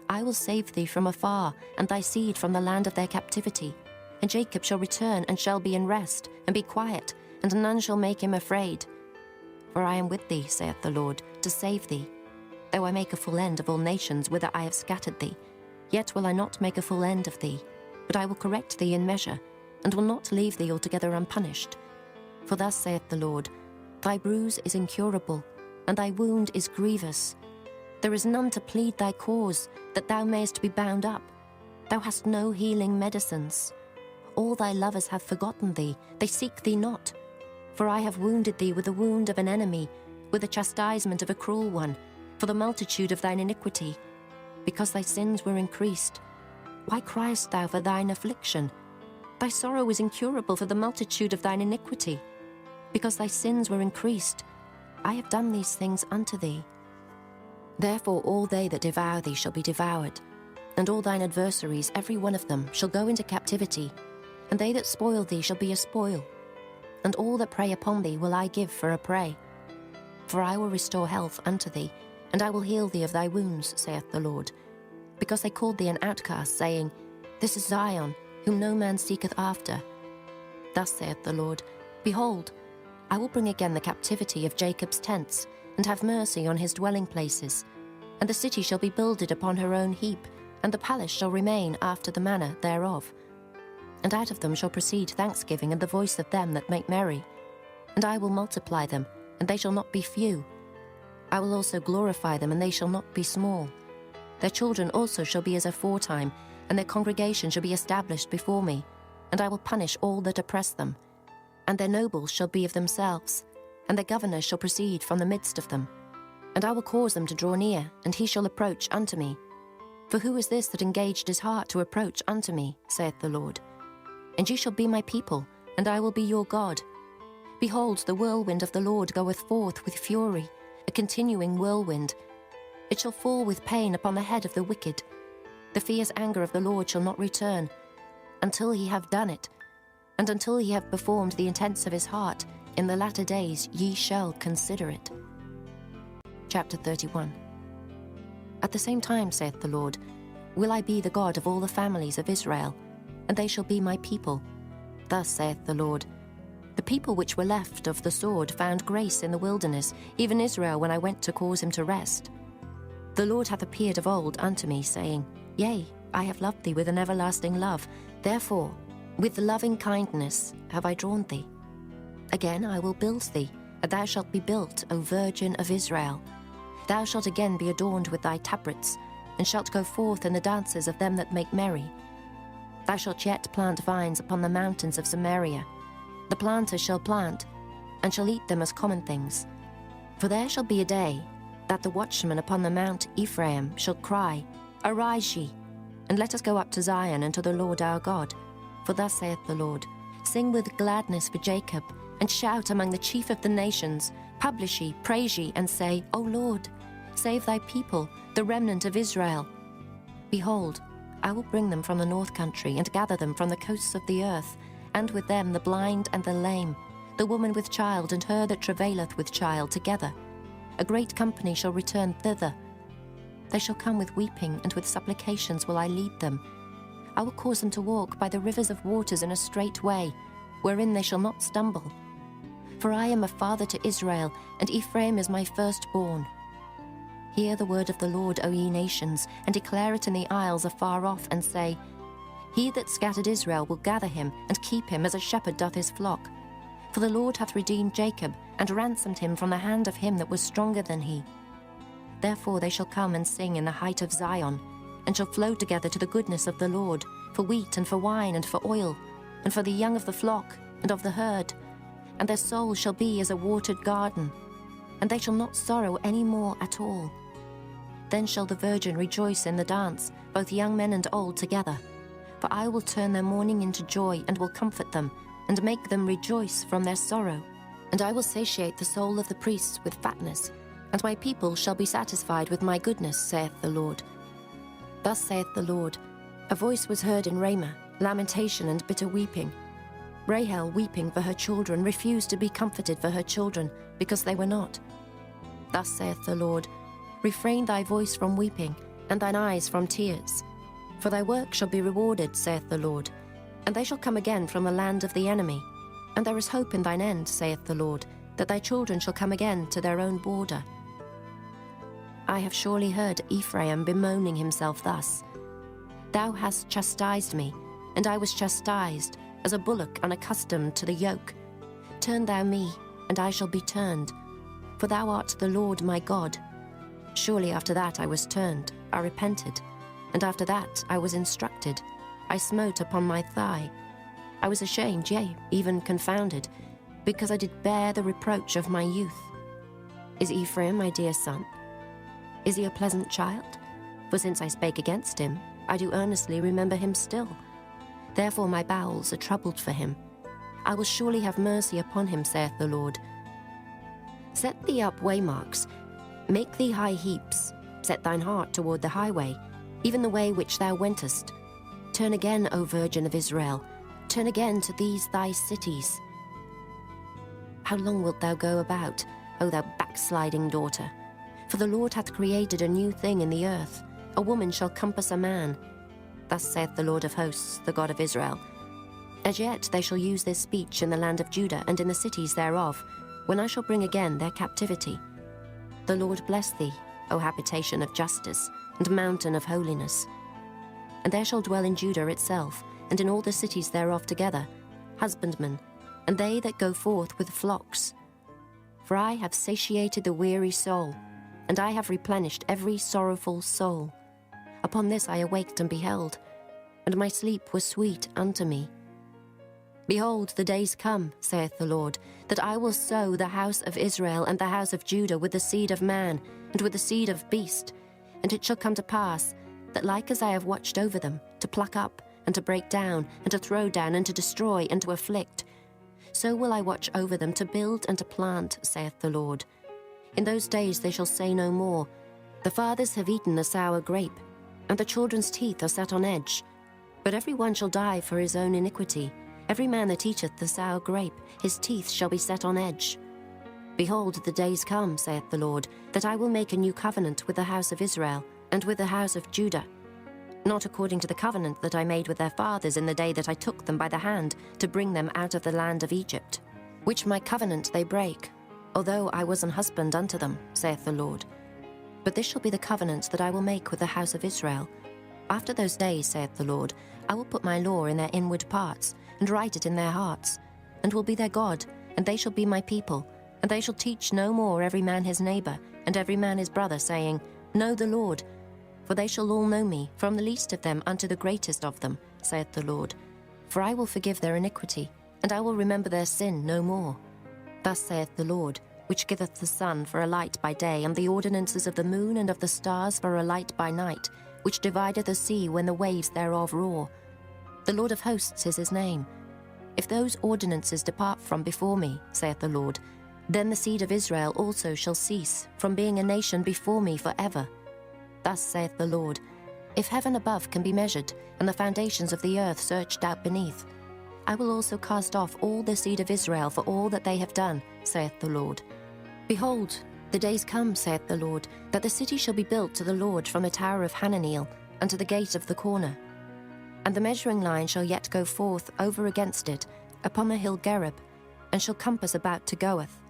I will save thee from afar, and thy seed from the land of their captivity. And Jacob shall return, and shall be in rest, and be quiet, and none shall make him afraid. For I am with thee, saith the Lord, to save thee. Though I make a full end of all nations whither I have scattered thee, yet will I not make a full end of thee, but I will correct thee in measure, and will not leave thee altogether unpunished. For thus saith the Lord, Thy bruise is incurable, and thy wound is grievous. There is none to plead thy cause, that thou mayest be bound up. Thou hast no healing medicines. All thy lovers have forgotten thee, they seek thee not. For I have wounded thee with the wound of an enemy, with the chastisement of a cruel one, for the multitude of thine iniquity, because thy sins were increased. Why criest thou for thine affliction? Thy sorrow is incurable for the multitude of thine iniquity, because thy sins were increased. I have done these things unto thee. Therefore all they that devour thee shall be devoured, and all thine adversaries, every one of them, shall go into captivity, and they that spoil thee shall be a spoil, and all that prey upon thee will I give for a prey. For I will restore health unto thee, and I will heal thee of thy wounds, saith the Lord. Because they called thee an outcast, saying, This is Zion, whom no man seeketh after. Thus saith the Lord, Behold, I will bring again the captivity of Jacob's tents, and have mercy on his dwelling places. And the city shall be builded upon her own heap, and the palace shall remain after the manner thereof. And out of them shall proceed thanksgiving and the voice of them that make merry. And I will multiply them, and they shall not be few. I will also glorify them, and they shall not be small. Their children also shall be as aforetime, and their congregation shall be established before me, and I will punish all that oppress them. And their nobles shall be of themselves, and their governors shall proceed from the midst of them. And I will cause them to draw near, and he shall approach unto me. For who is this that engaged his heart to approach unto me, saith the Lord? And ye shall be my people, and I will be your God. Behold, the whirlwind of the Lord goeth forth with fury, a continuing whirlwind. It shall fall with pain upon the head of the wicked. The fierce anger of the Lord shall not return, until he have done it, and until he have performed the intents of his heart. In the latter days ye shall consider it. Chapter 31. At the same time, saith the Lord, will I be the God of all the families of Israel, and they shall be my people. Thus saith the Lord, the people which were left of the sword found grace in the wilderness, even Israel, when I went to cause him to rest. The Lord hath appeared of old unto me, saying, Yea, I have loved thee with an everlasting love. Therefore, with loving kindness have I drawn thee. Again I will build thee, and thou shalt be built, O Virgin of Israel. Thou shalt again be adorned with thy tabrets, and shalt go forth in the dances of them that make merry. Thou shalt yet plant vines upon the mountains of Samaria. The planters shall plant, and shall eat them as common things. For there shall be a day that the watchman upon the mount Ephraim shall cry, Arise ye, and let us go up to Zion and to the Lord our God. For thus saith the Lord, Sing with gladness for Jacob, and shout among the chief of the nations. Publish ye, praise ye, and say, O Lord, save thy people, the remnant of Israel. Behold, I will bring them from the north country, and gather them from the coasts of the earth, and with them the blind and the lame, the woman with child, and her that travaileth with child together. A great company shall return thither. They shall come with weeping, and with supplications will I lead them. I will cause them to walk by the rivers of waters in a straight way, wherein they shall not stumble. For I am a father to Israel, and Ephraim is my firstborn. Hear the word of the Lord, O ye nations, and declare it in the isles afar off, and say, He that scattered Israel will gather him, and keep him as a shepherd doth his flock. For the Lord hath redeemed Jacob, and ransomed him from the hand of him that was stronger than he. Therefore they shall come and sing in the height of Zion, and shall flow together to the goodness of the Lord, for wheat and for wine and for oil, and for the young of the flock and of the herd. And their soul shall be as a watered garden, and they shall not sorrow any more at all. Then shall the virgin rejoice in the dance, both young men and old together. For I will turn their mourning into joy, and will comfort them, and make them rejoice from their sorrow. And I will satiate the soul of the priests with fatness, and my people shall be satisfied with my goodness, saith the Lord. Thus saith the Lord, a voice was heard in Ramah, lamentation and bitter weeping. Rahel, weeping for her children, refused to be comforted for her children, because they were not. Thus saith the Lord, refrain thy voice from weeping, and thine eyes from tears. For thy work shall be rewarded, saith the Lord, and they shall come again from the land of the enemy. And there is hope in thine end, saith the Lord, that thy children shall come again to their own border. I have surely heard Ephraim bemoaning himself thus. Thou hast chastised me, and I was chastised, as a bullock unaccustomed to the yoke. Turn thou me, and I shall be turned, for thou art the Lord my God. Surely after that I was turned, I repented, and after that I was instructed. I smote upon my thigh. I was ashamed, yea, even confounded, because I did bear the reproach of my youth. Is Ephraim my dear son? Is he a pleasant child? For since I spake against him, I do earnestly remember him still. Therefore my bowels are troubled for him. I will surely have mercy upon him, saith the Lord. Set thee up waymarks, make thee high heaps, set thine heart toward the highway, even the way which thou wentest. Turn again, O Virgin of Israel, turn again to these thy cities. How long wilt thou go about, O thou backsliding daughter? For the Lord hath created a new thing in the earth. A woman shall compass a man. Thus saith the Lord of hosts, the God of Israel. As yet they shall use this speech in the land of Judah and in the cities thereof, when I shall bring again their captivity. The Lord bless thee, O habitation of justice, and mountain of holiness. And there shall dwell in Judah itself, and in all the cities thereof together, husbandmen, and they that go forth with flocks. For I have satiated the weary soul, and I have replenished every sorrowful soul. Upon this I awaked and beheld, and my sleep was sweet unto me. Behold, the days come, saith the Lord, that I will sow the house of Israel and the house of Judah with the seed of man, and with the seed of beast. And it shall come to pass, that like as I have watched over them, to pluck up, and to break down, and to throw down, and to destroy, and to afflict, so will I watch over them to build and to plant, saith the Lord. In those days they shall say no more, the fathers have eaten the sour grape, and the children's teeth are set on edge. But every one shall die for his own iniquity. Every man that eateth the sour grape, his teeth shall be set on edge. Behold, the days come, saith the Lord, that I will make a new covenant with the house of Israel, and with the house of Judah, not according to the covenant that I made with their fathers in the day that I took them by the hand to bring them out of the land of Egypt, which my covenant they break, although I was an husband unto them, saith the Lord. But this shall be the covenant that I will make with the house of Israel. After those days, saith the Lord, I will put my law in their inward parts, and write it in their hearts, and will be their God, and they shall be my people, and they shall teach no more every man his neighbor, and every man his brother, saying, Know the Lord. For they shall all know me, from the least of them unto the greatest of them, saith the Lord. For I will forgive their iniquity, and I will remember their sin no more. Thus saith the Lord, which giveth the sun for a light by day, and the ordinances of the moon and of the stars for a light by night, which divideth the sea when the waves thereof roar. The Lord of hosts is his name. If those ordinances depart from before me, saith the Lord, then the seed of Israel also shall cease from being a nation before me forever. Thus saith the Lord, if heaven above can be measured, and the foundations of the earth searched out beneath, I will also cast off all the seed of Israel for all that they have done, saith the Lord. Behold, the days come, saith the Lord, that the city shall be built to the Lord from the tower of Hananeel unto the gate of the corner. And the measuring line shall yet go forth over against it, upon the hill Gerib, and shall compass about to Goeth,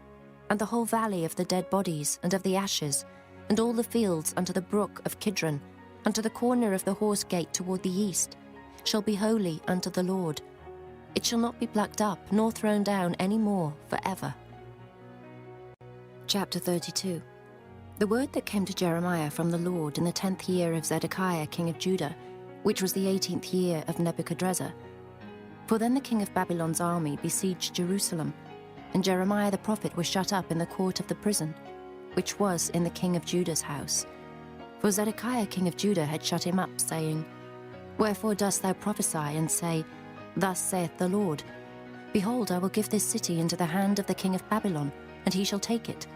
and the whole valley of the dead bodies and of the ashes, and all the fields unto the brook of Kidron, unto the corner of the horse gate toward the east, shall be holy unto the Lord. It shall not be plucked up, nor thrown down any more forever. Chapter 32. The word that came to Jeremiah from the Lord in the 10th year of Zedekiah king of Judah, which was the 18th year of Nebuchadrezzar. For then the king of Babylon's army besieged Jerusalem, and Jeremiah the prophet was shut up in the court of the prison, which was in the king of Judah's house. For Zedekiah king of Judah had shut him up, saying, Wherefore dost thou prophesy, and say, Thus saith the Lord, Behold, I will give this city into the hand of the king of Babylon, and he shall take it.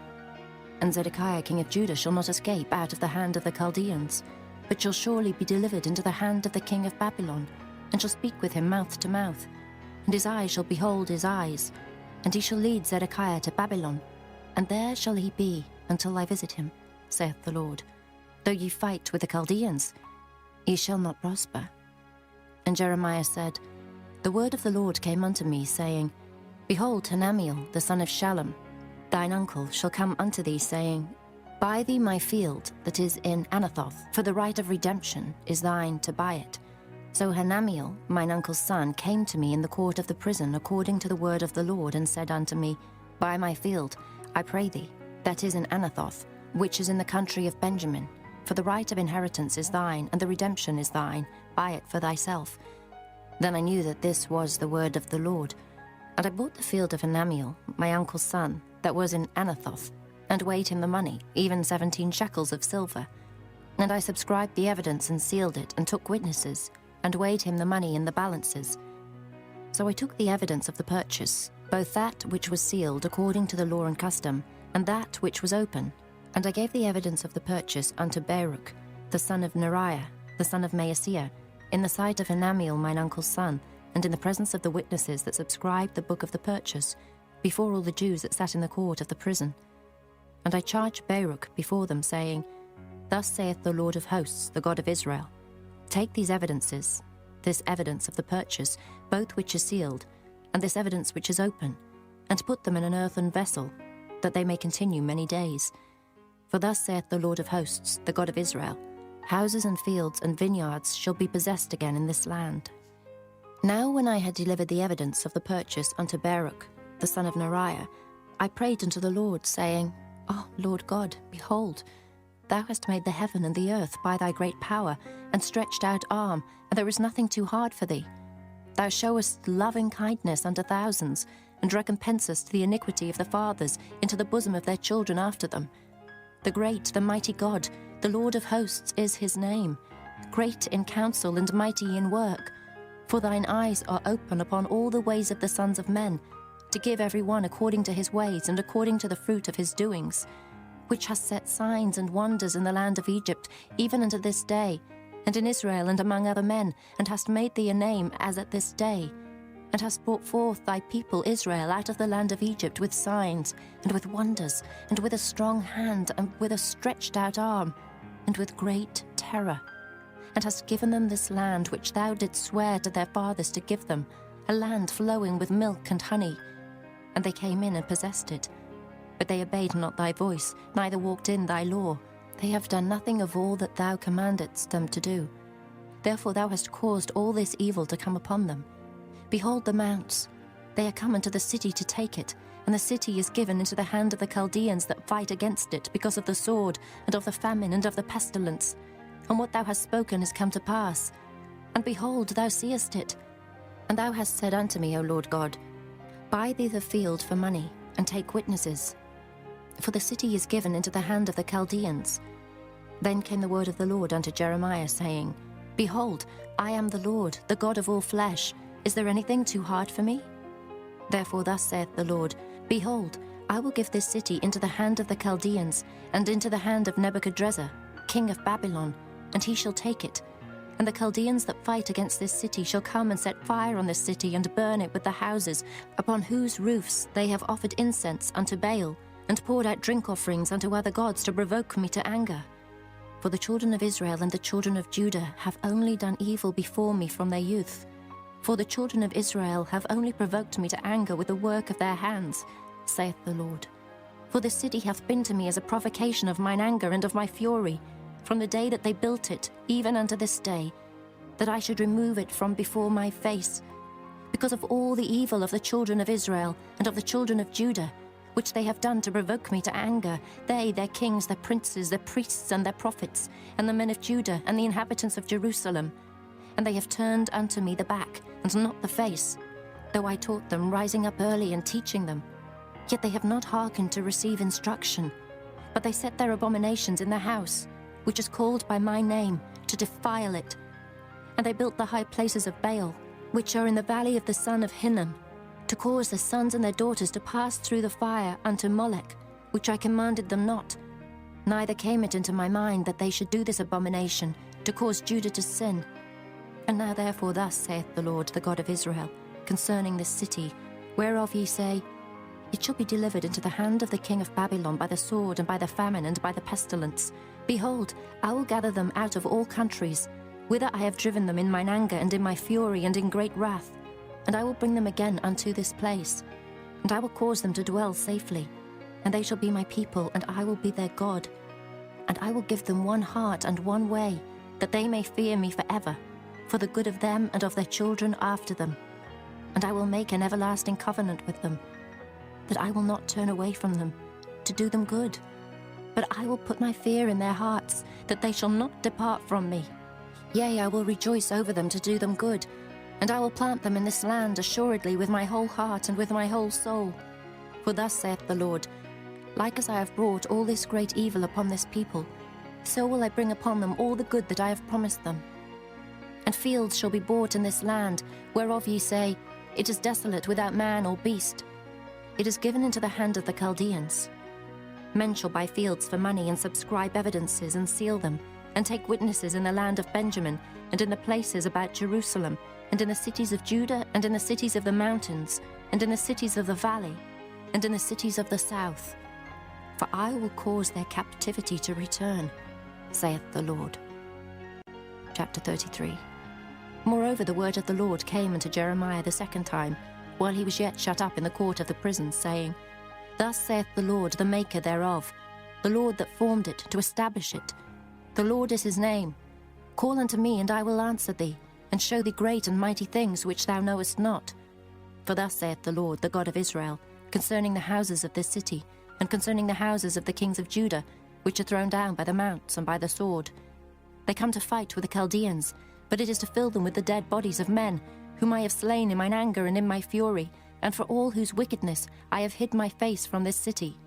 And Zedekiah king of Judah shall not escape out of the hand of the Chaldeans, but shall surely be delivered into the hand of the king of Babylon, and shall speak with him mouth to mouth. And his eyes shall behold his eyes, and he shall lead Zedekiah to Babylon, and there shall he be until I visit him, saith the Lord. Though ye fight with the Chaldeans, ye shall not prosper. And Jeremiah said, The word of the Lord came unto me, saying, Behold, Hanamiel, the son of Shallum, thine uncle, shall come unto thee, saying, Buy thee my field that is in Anathoth, for the right of redemption is thine to buy it. So Hanamiel, mine uncle's son, came to me in the court of the prison according to the word of the Lord, and said unto me, Buy my field, I pray thee, that is in Anathoth, which is in the country of Benjamin. For the right of inheritance is thine, and the redemption is thine. Buy it for thyself. Then I knew that this was the word of the Lord. And I bought the field of Hanamiel, my uncle's son, that was in Anathoth, and weighed him the money, even 17 shekels of silver. And I subscribed the evidence and sealed it, and took witnesses, and weighed him the money in the balances. So I took the evidence of the purchase, both that which was sealed according to the law and custom, and that which was open. And I gave the evidence of the purchase unto Baruch, the son of Neriah, the son of Maaseiah, in the sight of Hanamiel mine uncle's son, and in the presence of the witnesses that subscribed the book of the purchase, before all the Jews that sat in the court of the prison. And I charged Baruch before them, saying, Thus saith the Lord of hosts, the God of Israel, Take these evidences, this evidence of the purchase, both which is sealed, and this evidence which is open, and put them in an earthen vessel, that they may continue many days. For thus saith the Lord of hosts, the God of Israel, Houses and fields and vineyards shall be possessed again in this land. Now when I had delivered the evidence of the purchase unto Baruch, the son of Neriah, I prayed unto the Lord, saying, O Lord God, behold, thou hast made the heaven and the earth by thy great power, and stretched out arm, and there is nothing too hard for thee. Thou showest loving kindness unto thousands, and recompensest the iniquity of the fathers into the bosom of their children after them. The great, the mighty God, the Lord of hosts is his name, great in counsel and mighty in work. For thine eyes are open upon all the ways of the sons of men, to give every one according to his ways and according to the fruit of his doings, which hast set signs and wonders in the land of Egypt, even unto this day, and in Israel and among other men, and hast made thee a name as at this day, and hast brought forth thy people Israel out of the land of Egypt with signs, and with wonders, and with a strong hand, and with a stretched out arm, and with great terror, and hast given them this land which thou didst swear to their fathers to give them, a land flowing with milk and honey. And they came in and possessed it. But they obeyed not thy voice, neither walked in thy law. They have done nothing of all that thou commandedst them to do. Therefore thou hast caused all this evil to come upon them. Behold the mounts, they are come into the city to take it, and the city is given into the hand of the Chaldeans that fight against it, because of the sword, and of the famine, and of the pestilence. And what thou hast spoken is come to pass. And behold, thou seest it. And thou hast said unto me, O Lord God, Buy thee the field for money, and take witnesses. For the city is given into the hand of the Chaldeans. Then came the word of the Lord unto Jeremiah, saying, Behold, I am the Lord, the God of all flesh. Is there anything too hard for me? Therefore thus saith the Lord, Behold, I will give this city into the hand of the Chaldeans, and into the hand of Nebuchadrezzar, king of Babylon, and he shall take it. And the Chaldeans that fight against this city shall come and set fire on this city, and burn it with the houses, upon whose roofs they have offered incense unto Baal, and poured out drink offerings unto other gods to provoke me to anger. For the children of Israel and the children of Judah have only done evil before me from their youth. For the children of Israel have only provoked me to anger with the work of their hands, saith the Lord. For the city hath been to me as a provocation of mine anger and of my fury, from the day that they built it, even unto this day, that I should remove it from before my face, because of all the evil of the children of Israel and of the children of Judah, which they have done to provoke me to anger, they, their kings, their princes, their priests, and their prophets, and the men of Judah, and the inhabitants of Jerusalem. And they have turned unto me the back, and not the face, though I taught them, rising up early and teaching them. Yet they have not hearkened to receive instruction, but they set their abominations in the house, which is called by my name, to defile it. And they built the high places of Baal, which are in the valley of the son of Hinnom, to cause their sons and their daughters to pass through the fire unto Molech, which I commanded them not. Neither came it into my mind that they should do this abomination, to cause Judah to sin. And now therefore thus saith the Lord, the God of Israel, concerning this city, whereof ye say, It shall be delivered into the hand of the king of Babylon by the sword, and by the famine, and by the pestilence. Behold, I will gather them out of all countries, whither I have driven them in mine anger, and in my fury, and in great wrath. And I will bring them again unto this place, and I will cause them to dwell safely, and they shall be my people, and I will be their God. And I will give them one heart and one way, that they may fear me forever, for the good of them and of their children after them. And I will make an everlasting covenant with them, that I will not turn away from them, to do them good. But I will put my fear in their hearts, that they shall not depart from me. Yea, I will rejoice over them to do them good, and I will plant them in this land assuredly with my whole heart and with my whole soul. For thus saith the Lord, Like as I have brought all this great evil upon this people, so will I bring upon them all the good that I have promised them. And fields shall be bought in this land, whereof ye say, It is desolate without man or beast. It is given into the hand of the Chaldeans. Men shall buy fields for money, and subscribe evidences, and seal them, and take witnesses in the land of Benjamin, and in the places about Jerusalem, and in the cities of Judah, and in the cities of the mountains, and in the cities of the valley, and in the cities of the south. For I will cause their captivity to return, saith the Lord. Chapter 33. Moreover, the word of the Lord came unto Jeremiah the second time, while he was yet shut up in the court of the prison, saying, Thus saith the Lord, the maker thereof, the Lord that formed it, to establish it. The Lord is his name. Call unto me, and I will answer thee, and show thee great and mighty things which thou knowest not. For thus saith the Lord, the God of Israel, concerning the houses of this city, and concerning the houses of the kings of Judah, which are thrown down by the mounts and by the sword. They come to fight with the Chaldeans, but it is to fill them with the dead bodies of men, whom I have slain in mine anger and in my fury, and for all whose wickedness I have hid my face from this city.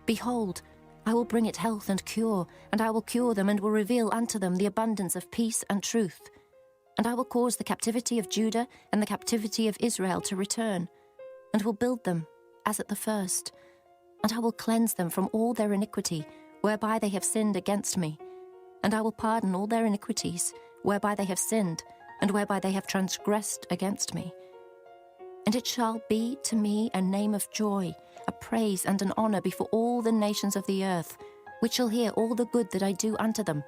Behold, I will bring it health and cure, and I will cure them, and will reveal unto them the abundance of peace and truth. And I will cause the captivity of Judah and the captivity of Israel to return, and will build them as at the first. And I will cleanse them from all their iniquity, whereby they have sinned against me. And I will pardon all their iniquities, whereby they have sinned, and whereby they have transgressed against me. And it shall be to me a name of joy, a praise and an honor before all the nations of the earth, which shall hear all the good that I do unto them,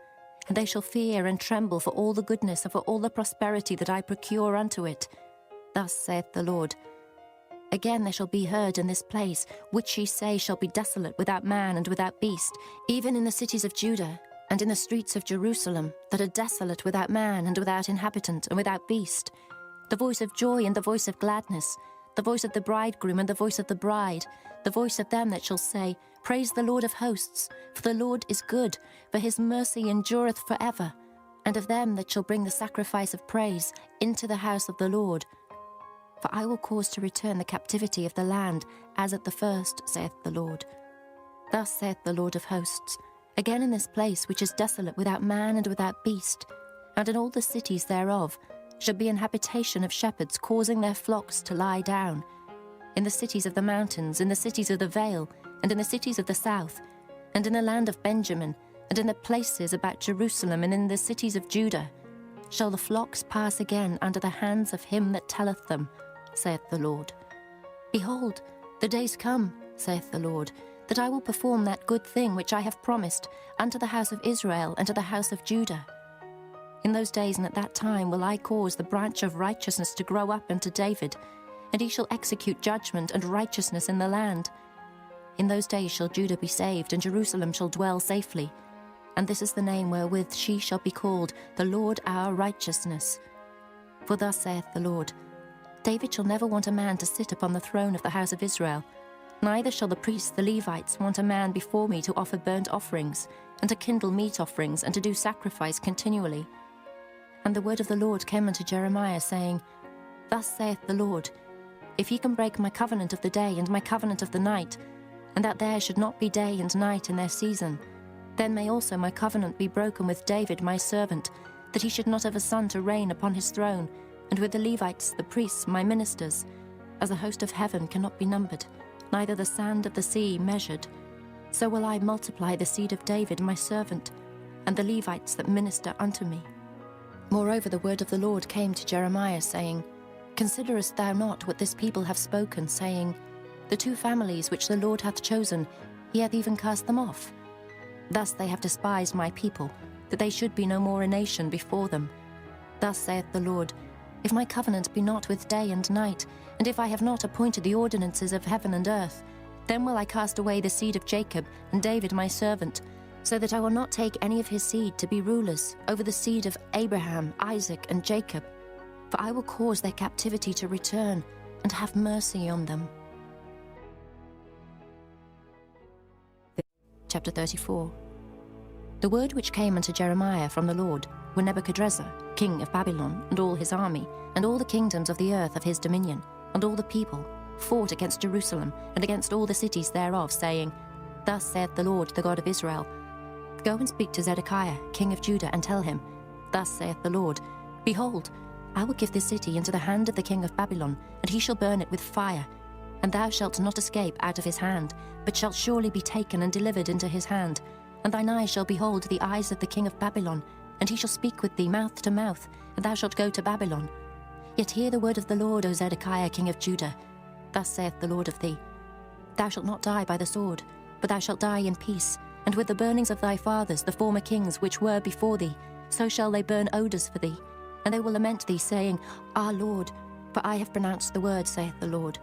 and they shall fear and tremble for all the goodness and for all the prosperity that I procure unto it. Thus saith the Lord. Again there shall be heard in this place, which ye say shall be desolate without man and without beast, even in the cities of Judah, and in the streets of Jerusalem, that are desolate without man and without inhabitant and without beast, the voice of joy and the voice of gladness, the voice of the bridegroom and the voice of the bride, the voice of them that shall say, Praise the Lord of hosts, for the Lord is good, for his mercy endureth forever, and of them that shall bring the sacrifice of praise into the house of the Lord. For I will cause to return the captivity of the land, as at the first, saith the Lord. Thus saith the Lord of hosts, Again in this place which is desolate without man and without beast, and in all the cities thereof, shall be an habitation of shepherds causing their flocks to lie down. In the cities of the mountains, in the cities of the vale, and in the cities of the south, and in the land of Benjamin, and in the places about Jerusalem, and in the cities of Judah, shall the flocks pass again under the hands of him that telleth them, saith the Lord. Behold, the days come, saith the Lord, that I will perform that good thing which I have promised unto the house of Israel and to the house of Judah. In those days and at that time will I cause the branch of righteousness to grow up unto David, and he shall execute judgment and righteousness in the land. In those days shall Judah be saved, and Jerusalem shall dwell safely. And this is the name wherewith she shall be called, the Lord our righteousness. For thus saith the Lord, David shall never want a man to sit upon the throne of the house of Israel, Neither shall the priests, the Levites, want a man before me to offer burnt offerings, and to kindle meat offerings, and to do sacrifice continually. And the word of the Lord came unto Jeremiah, saying, Thus saith the Lord, If ye can break my covenant of the day and my covenant of the night, and that there should not be day and night in their season, then may also my covenant be broken with David my servant, that he should not have a son to reign upon his throne, and with the Levites, the priests, my ministers, as the host of heaven cannot be numbered, neither the sand of the sea measured. So will I multiply the seed of David my servant, and the Levites that minister unto me. Moreover, the word of the Lord came to Jeremiah, saying, Considerest thou not what this people have spoken, saying, The two families which the Lord hath chosen, he hath even cast them off. Thus they have despised my people, that they should be no more a nation before them. Thus saith the Lord, If my covenant be not with day and night, and if I have not appointed the ordinances of heaven and earth, then will I cast away the seed of Jacob and David my servant, so that I will not take any of his seed to be rulers over the seed of Abraham, Isaac, and Jacob. For I will cause their captivity to return, and have mercy on them. Chapter 34. The word which came unto Jeremiah from the Lord, when Nebuchadrezzar, king of Babylon, and all his army, and all the kingdoms of the earth of his dominion, and all the people, fought against Jerusalem, and against all the cities thereof, saying, Thus saith the Lord, the God of Israel, Go and speak to Zedekiah, king of Judah, and tell him, Thus saith the Lord, Behold, I will give this city into the hand of the king of Babylon, and he shall burn it with fire. And thou shalt not escape out of his hand, but shalt surely be taken and delivered into his hand. And thine eyes shall behold the eyes of the king of Babylon, and he shall speak with thee mouth to mouth, and thou shalt go to Babylon. Yet hear the word of the Lord, O Zedekiah, king of Judah. Thus saith the Lord of thee, Thou shalt not die by the sword, but thou shalt die in peace, and with the burnings of thy fathers, the former kings which were before thee, so shall they burn odours for thee. And they will lament thee, saying, Our Lord, for I have pronounced the word, saith the Lord.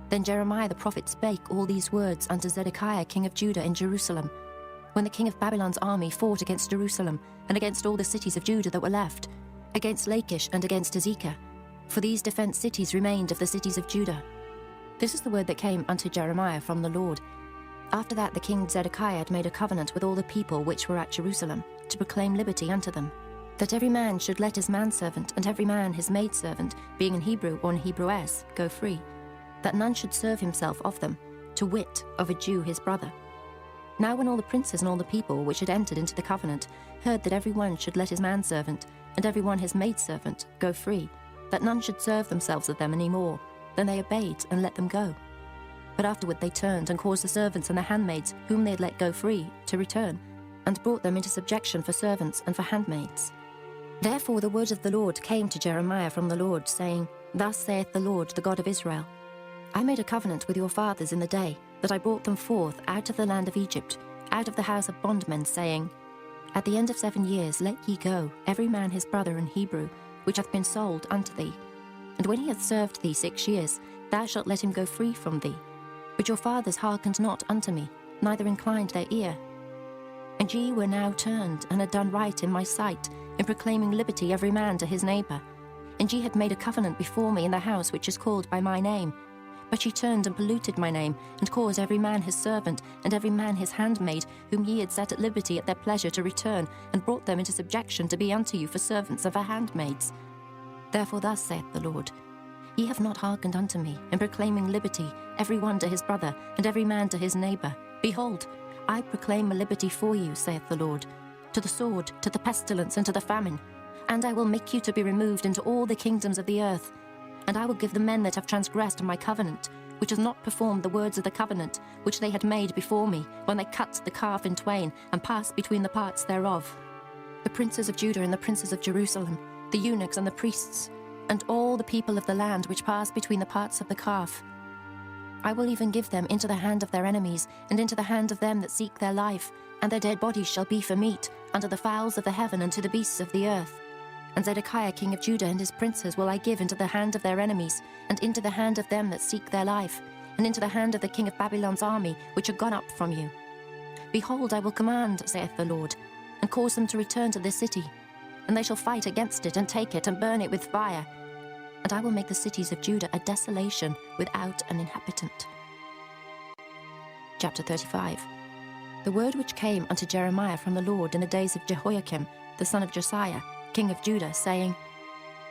Then Jeremiah the prophet spake all these words unto Zedekiah king of Judah in Jerusalem, when the king of Babylon's army fought against Jerusalem, and against all the cities of Judah that were left, against Lachish and against Azekah. For these defence cities remained of the cities of Judah. This is the word that came unto Jeremiah from the Lord. After that the king Zedekiah had made a covenant with all the people which were at Jerusalem, to proclaim liberty unto them, that every man should let his manservant and every man his maidservant, being an Hebrew or an Hebrewess, go free, that none should serve himself of them, to wit, of a Jew his brother. Now when all the princes and all the people which had entered into the covenant heard that every one should let his manservant and every one his maidservant go free, that none should serve themselves of them any more, then they obeyed and let them go. But afterward they turned and caused the servants and the handmaids whom they had let go free to return, and brought them into subjection for servants and for handmaids. Therefore the word of the Lord came to Jeremiah from the Lord, saying, Thus saith the Lord, the God of Israel, I made a covenant with your fathers in the day that I brought them forth out of the land of Egypt, out of the house of bondmen, saying, At the end of 7 years let ye go, every man his brother in Hebrew, which hath been sold unto thee. And when he hath served thee 6 years, thou shalt let him go free from thee. But your fathers hearkened not unto me, neither inclined their ear. And ye were now turned, and had done right in my sight, in proclaiming liberty every man to his neighbour. And ye had made a covenant before me in the house which is called by my name. But ye turned and polluted my name, and caused every man his servant, and every man his handmaid, whom ye had set at liberty at their pleasure, to return, and brought them into subjection to be unto you for servants and for handmaids. Therefore thus saith the Lord, Ye have not hearkened unto me, in proclaiming liberty, every one to his brother, and every man to his neighbour. Behold, I proclaim a liberty for you, saith the Lord, to the sword, to the pestilence, and to the famine. And I will make you to be removed into all the kingdoms of the earth. And I will give the men that have transgressed my covenant, which has not performed the words of the covenant, which they had made before me, when they cut the calf in twain, and passed between the parts thereof, the princes of Judah and the princes of Jerusalem, the eunuchs and the priests, and all the people of the land which passed between the parts of the calf. I will even give them into the hand of their enemies, and into the hand of them that seek their life, and their dead bodies shall be for meat, unto the fowls of the heaven and to the beasts of the earth. And Zedekiah king of Judah and his princes will I give into the hand of their enemies, and into the hand of them that seek their life, and into the hand of the king of Babylon's army, which are gone up from you. Behold, I will command, saith the Lord, and cause them to return to this city, and they shall fight against it, and take it, and burn it with fire. And I will make the cities of Judah a desolation without an inhabitant. Chapter 35. The word which came unto Jeremiah from the Lord in the days of Jehoiakim, the son of Josiah, king of Judah, saying,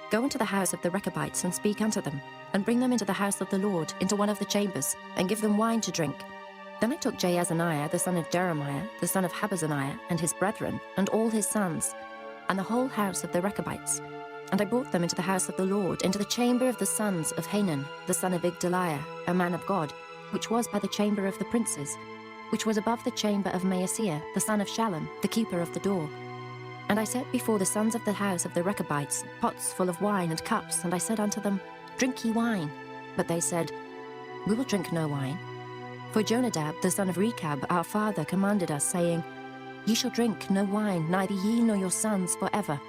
Go into the house of the Rechabites, and speak unto them, and bring them into the house of the Lord, into one of the chambers, and give them wine to drink. Then I took Jaazaniah, the son of Jeremiah, the son of Habazaniah, and his brethren, and all his sons, and the whole house of the Rechabites, and I brought them into the house of the Lord, into the chamber of the sons of Hanan, the son of Igdaliah, a man of God, which was by the chamber of the princes, which was above the chamber of Maaseiah, the son of Shallum, the keeper of the door. And I set before the sons of the house of the Rechabites pots full of wine and cups, and I said unto them, Drink ye wine. But they said, We will drink no wine. For Jonadab, the son of Rechab, our father, commanded us, saying, Ye shall drink no wine, neither ye nor your sons forever.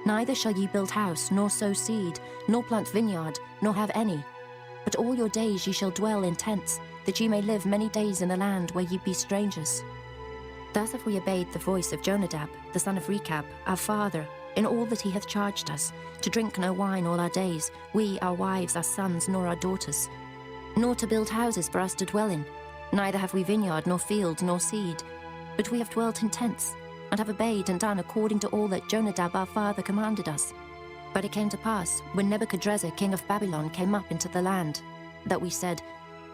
Neither shall ye build house, nor sow seed, nor plant vineyard, nor have any. But all your days ye shall dwell in tents, that ye may live many days in the land where ye be strangers. Thus have we obeyed the voice of Jonadab, the son of Rechab, our father, in all that he hath charged us, to drink no wine all our days, we, our wives, our sons, nor our daughters, nor to build houses for us to dwell in. Neither have we vineyard, nor field, nor seed, but we have dwelt in tents, and have obeyed and done according to all that Jonadab our father commanded us. But it came to pass, when Nebuchadrezzar king of Babylon came up into the land, that we said,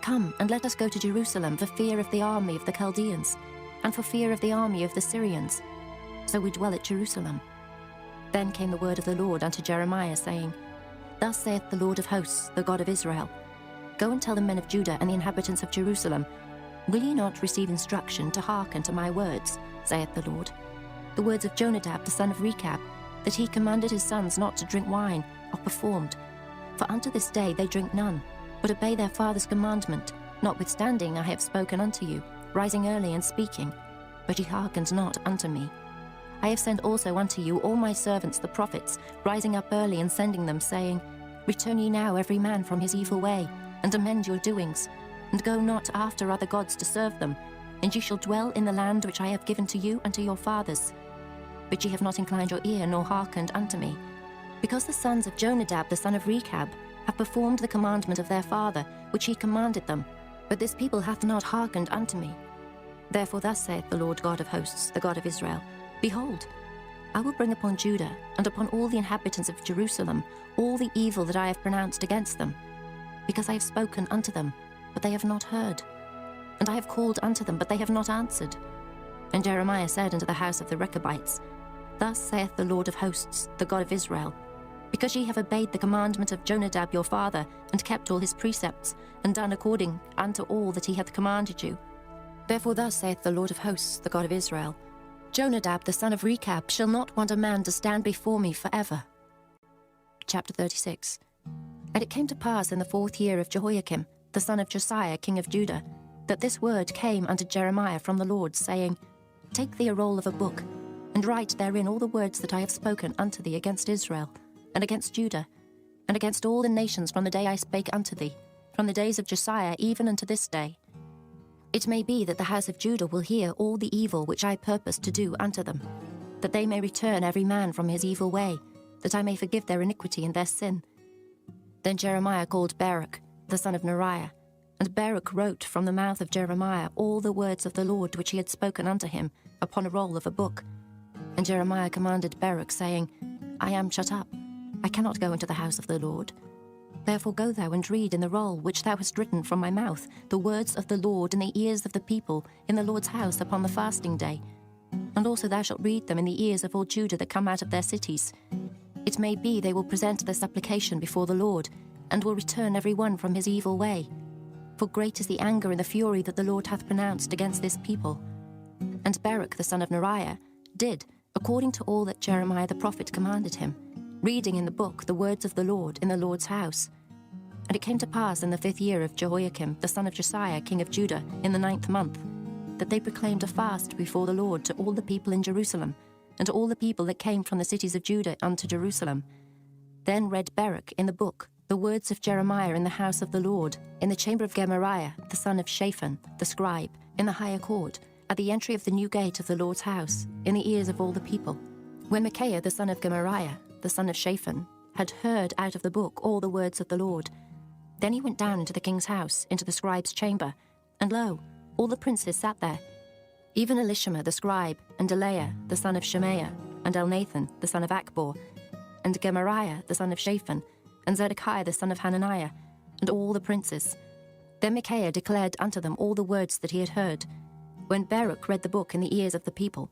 Come, and let us go to Jerusalem for fear of the army of the Chaldeans, and for fear of the army of the Syrians. So we dwell at Jerusalem. Then came the word of the Lord unto Jeremiah, saying, Thus saith the Lord of hosts, the God of Israel, Go and tell the men of Judah and the inhabitants of Jerusalem, Will ye not receive instruction to hearken to my words, saith the Lord? The words of Jonadab the son of Rechab, that he commanded his sons not to drink wine, are performed. For unto this day they drink none, but obey their father's commandment, notwithstanding I have spoken unto you, rising early and speaking, but ye hearkened not unto me. I have sent also unto you all my servants the prophets, rising up early and sending them, saying, Return ye now every man from his evil way, and amend your doings, and go not after other gods to serve them, and ye shall dwell in the land which I have given to you and to your fathers. But ye have not inclined your ear, nor hearkened unto me, because the sons of Jonadab the son of Rechab have performed the commandment of their father, which he commanded them, but this people hath not hearkened unto me. Therefore thus saith the Lord God of hosts, the God of Israel, Behold, I will bring upon Judah and upon all the inhabitants of Jerusalem all the evil that I have pronounced against them, because I have spoken unto them, but they have not heard, and I have called unto them, but they have not answered. And Jeremiah said unto the house of the Rechabites, Thus saith the Lord of hosts, the God of Israel, Because ye have obeyed the commandment of Jonadab your father, and kept all his precepts, and done according unto all that he hath commanded you. Therefore thus saith the Lord of hosts, the God of Israel, Jonadab the son of Rechab shall not want a man to stand before me forever. Chapter 36. And it came to pass in the 4th year of Jehoiakim, the son of Josiah king of Judah, that this word came unto Jeremiah from the Lord, saying, Take thee a roll of a book, and write therein all the words that I have spoken unto thee against Israel, and against Judah, and against all the nations from the day I spake unto thee, from the days of Josiah even unto this day. It may be that the house of Judah will hear all the evil which I purpose to do unto them, that they may return every man from his evil way, that I may forgive their iniquity and their sin. Then Jeremiah called Baruch, the son of Neriah, and Baruch wrote from the mouth of Jeremiah all the words of the Lord which he had spoken unto him upon a roll of a book. And Jeremiah commanded Baruch, saying, I am shut up, I cannot go into the house of the Lord. Therefore go thou and read in the roll which thou hast written from my mouth the words of the Lord in the ears of the people in the Lord's house upon the fasting day. And also thou shalt read them in the ears of all Judah that come out of their cities. It may be they will present their supplication before the Lord, and will return every one from his evil way. For great is the anger and the fury that the Lord hath pronounced against this people. And Baruch the son of Neriah did according to all that Jeremiah the prophet commanded him, reading in the book the words of the Lord in the Lord's house. And it came to pass in the 5th year of Jehoiakim the son of Josiah king of Judah in the 9th month, that they proclaimed a fast before the Lord to all the people in Jerusalem, and to all the people that came from the cities of Judah unto Jerusalem. Then read Baruch in the book the words of Jeremiah in the house of the Lord, in the chamber of Gemariah the son of Shaphan the scribe, in the higher court, at the entry of the new gate of the Lord's house, in the ears of all the people. When Micaiah the son of Gemariah, the son of Shaphan, had heard out of the book all the words of the Lord, then he went down into the king's house, into the scribe's chamber, and lo, the words of the Lord written in the book. And Jeremiah the son of Hilkiah, the son of Shaphan, had heard out of the book all the words of the Lord. Then he went down into the king's house, into the scribe's chamber, and lo, the words of the Lord written in the book. all the princes sat there, even Elishama the scribe, and Delaiah the son of Shemaiah, and Elnathan the son of Achbor, and Gemariah the son of Shaphan, and Zedekiah the son of Hananiah, and all the princes. Then Micaiah declared unto them all the words that he had heard, when Baruch read the book in the ears of the people.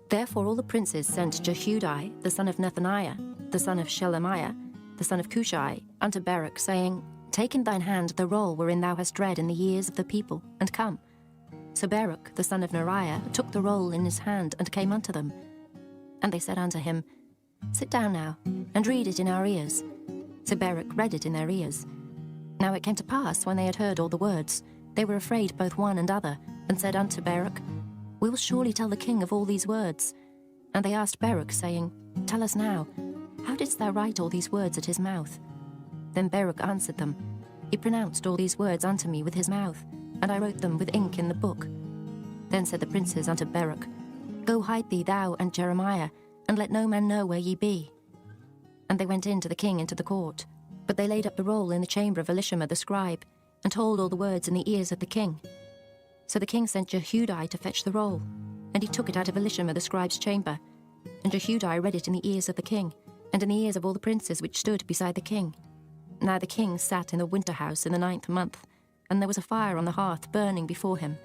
Therefore all the princes sent Jehudi the son of Nethaniah, the son of Shelemiah, the son of Cushai, unto Baruch, saying, Take in thine hand the roll wherein thou hast read in the ears of the people, and come. So Baruch the son of Neriah took the roll in his hand, and came unto them. And they said unto him, Sit down now, and read it in our ears. So Baruch read it in their ears. Now it came to pass, when they had heard all the words, they were afraid both one and other, and said unto Baruch, We will surely tell the king of all these words. And they asked Baruch, saying, Tell us now, how didst thou write all these words at his mouth? Then Baruch answered them, He pronounced all these words unto me with his mouth, and I wrote them with ink in the book. Then said the princes unto Baruch, Go hide thee thou and Jeremiah, and let no man know where ye be. And they went in to the king into the court. But they laid up the roll in the chamber of Elishama the scribe, and told all the words in the ears of the king. So the king sent Jehudi to fetch the roll, and he took it out of Elishama the scribe's chamber. And Jehudi read it in the ears of the king, and in the ears of all the princes which stood beside the king. Now the king sat in the winter house in the 9th month, and there was a fire on the hearth burning before him.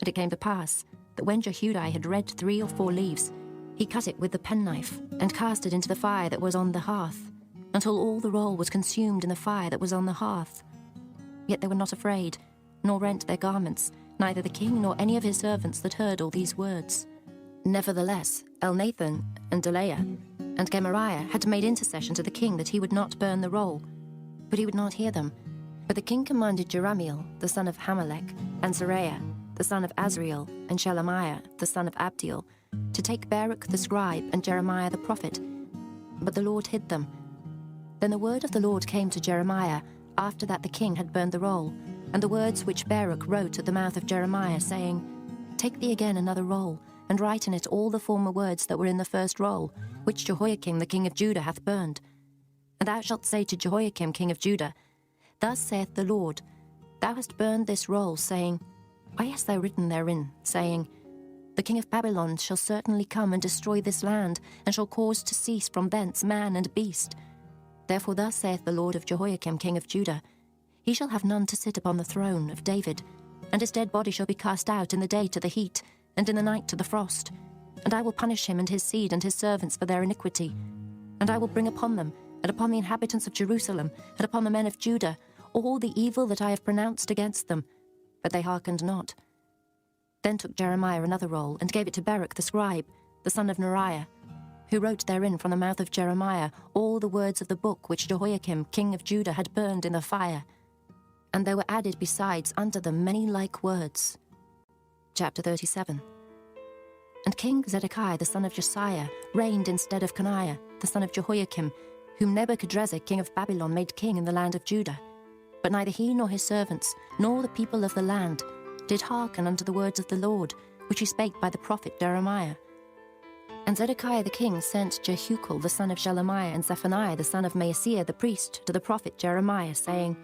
And it came to pass, that when Jehudi had read 3 or 4 leaves, he cut it with the penknife, and cast it into the fire that was on the hearth, until all the roll was consumed in the fire that was on the hearth. Yet they were not afraid, nor rent their garments, neither the king nor any of his servants that heard all these words. Nevertheless, Elnathan and Delaiah and Gemariah had made intercession to the king that he would not burn the roll, but he would not hear them. But the king commanded Jerahmeel, the son of Hamelech, and Seraiah, the son of Azriel, and Shelemiah, the son of Abdiel, to take Baruch the scribe and Jeremiah the prophet. But the Lord hid them. Then the word of the Lord came to Jeremiah, after that the king had burned the roll, and the words which Baruch wrote at the mouth of Jeremiah, saying, Take thee again another roll, and write in it all the former words that were in the first roll, which Jehoiakim the king of Judah hath burned. And thou shalt say to Jehoiakim king of Judah, Thus saith the Lord, Thou hast burned this roll, saying, Why hast thou written therein, saying, The king of Babylon shall certainly come and destroy this land, and shall cause to cease from thence man and beast. Therefore thus saith the Lord of Jehoiakim king of Judah, He shall have none to sit upon the throne of David, and his dead body shall be cast out in the day to the heat, and in the night to the frost. And I will punish him and his seed and his servants for their iniquity. And I will bring upon them, and upon the inhabitants of Jerusalem, and upon the men of Judah, all the evil that I have pronounced against them. But they hearkened not. Then took Jeremiah another roll, and gave it to Baruch the scribe, the son of Neriah, who wrote therein from the mouth of Jeremiah all the words of the book which Jehoiakim king of Judah had burned in the fire. And there were added besides unto them many like words. Chapter 37. And King Zedekiah the son of Josiah reigned instead of Coniah, the son of Jehoiakim, whom Nebuchadrezzar king of Babylon made king in the land of Judah. But neither he nor his servants, nor the people of the land, did hearken unto the words of the Lord, which he spake by the prophet Jeremiah. And Zedekiah the king sent Jehucal the son of Shelemiah and Zephaniah the son of Maaseiah the priest to the prophet Jeremiah, saying,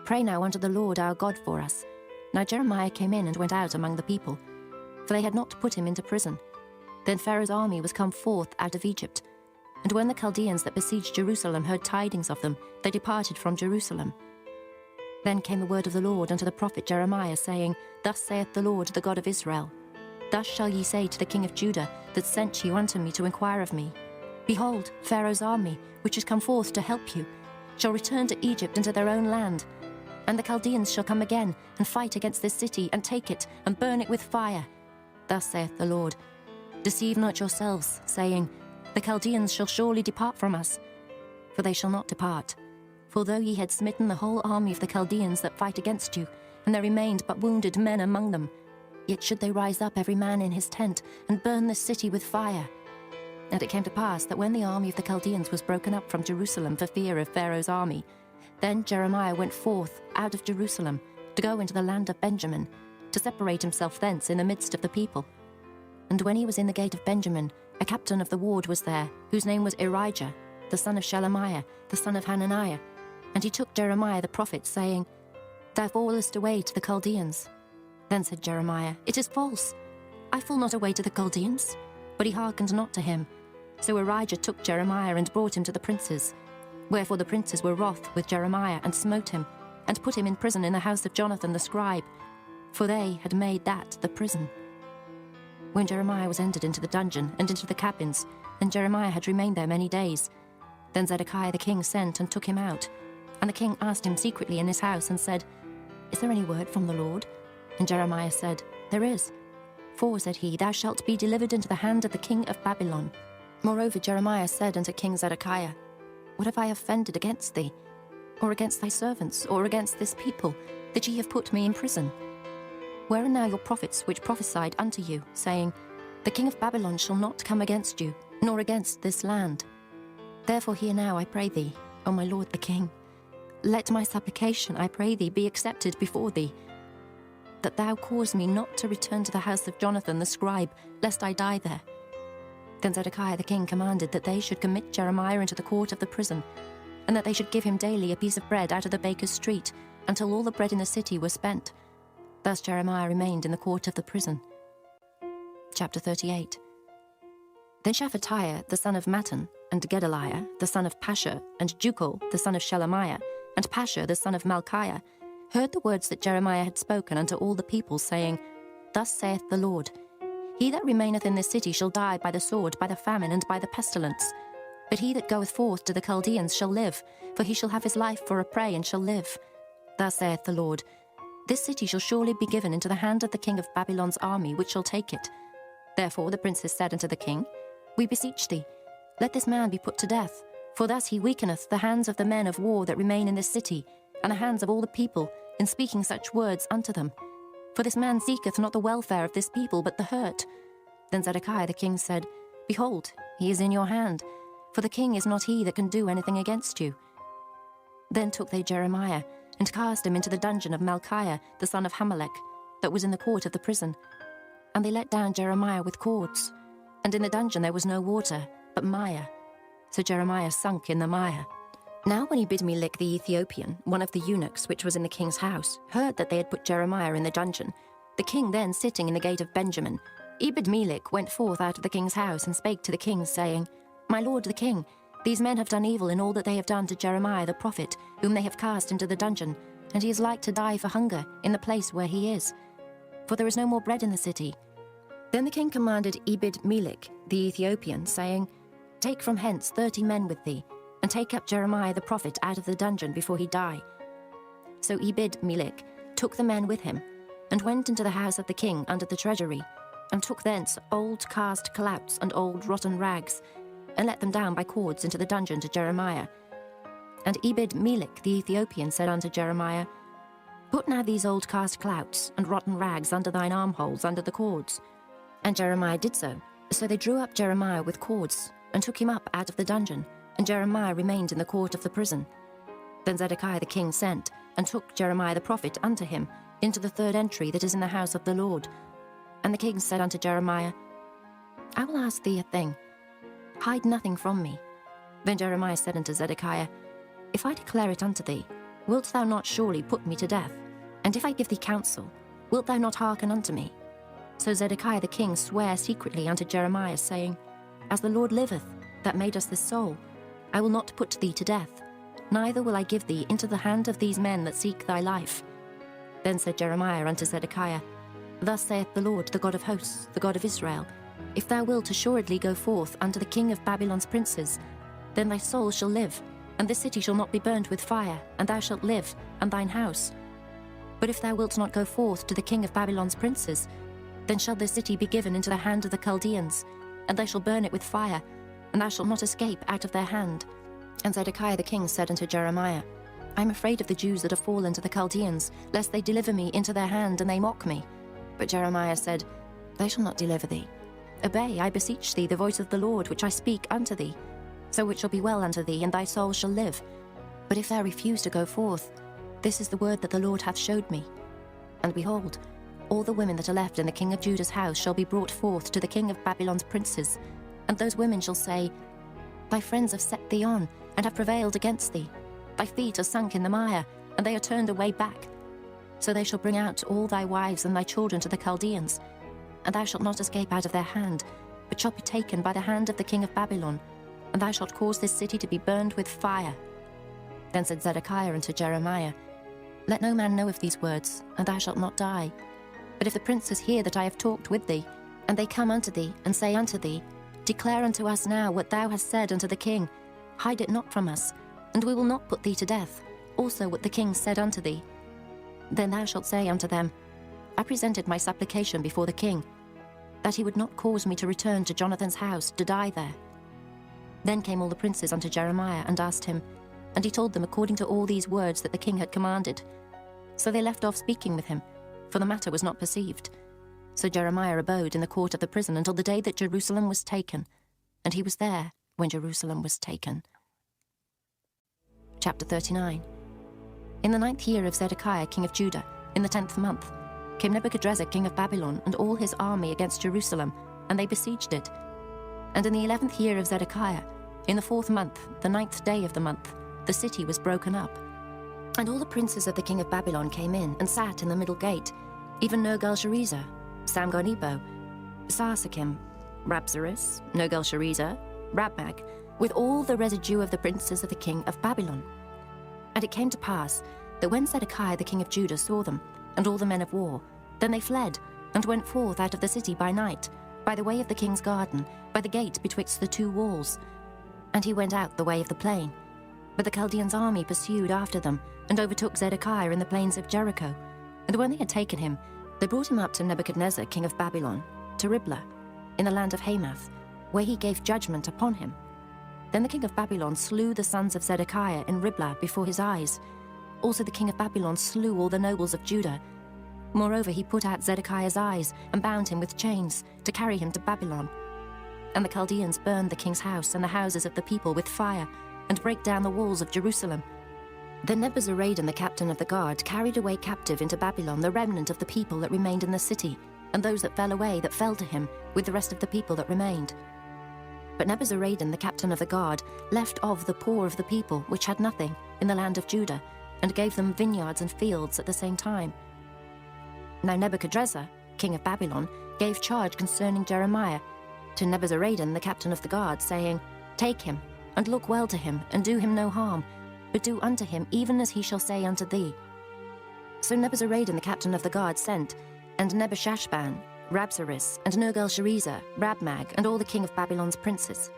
Pray now unto the Lord our God for us. Now Jeremiah came in and went out among the people, for they had not put him into prison. Then Pharaoh's army was come forth out of Egypt. And when the Chaldeans that besieged Jerusalem heard tidings of them, they departed from Jerusalem. Then came the word of the Lord unto the prophet Jeremiah, saying, Thus saith the Lord, the God of Israel, Thus shall ye say to the king of Judah, that sent you unto me to inquire of me, Behold, Pharaoh's army, which is come forth to help you, shall return to Egypt and to their own land. And the Chaldeans shall come again, and fight against this city, and take it, and burn it with fire. Thus saith the Lord, Deceive not yourselves, saying, The Chaldeans shall surely depart from us. For they shall not depart. For though ye had smitten the whole army of the Chaldeans that fight against you, and there remained but wounded men among them, yet should they rise up every man in his tent, and burn this city with fire. And it came to pass that when the army of the Chaldeans was broken up from Jerusalem for fear of Pharaoh's army, then Jeremiah went forth out of Jerusalem to go into the land of Benjamin, to separate himself thence in the midst of the people. And when he was in the gate of Benjamin, a captain of the ward was there, whose name was Irijah, the son of Shelemiah, the son of Hananiah. And he took Jeremiah the prophet, saying, Thou fallest away to the Chaldeans. Then said Jeremiah, It is false. I fall not away to the Chaldeans. But he hearkened not to him. So Arijah took Jeremiah and brought him to the princes. Wherefore the princes were wroth with Jeremiah, and smote him, and put him in prison in the house of Jonathan the scribe, for they had made that the prison. When Jeremiah was entered into the dungeon and into the cabins, and Jeremiah had remained there many days, then Zedekiah the king sent and took him out. And the king asked him secretly in his house, and said, Is there any word from the Lord? And Jeremiah said, There is. For, said he, thou shalt be delivered into the hand of the king of Babylon. Moreover Jeremiah said unto King Zedekiah, What have I offended against thee, or against thy servants, or against this people, that ye have put me in prison? Where are now your prophets which prophesied unto you, saying, The king of Babylon shall not come against you, nor against this land? Therefore hear now, I pray thee, O my lord the king. Let my supplication, I pray thee, be accepted before thee, that thou cause me not to return to the house of Jonathan the scribe, lest I die there. Then Zedekiah the king commanded that they should commit Jeremiah into the court of the prison, and that they should give him daily a piece of bread out of the baker's street, until all the bread in the city was spent. Thus Jeremiah remained in the court of the prison. Chapter 38. Then Shephatiah the son of Mattan, and Gedaliah the son of Pashur, and Jukal the son of Shelemiah, and Pashur the son of Malchiah, heard the words that Jeremiah had spoken unto all the people, saying, Thus saith the Lord, He that remaineth in this city shall die by the sword, by the famine, and by the pestilence. But he that goeth forth to the Chaldeans shall live, for he shall have his life for a prey, and shall live. Thus saith the Lord, This city shall surely be given into the hand of the king of Babylon's army, which shall take it. Therefore the princes said unto the king, We beseech thee, let this man be put to death, for thus he weakeneth the hands of the men of war that remain in this city, and the hands of all the people, in speaking such words unto them. For this man seeketh not the welfare of this people, but the hurt. Then Zedekiah the king said, Behold, he is in your hand, for the king is not he that can do anything against you. Then took they Jeremiah, and cast him into the dungeon of Malchiah the son of Hamelech, that was in the court of the prison. And they let down Jeremiah with cords, and in the dungeon there was no water, but mire. So Jeremiah sunk in the mire. Now when Ebed-melech the Ethiopian, one of the eunuchs which was in the king's house, heard that they had put Jeremiah in the dungeon, the king then sitting in the gate of Benjamin, Ebed-melech went forth out of the king's house, and spake to the king, saying, My lord the king, these men have done evil in all that they have done to Jeremiah the prophet, whom they have cast into the dungeon, and he is like to die for hunger in the place where he is, for there is no more bread in the city. Then the king commanded Ebed-melech the Ethiopian, saying, Take from hence 30 men with thee, and take up Jeremiah the prophet out of the dungeon before he die. So Ebed-melech took the men with him, and went into the house of the king under the treasury, and took thence old cast clouts and old rotten rags, and let them down by cords into the dungeon to Jeremiah. And Ebed-melech the Ethiopian said unto Jeremiah, Put now these old cast clouts and rotten rags under thine armholes under the cords. And Jeremiah did so. So they drew up Jeremiah with cords, and took him up out of the dungeon, and Jeremiah remained in the court of the prison. Then Zedekiah the king sent, and took Jeremiah the prophet unto him, into the third entry that is in the house of the Lord. And the king said unto Jeremiah, I will ask thee a thing. Hide nothing from me. Then Jeremiah said unto Zedekiah, If I declare it unto thee, wilt thou not surely put me to death? And if I give thee counsel, wilt thou not hearken unto me? So Zedekiah the king sware secretly unto Jeremiah, saying, As the Lord liveth, that made us this soul, I will not put thee to death, neither will I give thee into the hand of these men that seek thy life. Then said Jeremiah unto Zedekiah, Thus saith the Lord, the God of hosts, the God of Israel, If thou wilt assuredly go forth unto the king of Babylon's princes, then thy soul shall live, and this city shall not be burnt with fire, and thou shalt live, and thine house. But if thou wilt not go forth to the king of Babylon's princes, then shall this city be given into the hand of the Chaldeans, and they shall burn it with fire, and thou shalt not escape out of their hand. And Zedekiah the king said unto Jeremiah, I am afraid of the Jews that are fallen to the Chaldeans, lest they deliver me into their hand, and they mock me. But Jeremiah said, They shall not deliver thee. Obey, I beseech thee, the voice of the Lord, which I speak unto thee. So it shall be well unto thee, and thy soul shall live. But if thou refuse to go forth, this is the word that the Lord hath showed me. And behold, all the women that are left in the king of Judah's house shall be brought forth to the king of Babylon's princes, and those women shall say, Thy friends have set thee on, and have prevailed against thee. Thy feet are sunk in the mire, and they are turned away back. So they shall bring out all thy wives and thy children to the Chaldeans, and thou shalt not escape out of their hand, but shalt be taken by the hand of the king of Babylon, and thou shalt cause this city to be burned with fire. Then said Zedekiah unto Jeremiah, Let no man know of these words, and thou shalt not die. But if the princes hear that I have talked with thee, and they come unto thee, and say unto thee, Declare unto us now what thou hast said unto the king, hide it not from us, and we will not put thee to death, also what the king said unto thee. Then thou shalt say unto them, I presented my supplication before the king, that he would not cause me to return to Jonathan's house to die there. Then came all the princes unto Jeremiah and asked him, and he told them according to all these words that the king had commanded. So they left off speaking with him, for the matter was not perceived. So Jeremiah abode in the court of the prison until the day that Jerusalem was taken, and he was there when Jerusalem was taken. Chapter 39. In the 9th year of Zedekiah king of Judah, in the 10th month, came Nebuchadrezzar king of Babylon and all his army against Jerusalem, and they besieged it. And in the 11th year of Zedekiah, in the 4th month, the 9th day of the month, the city was broken up. And all the princes of the king of Babylon came in and sat in the middle gate, even Nergal-Sharezer, Samgar-Nebo, Sarsakim, Rabsaris, Nergal-Sharezer, Rabmag, with all the residue of the princes of the king of Babylon. And it came to pass that when Zedekiah the king of Judah saw them, and all the men of war, then they fled, and went forth out of the city by night, by the way of the king's garden, by the gate betwixt the two walls. And he went out the way of the plain. But the Chaldeans' army pursued after them, and overtook Zedekiah in the plains of Jericho. And when they had taken him, they brought him up to Nebuchadnezzar king of Babylon, to Riblah, in the land of Hamath, where he gave judgment upon him. Then the king of Babylon slew the sons of Zedekiah in Riblah before his eyes. Also the king of Babylon slew all the nobles of Judah. Moreover, he put out Zedekiah's eyes, and bound him with chains, to carry him to Babylon. And the Chaldeans burned the king's house and the houses of the people with fire, and brake down the walls of Jerusalem. Then Nebuzaradan the captain of the guard carried away captive into Babylon the remnant of the people that remained in the city, and those that fell away that fell to him, with the rest of the people that remained. But Nebuzaradan the captain of the guard left of the poor of the people, which had nothing, in the land of Judah, and gave them vineyards and fields at the same time. Now Nebuchadrezzar, king of Babylon, gave charge concerning Jeremiah to Nebuzaradan the captain of the guard, saying, Take him, and look well to him, and do him no harm, but do unto him even as he shall say unto thee. So Nebuzaradan the captain of the guard sent, and Nebushashban, Rabsaris, and Nergal-Sharezer, Rabmag, and all the king of Babylon's princes.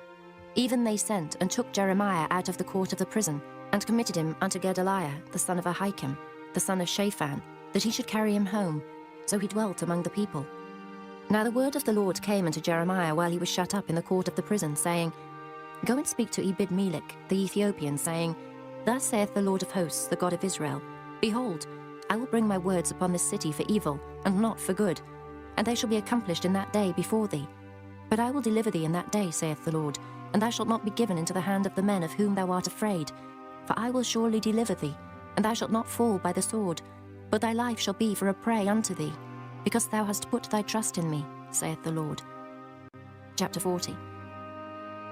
Even they sent and took Jeremiah out of the court of the prison, and committed him unto Gedaliah the son of Ahikam, the son of Shaphan, that he should carry him home. So he dwelt among the people. Now the word of the Lord came unto Jeremiah while he was shut up in the court of the prison, saying, Go and speak to Ebed-Melech the Ethiopian, saying, Thus saith the Lord of hosts, the God of Israel, Behold, I will bring my words upon this city for evil, and not for good, and they shall be accomplished in that day before thee. But I will deliver thee in that day, saith the Lord, and thou shalt not be given into the hand of the men of whom thou art afraid. For I will surely deliver thee, and thou shalt not fall by the sword, but thy life shall be for a prey unto thee, because thou hast put thy trust in me, saith the Lord. Chapter 40.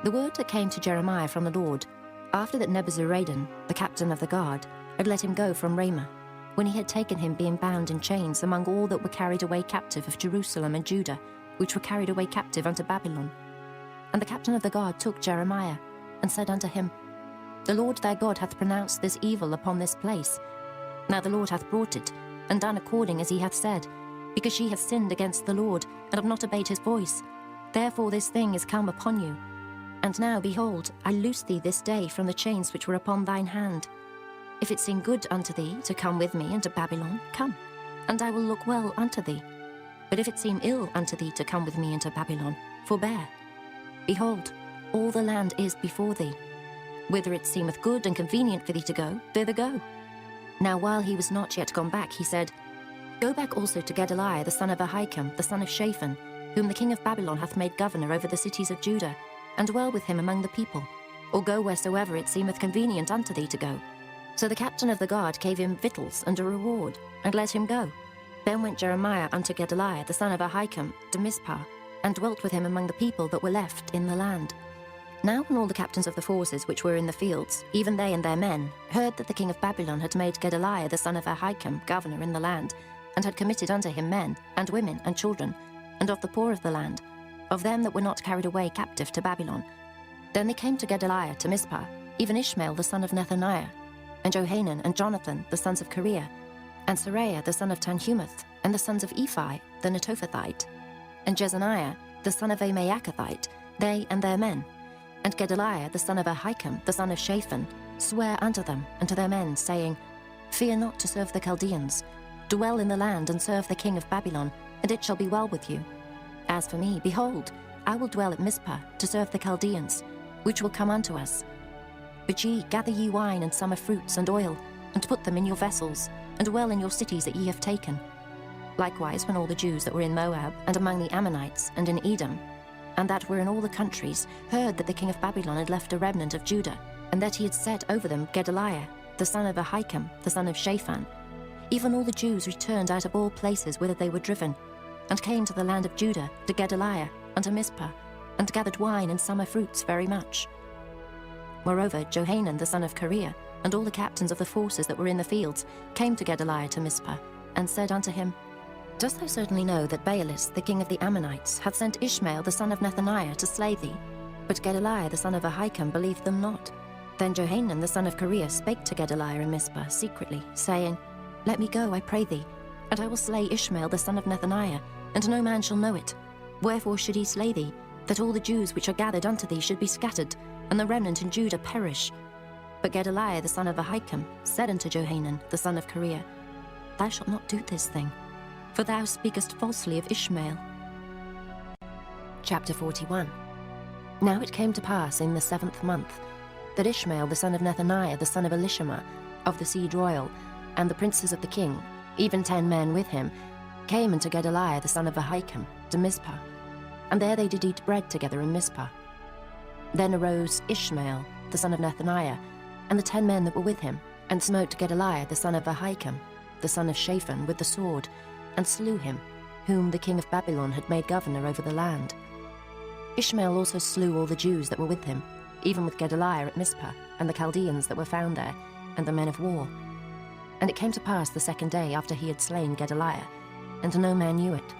The word that came to Jeremiah from the Lord, after that Nebuzaradan, the captain of the guard, had let him go from Ramah, when he had taken him being bound in chains among all that were carried away captive of Jerusalem and Judah, which were carried away captive unto Babylon. And the captain of the guard took Jeremiah, and said unto him, The Lord thy God hath pronounced this evil upon this place. Now the Lord hath brought it, and done according as he hath said, because ye have sinned against the Lord, and have not obeyed his voice. Therefore this thing is come upon you. And now, behold, I loose thee this day from the chains which were upon thine hand. If it seem good unto thee to come with me into Babylon, come, and I will look well unto thee. But if it seem ill unto thee to come with me into Babylon, forbear. Behold, all the land is before thee. Whither it seemeth good and convenient for thee to go, thither go. Now while he was not yet gone back, he said, Go back also to Gedaliah the son of Ahikam, the son of Shaphan, whom the king of Babylon hath made governor over the cities of Judah, and dwell with him among the people, or go wheresoever it seemeth convenient unto thee to go. So the captain of the guard gave him victuals and a reward, and let him go. Then went Jeremiah unto Gedaliah the son of Ahikam to Mizpah, and dwelt with him among the people that were left in the land. Now when all the captains of the forces which were in the fields, even they and their men, heard that the king of Babylon had made Gedaliah the son of Ahikam governor in the land, and had committed unto him men, and women, and children, and of the poor of the land, of them that were not carried away captive to Babylon, then they came to Gedaliah to Mizpah, even Ishmael the son of Nethaniah, and Johanan and Jonathan the sons of Kareah, and Seraiah the son of Tanhumeth, and the sons of Ephi the Netophathite, and Jezaniah the son of a Maacathite, they and their men. And Gedaliah the son of Ahikam the son of Shaphan sware unto them and to their men, saying, Fear not to serve the Chaldeans. Dwell in the land and serve the king of Babylon, and it shall be well with you. As for me, behold, I will dwell at Mizpah to serve the Chaldeans, which will come unto us. But ye gather ye wine and summer fruits and oil, and put them in your vessels, and dwell in your cities that ye have taken. Likewise, when all the Jews that were in Moab, and among the Ammonites, and in Edom, and that were in all the countries, heard that the king of Babylon had left a remnant of Judah, and that he had set over them Gedaliah, the son of Ahikam, the son of Shaphan, even all the Jews returned out of all places whither they were driven, and came to the land of Judah, to Gedaliah, unto Mizpah, and gathered wine and summer fruits very much. Moreover, Johanan the son of Kareah, and all the captains of the forces that were in the fields, came to Gedaliah to Mizpah, and said unto him, Dost thou certainly know that Baalis, the king of the Ammonites, hath sent Ishmael the son of Nethaniah to slay thee? But Gedaliah the son of Ahikam believed them not. Then Johanan the son of Kareah spake to Gedaliah in Mizpah secretly, saying, Let me go, I pray thee, and I will slay Ishmael the son of Nethaniah, and no man shall know it. Wherefore should he slay thee, that all the Jews which are gathered unto thee should be scattered, and the remnant in Judah perish? But Gedaliah the son of Ahikam said unto Johanan the son of Kareah, Thou shalt not do this thing, for thou speakest falsely of Ishmael. Chapter 41. Now it came to pass in the 7th month, that Ishmael the son of Nethaniah the son of Elishama, of the seed royal, and the princes of the king, even 10 men with him, came unto Gedaliah the son of Ahikam to Mizpah, and there they did eat bread together in Mizpah. Then arose Ishmael the son of Nethaniah, and the 10 men that were with him, and smote Gedaliah the son of Ahikam, the son of Shaphan, with the sword, and slew him, whom the king of Babylon had made governor over the land. Ishmael also slew all the Jews that were with him, even with Gedaliah at Mizpah, and the Chaldeans that were found there, and the men of war. And it came to pass the 2nd day after he had slain Gedaliah, and no man knew it,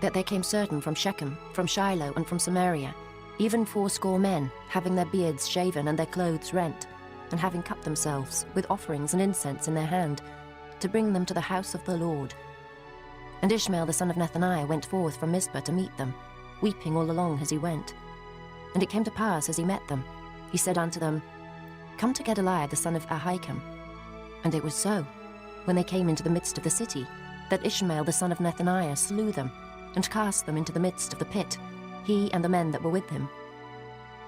that there came certain from Shechem, from Shiloh, and from Samaria, even 80 men, having their beards shaven and their clothes rent, and having cut themselves, with offerings and incense in their hand, to bring them to the house of the Lord. And Ishmael the son of Nethaniah went forth from Mizpah to meet them, weeping all along as he went. And it came to pass as he met them, he said unto them, Come to Gedaliah the son of Ahikam. And it was so, when they came into the midst of the city, that Ishmael the son of Nethaniah slew them, and cast them into the midst of the pit, he and the men that were with him.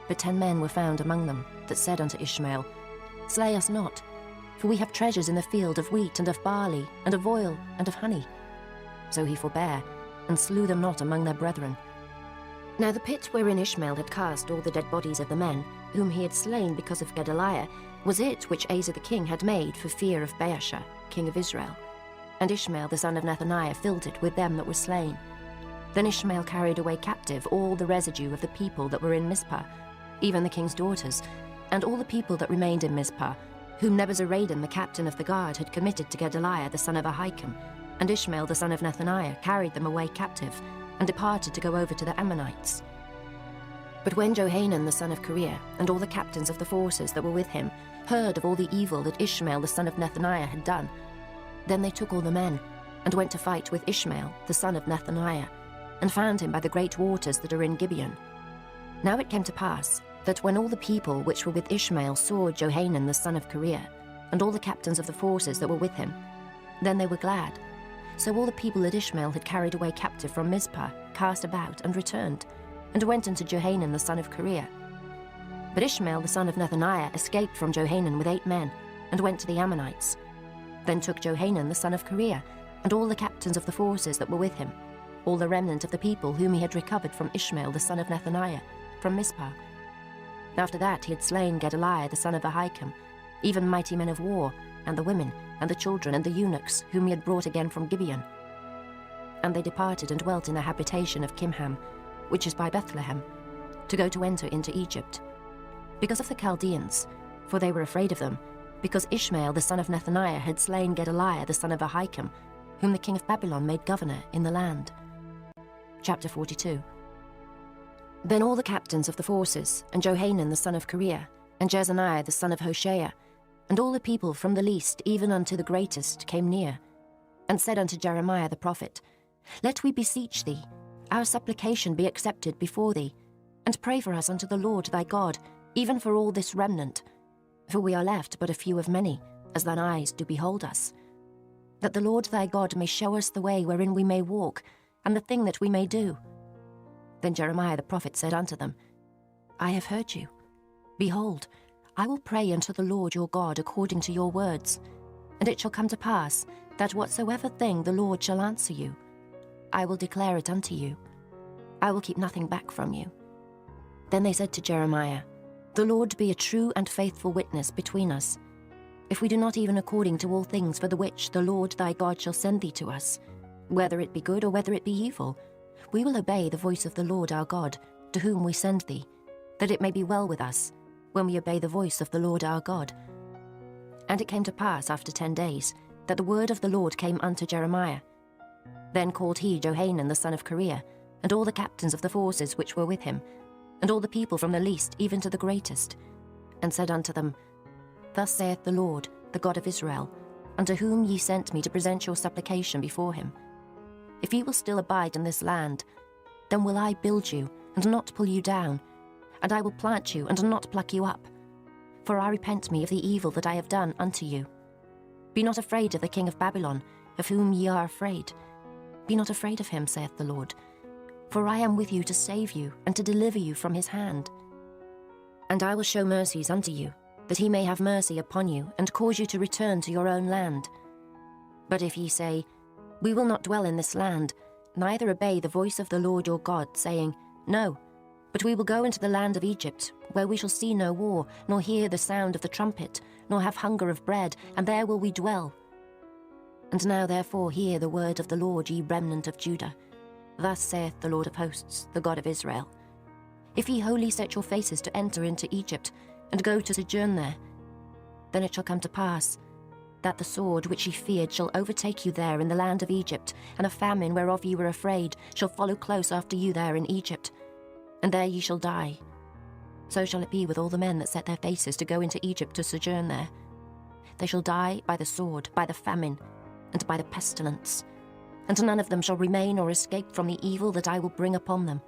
But 10 men were found among them, that said unto Ishmael, Slay us not, for we have treasures in the field of wheat and of barley, and of oil, and of honey. So he forbare, and slew them not among their brethren. Now the pit wherein Ishmael had cast all the dead bodies of the men, whom he had slain because of Gedaliah, was it which Asa the king had made for fear of Baasha, king of Israel. And Ishmael the son of Nethaniah filled it with them that were slain. Then Ishmael carried away captive all the residue of the people that were in Mizpah, even the king's daughters, and all the people that remained in Mizpah, whom Nebuzaradan the captain of the guard had committed to Gedaliah the son of Ahikam. And Ishmael the son of Nethaniah carried them away captive, and departed to go over to the Ammonites. But when Johanan the son of Kareah, and all the captains of the forces that were with him, heard of all the evil that Ishmael the son of Nethaniah had done, then they took all the men, and went to fight with Ishmael the son of Nethaniah, and found him by the great waters that are in Gibeon. Now it came to pass, that when all the people which were with Ishmael saw Johanan the son of Kareah, and all the captains of the forces that were with him, then they were glad. So all the people that Ishmael had carried away captive from Mizpah cast about and returned, and went unto Johanan the son of Kareah. But Ishmael the son of Nethaniah escaped from Johanan with 8 men, and went to the Ammonites. Then took Johanan the son of Kareah, and all the captains of the forces that were with him, all the remnant of the people whom he had recovered from Ishmael the son of Nethaniah, from Mizpah. After that he had slain Gedaliah the son of Ahikam, even mighty men of war, and the women, and the children, and the eunuchs, whom he had brought again from Gibeon. And they departed and dwelt in the habitation of Kimham, which is by Bethlehem, to go to enter into Egypt. because of the Chaldeans, for they were afraid of them, because Ishmael the son of Nethaniah had slain Gedaliah the son of Ahikam, whom the king of Babylon made governor in the land. Chapter 42. Then all the captains of the forces, and Johanan the son of Kareah, and Jezaniah the son of Hoshea, and all the people from the least even unto the greatest came near, and said unto Jeremiah the prophet, Let we beseech thee, our supplication be accepted before thee, and pray for us unto the Lord thy God, even for all this remnant. For we are left but a few of many, as thine eyes do behold us. That the Lord thy God may show us the way wherein we may walk, and the thing that we may do. Then Jeremiah the prophet said unto them, I have heard you. Behold, I will pray unto the Lord your God according to your words, and it shall come to pass, that whatsoever thing the Lord shall answer you, I will declare it unto you. I will keep nothing back from you. Then they said to Jeremiah, The Lord be a true and faithful witness between us, if we do not even according to all things for the which the Lord thy God shall send thee to us, whether it be good or whether it be evil, we will obey the voice of the Lord our God, to whom we send thee, that it may be well with us, when we obey the voice of the Lord our God. And it came to pass after 10 days, that the word of the Lord came unto Jeremiah. Then called he Johanan the son of Kareah, and all the captains of the forces which were with him, and all the people from the least even to the greatest, and said unto them, Thus saith the Lord, the God of Israel, unto whom ye sent me to present your supplication before him. If ye will still abide in this land, then will I build you, and not pull you down, and I will plant you, and not pluck you up. For I repent me of the evil that I have done unto you. Be not afraid of the king of Babylon, of whom ye are afraid. Be not afraid of him, saith the Lord, for I am with you to save you, and to deliver you from his hand. And I will show mercies unto you, that he may have mercy upon you, and cause you to return to your own land. But if ye say, We will not dwell in this land, neither obey the voice of the Lord your God, saying, No, but we will go into the land of Egypt, where we shall see no war, nor hear the sound of the trumpet, nor have hunger of bread, and there will we dwell. And now therefore hear the word of the Lord, ye remnant of Judah. Thus saith the Lord of hosts, the God of Israel, If ye wholly set your faces to enter into Egypt, and go to sojourn there, then it shall come to pass, that the sword which ye feared shall overtake you there in the land of Egypt, and a famine whereof ye were afraid shall follow close after you there in Egypt, and there ye shall die. So shall it be with all the men that set their faces to go into Egypt to sojourn there. They shall die by the sword, by the famine, and by the pestilence, and none of them shall remain or escape from the evil that I will bring upon them.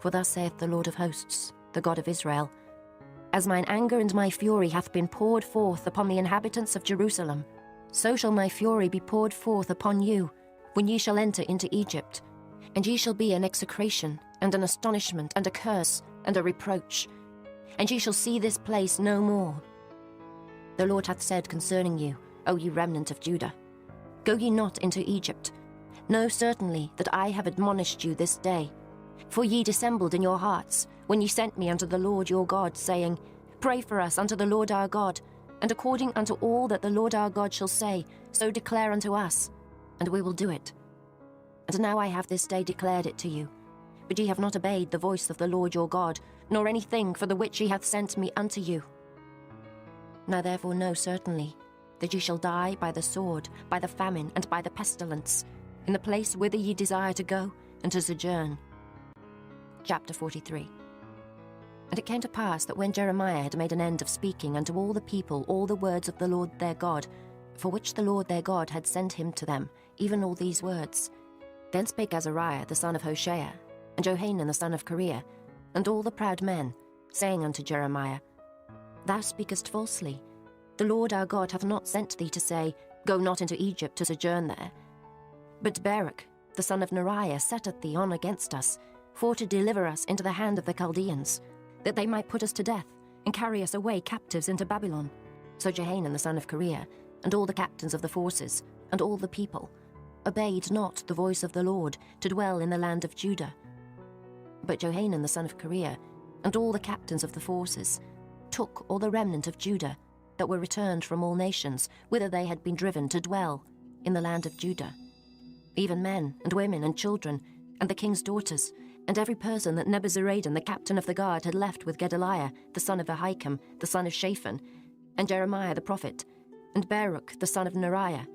For thus saith the Lord of hosts, the God of Israel, As mine anger and my fury hath been poured forth upon the inhabitants of Jerusalem, so shall my fury be poured forth upon you, when ye shall enter into Egypt, and ye shall be an execration, and an astonishment, and a curse, and a reproach, and ye shall see this place no more. The Lord hath said concerning you, O ye remnant of Judah, Go ye not into Egypt. Know certainly that I have admonished you this day. For ye dissembled in your hearts, when ye sent me unto the Lord your God, saying, Pray for us unto the Lord our God, and according unto all that the Lord our God shall say, so declare unto us, and we will do it. And now I have this day declared it to you, but ye have not obeyed the voice of the Lord your God, nor anything for the which he hath sent me unto you. Now therefore know certainly that ye shall die by the sword, by the famine, and by the pestilence, in the place whither ye desire to go, and to sojourn. Chapter 43. And it came to pass that when Jeremiah had made an end of speaking unto all the people all the words of the Lord their God, for which the Lord their God had sent him to them, even all these words, then spake Azariah the son of Hoshea, and Johanan the son of Kareah, and all the proud men, saying unto Jeremiah, Thou speakest falsely. The Lord our God hath not sent thee to say, Go not into Egypt to sojourn there. But Baruch, the son of Neriah, setteth thee on against us, for to deliver us into the hand of the Chaldeans, that they might put us to death, and carry us away captives into Babylon. So Johanan the son of Kareah, and all the captains of the forces, and all the people, obeyed not the voice of the Lord, to dwell in the land of Judah. But Johanan the son of Kareah, and all the captains of the forces, took all the remnant of Judah, that were returned from all nations, whither they had been driven to dwell, in the land of Judah, even men and women and children, and the king's daughters, and every person that Nebuzaradan the captain of the guard had left with Gedaliah the son of Ahikam the son of Shaphan, and Jeremiah the prophet, and Baruch the son of Neriah.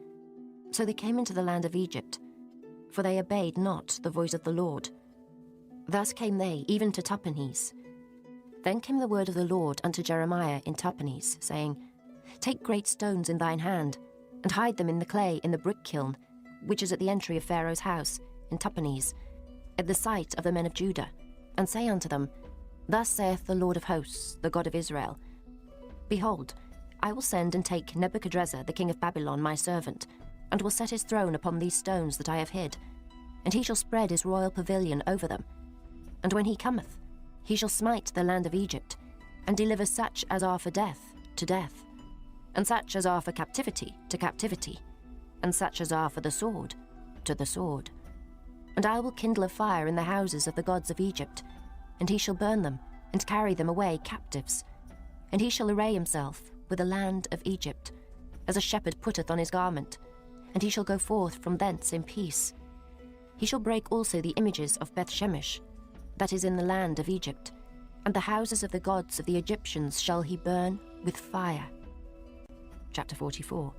So they came into the land of Egypt, for they obeyed not the voice of the Lord. Thus came they even to Tahpanhes. Then came the word of the Lord unto Jeremiah in Tahpanhes, saying, Take great stones in thine hand, and hide them in the clay in the brick kiln, which is at the entry of Pharaoh's house, in Tahpanhes, at the sight of the men of Judah, and say unto them, Thus saith the Lord of hosts, the God of Israel, Behold, I will send and take Nebuchadrezzar the king of Babylon my servant, and will set his throne upon these stones that I have hid, and he shall spread his royal pavilion over them. And when he cometh, he shall smite the land of Egypt, and deliver such as are for death to death, and such as are for captivity to captivity, and such as are for the sword to the sword. And I will kindle a fire in the houses of the gods of Egypt, and he shall burn them, and carry them away captives. And he shall array himself with the land of Egypt, as a shepherd putteth on his garment, and he shall go forth from thence in peace. He shall break also the images of Bethshemesh, that is in the land of Egypt, and the houses of the gods of the Egyptians shall he burn with fire. Chapter 44.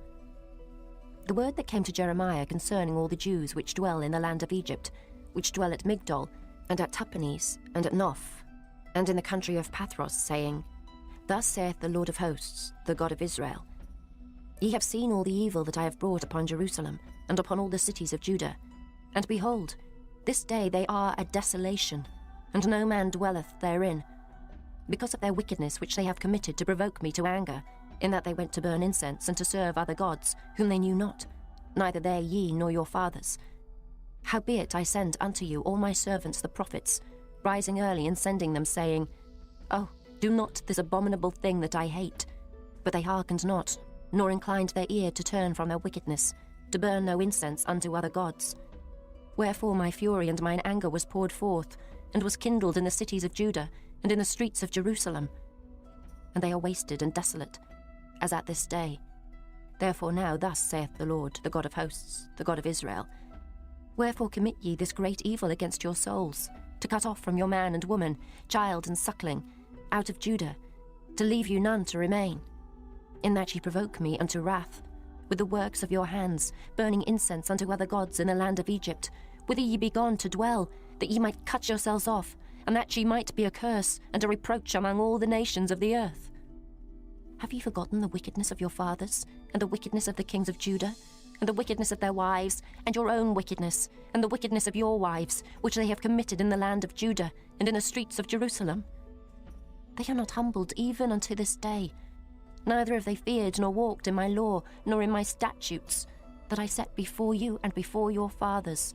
The word that came to Jeremiah concerning all the Jews which dwell in the land of Egypt, which dwell at Migdol, and at Tahpanhes, and at Noph, and in the country of Pathros, saying, Thus saith the Lord of hosts, the God of Israel, Ye have seen all the evil that I have brought upon Jerusalem, and upon all the cities of Judah. And behold, this day they are a desolation, and no man dwelleth therein, because of their wickedness which they have committed to provoke me to anger, in that they went to burn incense and to serve other gods, whom they knew not, neither they ye nor your fathers. Howbeit I send unto you all my servants the prophets, rising early and sending them, saying, Oh, do not this abominable thing that I hate. But they hearkened not, nor inclined their ear to turn from their wickedness, to burn no incense unto other gods. Wherefore my fury and mine anger was poured forth, and was kindled in the cities of Judah, and in the streets of Jerusalem. And they are wasted and desolate, as at this day. Therefore now thus saith the Lord, the God of hosts, the God of Israel, Wherefore commit ye this great evil against your souls, to cut off from your man and woman, child and suckling, out of Judah, to leave you none to remain, in that ye provoke me unto wrath, with the works of your hands, burning incense unto other gods in the land of Egypt, whither ye be gone to dwell, that ye might cut yourselves off, and that ye might be a curse and a reproach among all the nations of the earth. Have ye forgotten the wickedness of your fathers, and the wickedness of the kings of Judah, and the wickedness of their wives, and your own wickedness, and the wickedness of your wives, which they have committed in the land of Judah, and in the streets of Jerusalem? They are not humbled even unto this day, neither have they feared nor walked in my law, nor in my statutes, that I set before you and before your fathers.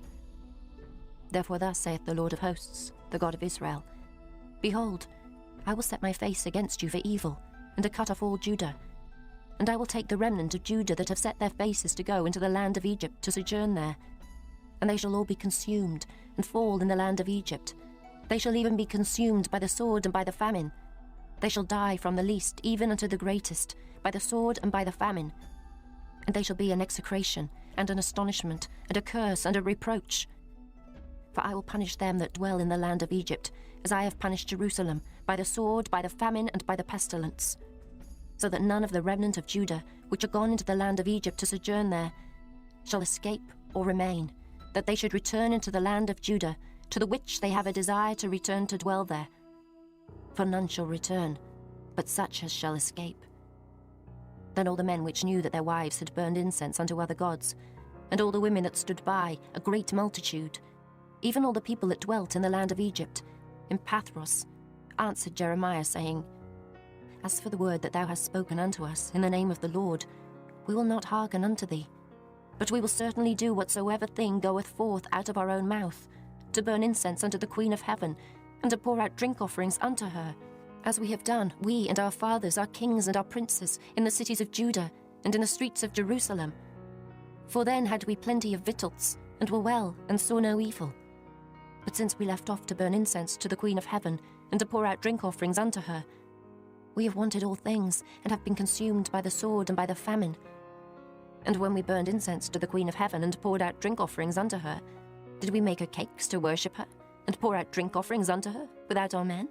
Therefore thus saith the Lord of hosts, the God of Israel, Behold, I will set my face against you for evil, and to cut off all Judah. And I will take the remnant of Judah that have set their faces to go into the land of Egypt to sojourn there. And they shall all be consumed, and fall in the land of Egypt. They shall even be consumed by the sword and by the famine. They shall die from the least even unto the greatest, by the sword and by the famine. And they shall be an execration, and an astonishment, and a curse, and a reproach. For I will punish them that dwell in the land of Egypt, as I have punished Jerusalem, by the sword, by the famine, and by the pestilence. So that none of the remnant of Judah, which are gone into the land of Egypt to sojourn there, shall escape or remain, that they should return into the land of Judah, to the which they have a desire to return to dwell there. For none shall return, but such as shall escape. Then all the men which knew that their wives had burned incense unto other gods, and all the women that stood by, a great multitude, even all the people that dwelt in the land of Egypt, in Pathros, answered Jeremiah, saying, As for the word that thou hast spoken unto us in the name of the Lord, we will not hearken unto thee, but we will certainly do whatsoever thing goeth forth out of our own mouth, to burn incense unto the Queen of heaven, and to pour out drink offerings unto her, as we have done, we and our fathers, our kings and our princes, in the cities of Judah, and in the streets of Jerusalem. For then had we plenty of victuals, and were well, and saw no evil. But since we left off to burn incense to the Queen of heaven, and to pour out drink offerings unto her, we have wanted all things, and have been consumed by the sword and by the famine. And when we burned incense to the Queen of heaven, and poured out drink offerings unto her, did we make her cakes to worship her, and pour out drink offerings unto her without our men?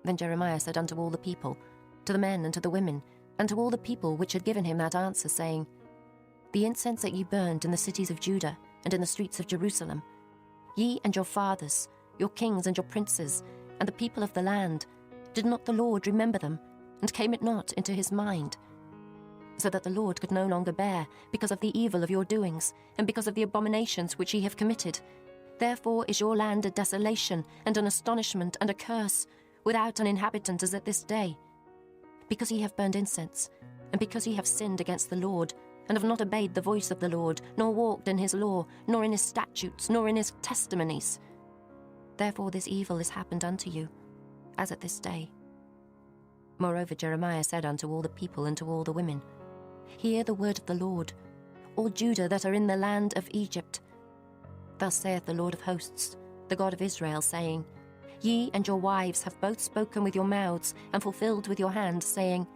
Then Jeremiah said unto all the people, to the men and to the women, and to all the people which had given him that answer, saying, The incense that ye burned in the cities of Judah and in the streets of Jerusalem, ye and your fathers, your kings and your princes, and the people of the land, did not the Lord remember them, and came it not into his mind? So that the Lord could no longer bear, because of the evil of your doings, and because of the abominations which ye have committed. Therefore is your land a desolation, and an astonishment, and a curse, without an inhabitant as at this day. Because ye have burned incense, and because ye have sinned against the Lord, and have not obeyed the voice of the Lord, nor walked in his law, nor in his statutes, nor in his testimonies. Therefore this evil is happened unto you, as at this day. Moreover Jeremiah said unto all the people and to all the women, Hear the word of the Lord, all Judah that are in the land of Egypt. Thus saith the Lord of hosts, the God of Israel, saying, Ye and your wives have both spoken with your mouths, and fulfilled with your hand, saying,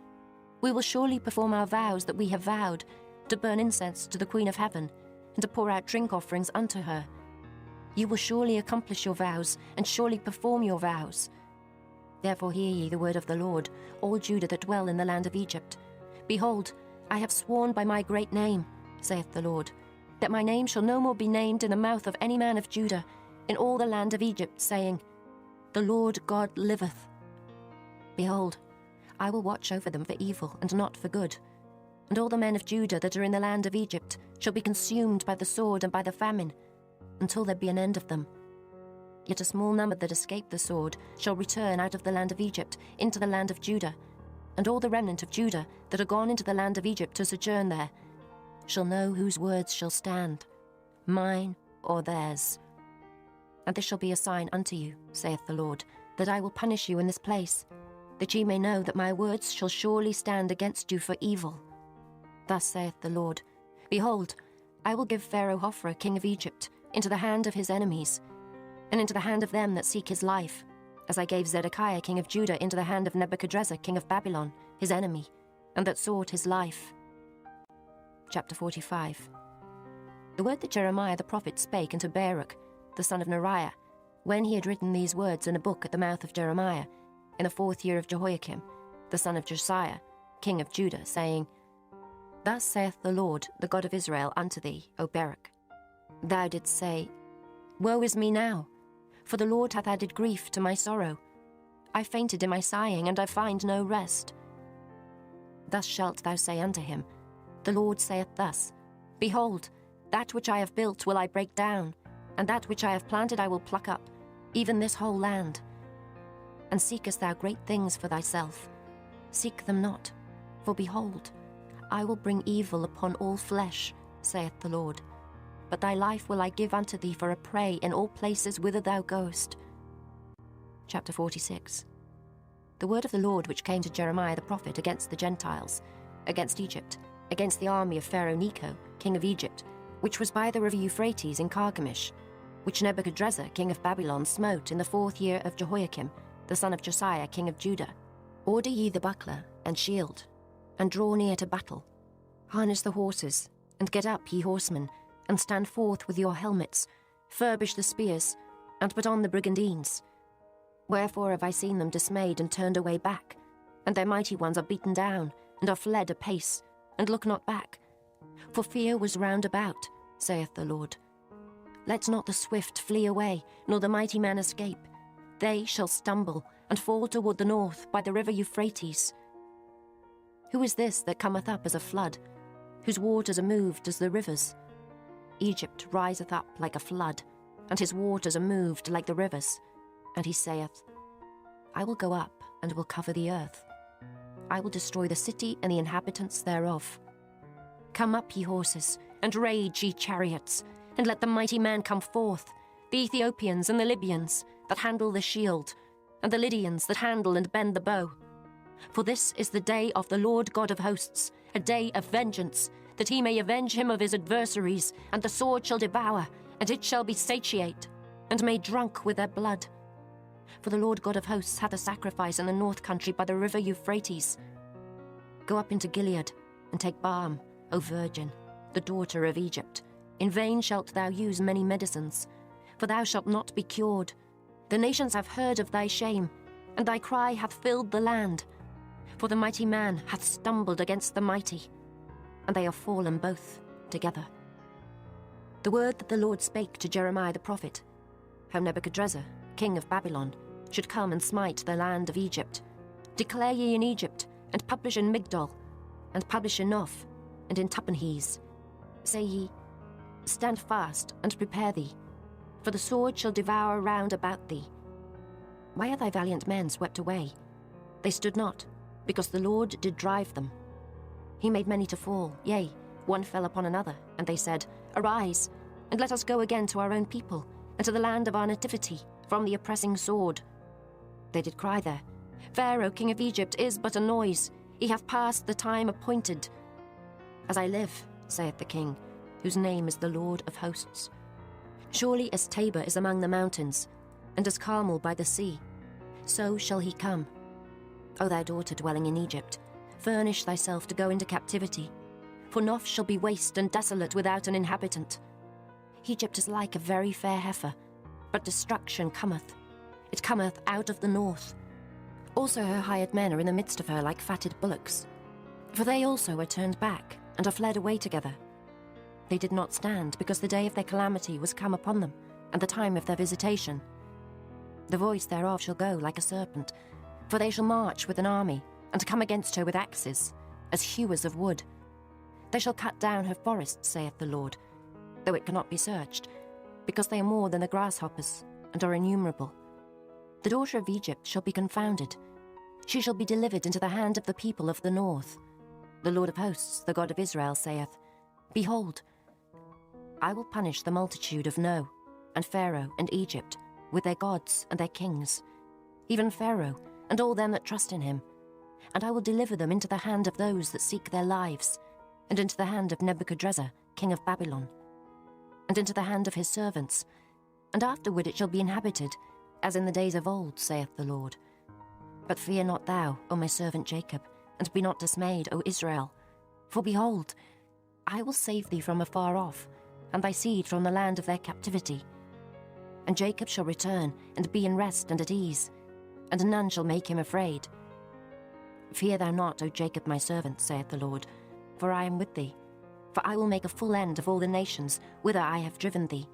We will surely perform our vows that we have vowed, to burn incense to the Queen of Heaven, and to pour out drink offerings unto her. You will surely accomplish your vows, and surely perform your vows. Therefore hear ye the word of the Lord, all Judah that dwell in the land of Egypt. Behold, I have sworn by my great name, saith the Lord, that my name shall no more be named in the mouth of any man of Judah, in all the land of Egypt, saying, The Lord God liveth. Behold, I will watch over them for evil, and not for good. And all the men of Judah that are in the land of Egypt shall be consumed by the sword and by the famine, until there be an end of them. Yet a small number that escape the sword shall return out of the land of Egypt into the land of Judah, and all the remnant of Judah that are gone into the land of Egypt to sojourn there shall know whose words shall stand, mine or theirs. And this shall be a sign unto you, saith the Lord, that I will punish you in this place, that ye may know that my words shall surely stand against you for evil. Thus saith the Lord, Behold, I will give Pharaoh Hophra, king of Egypt, into the hand of his enemies, and into the hand of them that seek his life, as I gave Zedekiah, king of Judah, into the hand of Nebuchadrezzar, king of Babylon, his enemy, and that sought his life. Chapter 45. The word that Jeremiah the prophet spake unto Baruch, the son of Neriah, when he had written these words in a book at the mouth of Jeremiah, in the 4th year of Jehoiakim, the son of Josiah, king of Judah, saying, Thus saith the Lord, the God of Israel, unto thee, O Baruch. Thou didst say, Woe is me now, for the Lord hath added grief to my sorrow. I fainted in my sighing, and I find no rest. Thus shalt thou say unto him, The Lord saith thus, Behold, that which I have built will I break down, and that which I have planted I will pluck up, even this whole land. And seekest thou great things for thyself? Seek them not, for behold, I will bring evil upon all flesh, saith the Lord. But thy life will I give unto thee for a prey in all places whither thou goest. Chapter 46. The word of the Lord which came to Jeremiah the prophet against the Gentiles, against Egypt, against the army of Pharaoh Necho, king of Egypt, which was by the river Euphrates in Carchemish, which Nebuchadrezzar, king of Babylon, smote in the 4th year of Jehoiakim, the son of Josiah, king of Judah. Order ye the buckler and shield, and draw near to battle. Harness the horses, and get up, ye horsemen, and stand forth with your helmets, furbish the spears, and put on the brigandines. Wherefore have I seen them dismayed and turned away back, and their mighty ones are beaten down, and are fled apace, and look not back. For fear was round about, saith the Lord. Let not the swift flee away, nor the mighty man escape. They shall stumble, and fall toward the north by the river Euphrates. Who is this that cometh up as a flood, whose waters are moved as the rivers? Egypt riseth up like a flood, and his waters are moved like the rivers. And he saith, I will go up, and will cover the earth. I will destroy the city and the inhabitants thereof. Come up, ye horses, and rage, ye chariots, and let the mighty man come forth, the Ethiopians and the Libyans that handle the shield, and the Lydians that handle and bend the bow. For this is the day of the Lord God of hosts, a day of vengeance, that he may avenge him of his adversaries, and the sword shall devour, and it shall be satiate, and made drunk with their blood. For the Lord God of hosts hath a sacrifice in the north country by the river Euphrates. Go up into Gilead, and take balm, O virgin, the daughter of Egypt. In vain shalt thou use many medicines. for thou shalt not be cured. The nations have heard of thy shame, and thy cry hath filled the land. For the mighty man hath stumbled against the mighty, and they are fallen both together. The word that the Lord spake to Jeremiah the prophet, how Nebuchadrezzar, king of Babylon, should come and smite the land of Egypt. Declare ye in Egypt, and publish in Migdol, and publish in Noph, and in Tahpanhes. Say ye, stand fast and prepare thee, for the sword shall devour round about thee. Why are thy valiant men swept away? They stood not, because the Lord did drive them. He made many to fall, yea, one fell upon another, and they said, Arise, and let us go again to our own people, and to the land of our nativity, from the oppressing sword. They did cry there, Pharaoh, king of Egypt, is but a noise. He hath passed the time appointed. As I live, saith the king, whose name is the Lord of hosts. Surely as Tabor is among the mountains, and as Carmel by the sea, so shall he come. O thou daughter dwelling in Egypt, furnish thyself to go into captivity, for Noph shall be waste and desolate without an inhabitant. Egypt is like a very fair heifer, but destruction cometh. It cometh out of the north. Also her hired men are in the midst of her like fatted bullocks. For they also are turned back, and are fled away together. They did not stand, because the day of their calamity was come upon them, and the time of their visitation. The voice thereof shall go like a serpent, for they shall march with an army, and come against her with axes, as hewers of wood. They shall cut down her forests, saith the Lord, though it cannot be searched, because they are more than the grasshoppers, and are innumerable. The daughter of Egypt shall be confounded. She shall be delivered into the hand of the people of the north. The Lord of hosts, the God of Israel, saith, Behold, I will punish the multitude of No, and Pharaoh, and Egypt, with their gods and their kings, even Pharaoh, and all them that trust in him. And I will deliver them into the hand of those that seek their lives, and into the hand of Nebuchadrezzar, king of Babylon, and into the hand of his servants. And afterward it shall be inhabited, as in the days of old, saith the Lord. But fear not thou, O my servant Jacob, and be not dismayed, O Israel. For behold, I will save thee from afar off, and thy seed from the land of their captivity. And Jacob shall return, and be in rest and at ease, and none shall make him afraid. Fear thou not, O Jacob my servant, saith the Lord, for I am with thee. For I will make a full end of all the nations whither I have driven thee.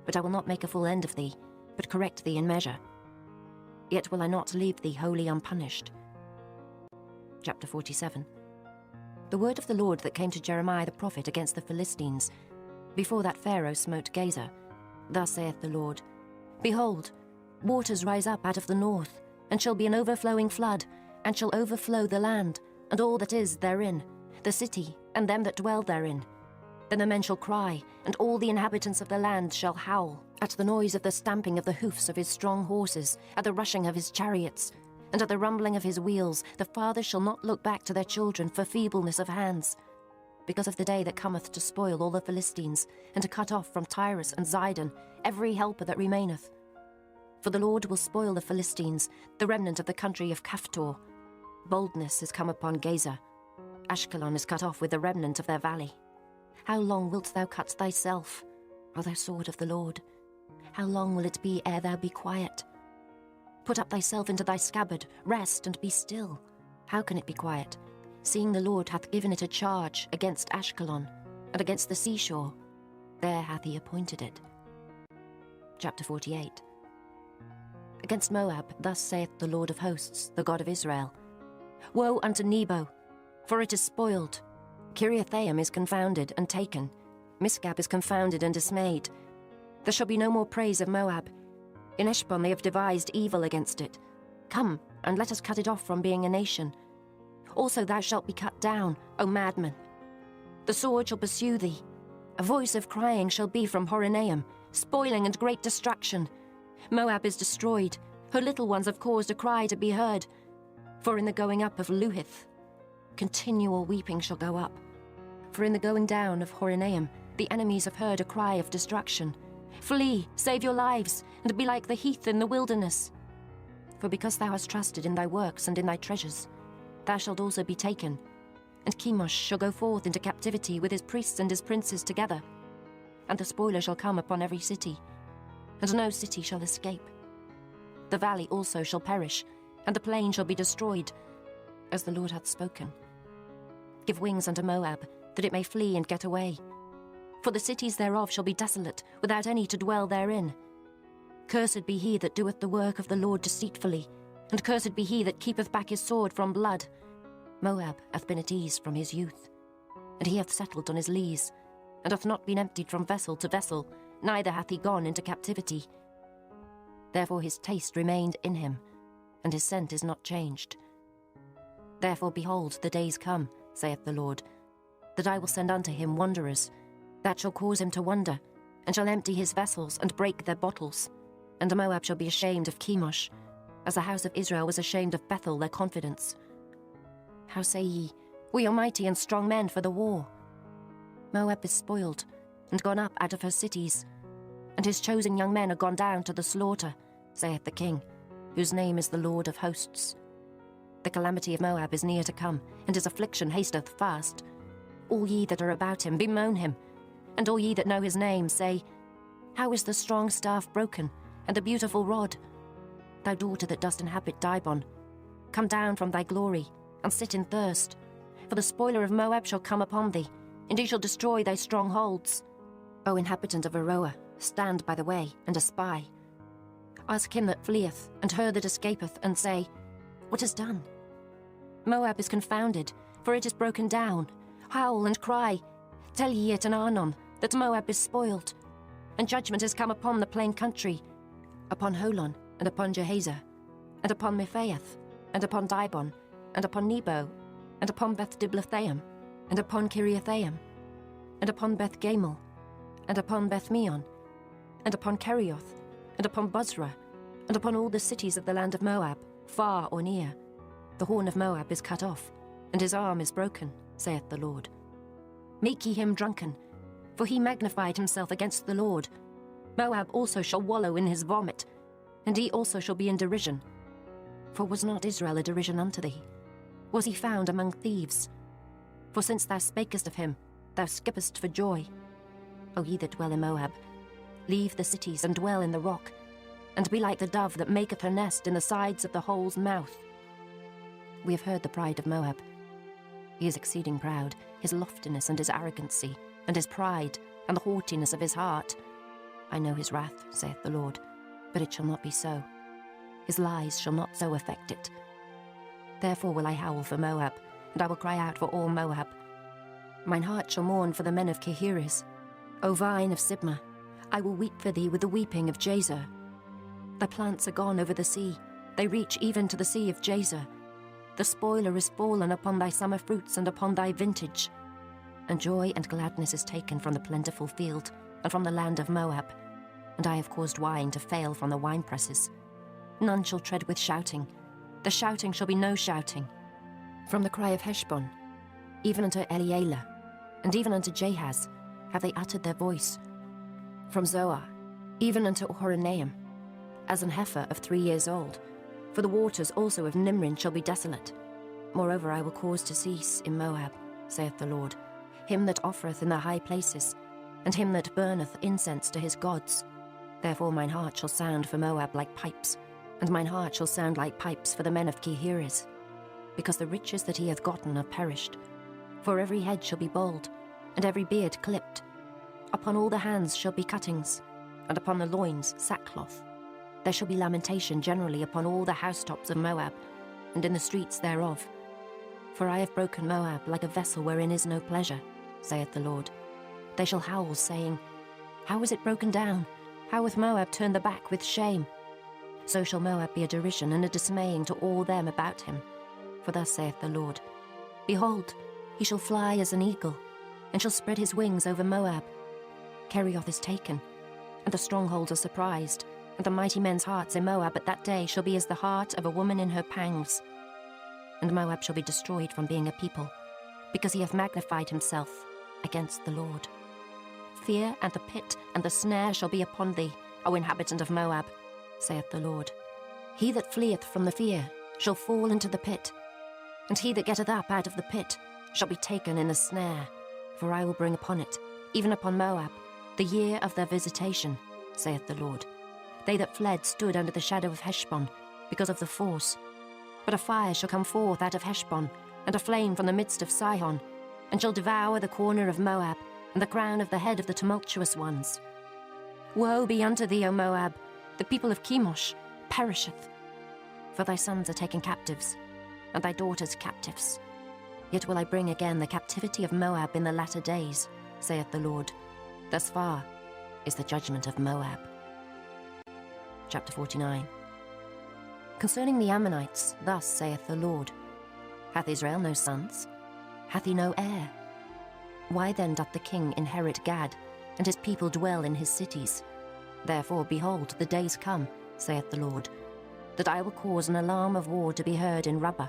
But I will not make a full end of thee, but correct thee in measure. Yet will I not leave thee wholly unpunished. Chapter 47. The word of the Lord that came to Jeremiah the prophet against the Philistines, before that Pharaoh smote Gaza. Thus saith the Lord, Behold, waters rise up out of the north, and shall be an overflowing flood, and shall overflow the land, and all that is therein, the city, and them that dwell therein. Then the men shall cry, and all the inhabitants of the land shall howl, at the noise of the stamping of the hoofs of his strong horses, at the rushing of his chariots, and at the rumbling of his wheels. The fathers shall not look back to their children for feebleness of hands, because of the day that cometh to spoil all the Philistines, and to cut off from Tyrus and Zidon every helper that remaineth. For the Lord will spoil the Philistines, the remnant of the country of Caphtor. Boldness is come upon Gaza. Ashkelon is cut off with the remnant of their valley. How long wilt thou cut thyself, O thou sword of the Lord? How long will it be ere thou be quiet? Put up thyself into thy scabbard, rest and be still. How can it be quiet, seeing the Lord hath given it a charge against Ashkelon, and against the seashore? There hath he appointed it. Chapter 48. Against Moab, thus saith the Lord of hosts, the God of Israel, Woe unto Nebo, for it is spoiled. Kiriathaim is confounded and taken. Misgab is confounded and dismayed. There shall be no more praise of Moab. In Heshbon they have devised evil against it. Come, and let us cut it off from being a nation. Also thou shalt be cut down, O madman. The sword shall pursue thee. A voice of crying shall be from Horonaim, spoiling and great destruction. Moab is destroyed. Her little ones have caused a cry to be heard. For in the going up of Luhith, continual weeping shall go up. For in the going down of Horonaim, the enemies have heard a cry of destruction. Flee, save your lives, and be like the heath in the wilderness. For because thou hast trusted in thy works and in thy treasures, thou shalt also be taken. And Chemosh shall go forth into captivity with his priests and his princes together. And the spoiler shall come upon every city. and no city shall escape. The valley also shall perish, and the plain shall be destroyed, as the Lord hath spoken. Give wings unto Moab, that it may flee and get away. For the cities thereof shall be desolate, without any to dwell therein. Cursed be he that doeth the work of the Lord deceitfully, and cursed be he that keepeth back his sword from blood. Moab hath been at ease from his youth, and he hath settled on his lees, and hath not been emptied from vessel to vessel, neither hath he gone into captivity. Therefore his taste remained in him, and his scent is not changed. Therefore, behold, the days come, saith the Lord, that I will send unto him wanderers, that shall cause him to wonder, and shall empty his vessels, and break their bottles. And Moab shall be ashamed of Chemosh, as the house of Israel was ashamed of Bethel, their confidence. How say ye, we are mighty and strong men for the war? Moab is spoiled, and gone up out of her cities, and his chosen young men are gone down to the slaughter, saith the King, whose name is the Lord of hosts. The calamity of Moab is near to come, and his affliction hasteth fast. All ye that are about him, bemoan him, and all ye that know his name, say, How is the strong staff broken, and the beautiful rod? Thou daughter that dost inhabit Dibon, come down from thy glory, and sit in thirst. For the spoiler of Moab shall come upon thee, and he shall destroy thy strongholds. O inhabitant of Aroah, stand by the way, and espy. Ask him that fleeth, and her that escapeth, and say, What is done? Moab is confounded, for it is broken down. Howl and cry, tell ye it in Arnon, that Moab is spoiled. And judgment is come upon the plain country, upon Holon, and upon Jehazer, and upon Mephaeth, and upon Dibon, and upon Nebo, and upon Beth-Diblathaim, and upon Kiriathaim, and upon Beth-Gamel, and upon Beth-Meon, and upon Kerioth, and upon Bozrah, and upon all the cities of the land of Moab, far or near. The horn of Moab is cut off, and his arm is broken, saith the Lord. Make ye him drunken, for he magnified himself against the Lord. Moab also shall wallow in his vomit, and he also shall be in derision. For was not Israel a derision unto thee? Was he found among thieves? For since thou spakest of him, thou skippest for joy. O ye that dwell in Moab, leave the cities and dwell in the rock, and be like the dove that maketh her nest in the sides of the hole's mouth. We have heard the pride of Moab. He is exceeding proud, his loftiness and his arrogancy, and his pride, and the haughtiness of his heart. I know his wrath, saith the Lord, but it shall not be so. His lies shall not so affect it. Therefore will I howl for Moab, and I will cry out for all Moab. Mine heart shall mourn for the men of Kehires. O vine of Sibmah, I will weep for thee with the weeping of Jazer. Thy plants are gone over the sea, they reach even to the sea of Jazer. The spoiler is fallen upon thy summer fruits and upon thy vintage. And joy and gladness is taken from the plentiful field, and from the land of Moab. And I have caused wine to fail from the winepresses. None shall tread with shouting. The shouting shall be no shouting. From the cry of Heshbon, even unto Elealeh, and even unto Jahaz, have they uttered their voice. From Zoar, even unto Horonaim, as an heifer of 3 years old. For the waters also of Nimrin shall be desolate. Moreover, I will cause to cease in Moab, saith the Lord, him that offereth in the high places, and him that burneth incense to his gods. Therefore mine heart shall sound for Moab like pipes, and mine heart shall sound like pipes for the men of Kehires, because the riches that he hath gotten are perished. For every head shall be bald, and every beard clipped. Upon all the hands shall be cuttings, and upon the loins sackcloth. There shall be lamentation generally upon all the housetops of Moab, and in the streets thereof. For I have broken Moab like a vessel wherein is no pleasure, saith the Lord. They shall howl, saying, How is it broken down? How hath Moab turned the back with shame? So shall Moab be a derision and a dismaying to all them about him. For thus saith the Lord, Behold, he shall fly as an eagle, and shall spread his wings over Moab. Kerioth is taken, and the strongholds are surprised, and the mighty men's hearts in Moab at that day shall be as the heart of a woman in her pangs. And Moab shall be destroyed from being a people, because he hath magnified himself against the Lord. Fear and the pit and the snare shall be upon thee, O inhabitant of Moab, saith the Lord. He that fleeth from the fear shall fall into the pit, and he that getteth up out of the pit shall be taken in the snare. For I will bring upon it, even upon Moab, the year of their visitation, saith the Lord. They that fled stood under the shadow of Heshbon, because of the force. But a fire shall come forth out of Heshbon, and a flame from the midst of Sihon, and shall devour the corner of Moab, and the crown of the head of the tumultuous ones. Woe be unto thee, O Moab! The people of Chemosh perisheth. For thy sons are taken captives, and thy daughters captives. Yet will I bring again the captivity of Moab in the latter days, saith the Lord. Thus far is the judgment of Moab. Chapter 49. Concerning the Ammonites, thus saith the Lord, Hath Israel no sons? Hath he no heir? Why then doth the king inherit Gad, and his people dwell in his cities? Therefore, behold, the days come, saith the Lord, that I will cause an alarm of war to be heard in Rabbah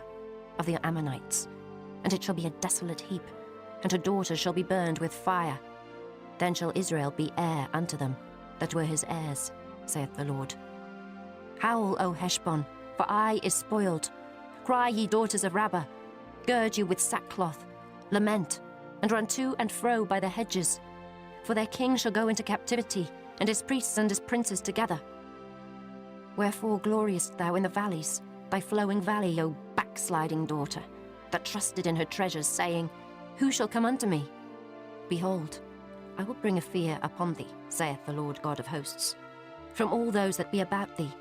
of the Ammonites, and it shall be a desolate heap, and her daughters shall be burned with fire. Then shall Israel be heir unto them, that were his heirs, saith the Lord. Howl, O Heshbon, for Ai is spoiled. Cry, ye daughters of Rabbah, gird you with sackcloth, lament, and run to and fro by the hedges, for their king shall go into captivity, and his priests and his princes together. Wherefore gloriest thou in the valleys, thy flowing valley, O backsliding daughter, that trusted in her treasures, saying, Who shall come unto me? Behold, I will bring a fear upon thee, saith the Lord God of hosts, from all those that be about thee,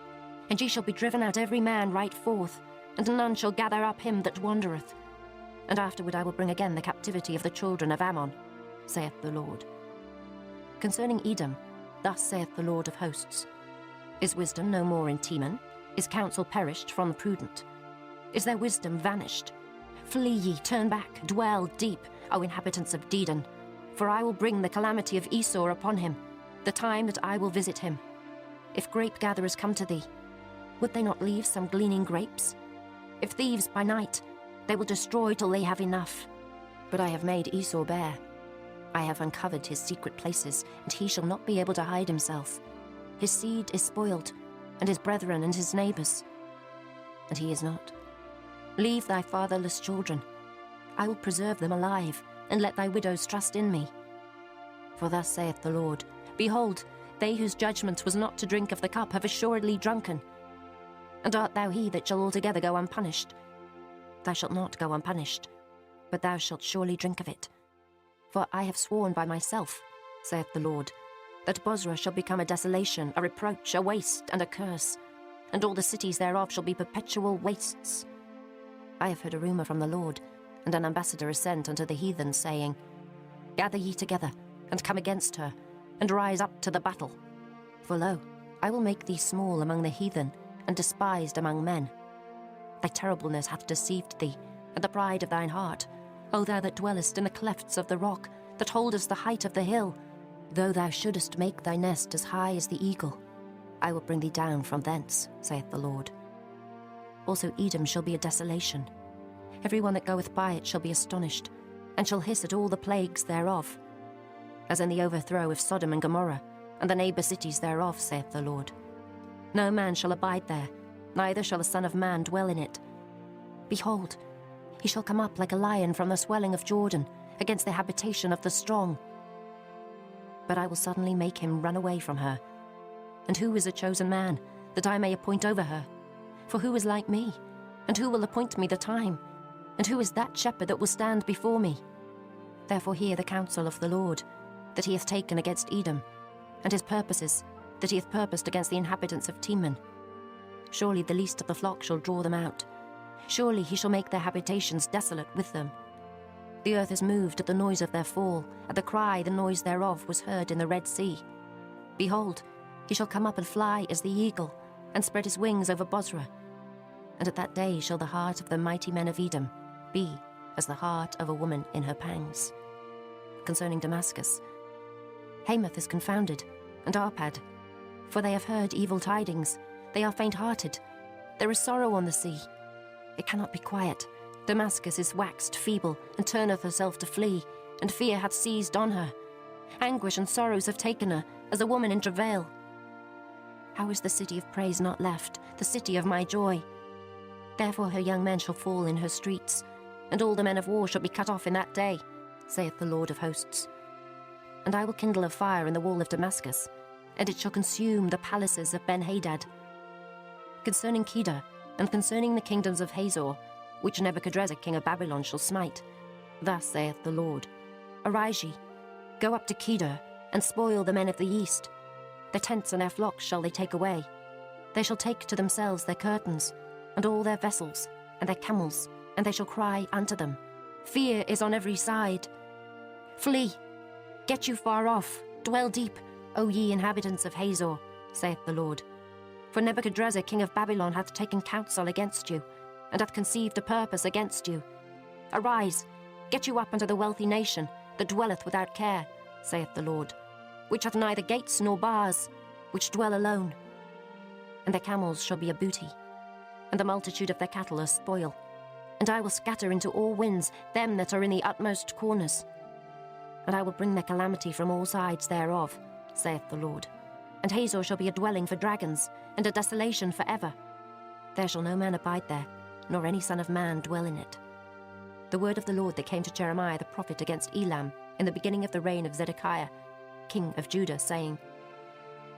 and ye shall be driven out every man right forth, and none shall gather up him that wandereth. And afterward I will bring again the captivity of the children of Ammon, saith the Lord. Concerning Edom, thus saith the Lord of hosts, Is wisdom no more in Teman? Is counsel perished from the prudent? Is their wisdom vanished? Flee ye, turn back, dwell deep, O inhabitants of Dedan, for I will bring the calamity of Esau upon him, the time that I will visit him. If grape gatherers come to thee, would they not leave some gleaning grapes? If thieves by night, they will destroy till they have enough. But I have made Esau bare. I have uncovered his secret places, and he shall not be able to hide himself. His seed is spoiled, and his brethren and his neighbors, and he is not. Leave thy fatherless children. I will preserve them alive, and let thy widows trust in me. For thus saith the Lord, Behold, they whose judgment was not to drink of the cup have assuredly drunken. And art thou he that shall altogether go unpunished? Thou shalt not go unpunished, but thou shalt surely drink of it. For I have sworn by myself, saith the Lord, that Bozrah shall become a desolation, a reproach, a waste, and a curse, and all the cities thereof shall be perpetual wastes. I have heard a rumour from the Lord, and an ambassador is sent unto the heathen, saying, Gather ye together, and come against her, and rise up to the battle. For lo, I will make thee small among the heathen, and despised among men. Thy terribleness hath deceived thee, and the pride of thine heart, O thou that dwellest in the clefts of the rock, that holdest the height of the hill. Though thou shouldest make thy nest as high as the eagle, I will bring thee down from thence, saith the Lord. Also Edom shall be a desolation. Every one that goeth by it shall be astonished, and shall hiss at all the plagues thereof. As in the overthrow of Sodom and Gomorrah, and the neighbour cities thereof, saith the Lord. No man shall abide there, neither shall a son of man dwell in it. Behold, he shall come up like a lion from the swelling of Jordan, against the habitation of the strong. But I will suddenly make him run away from her. And who is a chosen man, that I may appoint over her? For who is like me? And who will appoint me the time? And who is that shepherd that will stand before me? Therefore hear the counsel of the Lord, that he hath taken against Edom, and his purposes, that he hath purposed against the inhabitants of Teman. Surely the least of the flock shall draw them out. Surely he shall make their habitations desolate with them. The earth is moved at the noise of their fall, at the cry the noise thereof was heard in the Red Sea. Behold, he shall come up and fly as the eagle, and spread his wings over Bozrah. And at that day shall the heart of the mighty men of Edom be as the heart of a woman in her pangs. Concerning Damascus, Hamath is confounded, and Arpad, for they have heard evil tidings. They are faint-hearted. There is sorrow on the sea. It cannot be quiet. Damascus is waxed feeble, and turneth herself to flee, and fear hath seized on her. Anguish and sorrows have taken her, as a woman in travail. How is the city of praise not left, the city of my joy? Therefore her young men shall fall in her streets, and all the men of war shall be cut off in that day, saith the Lord of hosts. And I will kindle a fire in the wall of Damascus, and it shall consume the palaces of Ben-Hadad. Concerning Kedar, and concerning the kingdoms of Hazor, which Nebuchadrezzar king of Babylon shall smite, thus saith the Lord, Arise ye, go up to Kedar, and spoil the men of the east. Their tents and their flocks shall they take away. They shall take to themselves their curtains, and all their vessels, and their camels, and they shall cry unto them, Fear is on every side. Flee, get you far off, dwell deep, O ye inhabitants of Hazor, saith the Lord. For Nebuchadrezzar king of Babylon hath taken counsel against you, and hath conceived a purpose against you. Arise, get you up unto the wealthy nation, that dwelleth without care, saith the Lord, which hath neither gates nor bars, which dwell alone. And their camels shall be a booty, and the multitude of their cattle a spoil. And I will scatter into all winds them that are in the utmost corners. And I will bring their calamity from all sides thereof, saith the Lord. And Hazor shall be a dwelling for dragons, and a desolation for ever. There shall no man abide there, nor any son of man dwell in it. The word of the Lord that came to Jeremiah the prophet against Elam in the beginning of the reign of Zedekiah, king of Judah, saying,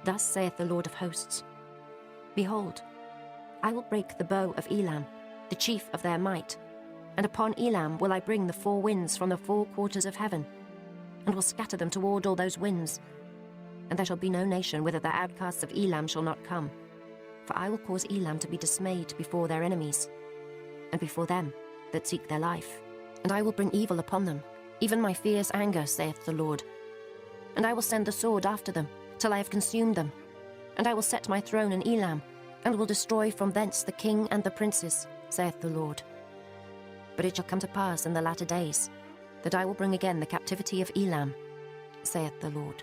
Thus saith the Lord of hosts, Behold, I will break the bow of Elam, the chief of their might, and upon Elam will I bring the four winds from the four quarters of heaven, and will scatter them toward all those winds. And there shall be no nation whither the outcasts of Elam shall not come. For I will cause Elam to be dismayed before their enemies, and before them that seek their life. And I will bring evil upon them, even my fierce anger, saith the Lord. And I will send the sword after them, till I have consumed them. And I will set my throne in Elam, and will destroy from thence the king and the princes, saith the Lord. But it shall come to pass in the latter days, that I will bring again the captivity of Elam, saith the Lord.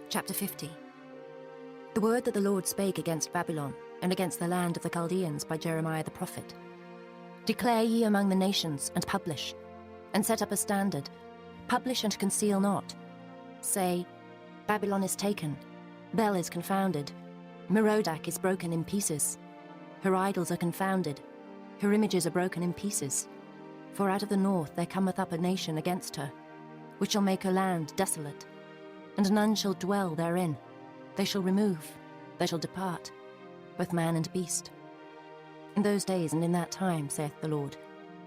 Chapter 50. The word that the Lord spake against Babylon, and against the land of the Chaldeans by Jeremiah the prophet. Declare ye among the nations, and publish, and set up a standard, publish and conceal not. Say, Babylon is taken, Bel is confounded, Merodach is broken in pieces. Her idols are confounded, her images are broken in pieces. For out of the north there cometh up a nation against her, which shall make her land desolate, and none shall dwell therein. They shall remove, they shall depart, both man and beast. In those days and in that time, saith the Lord,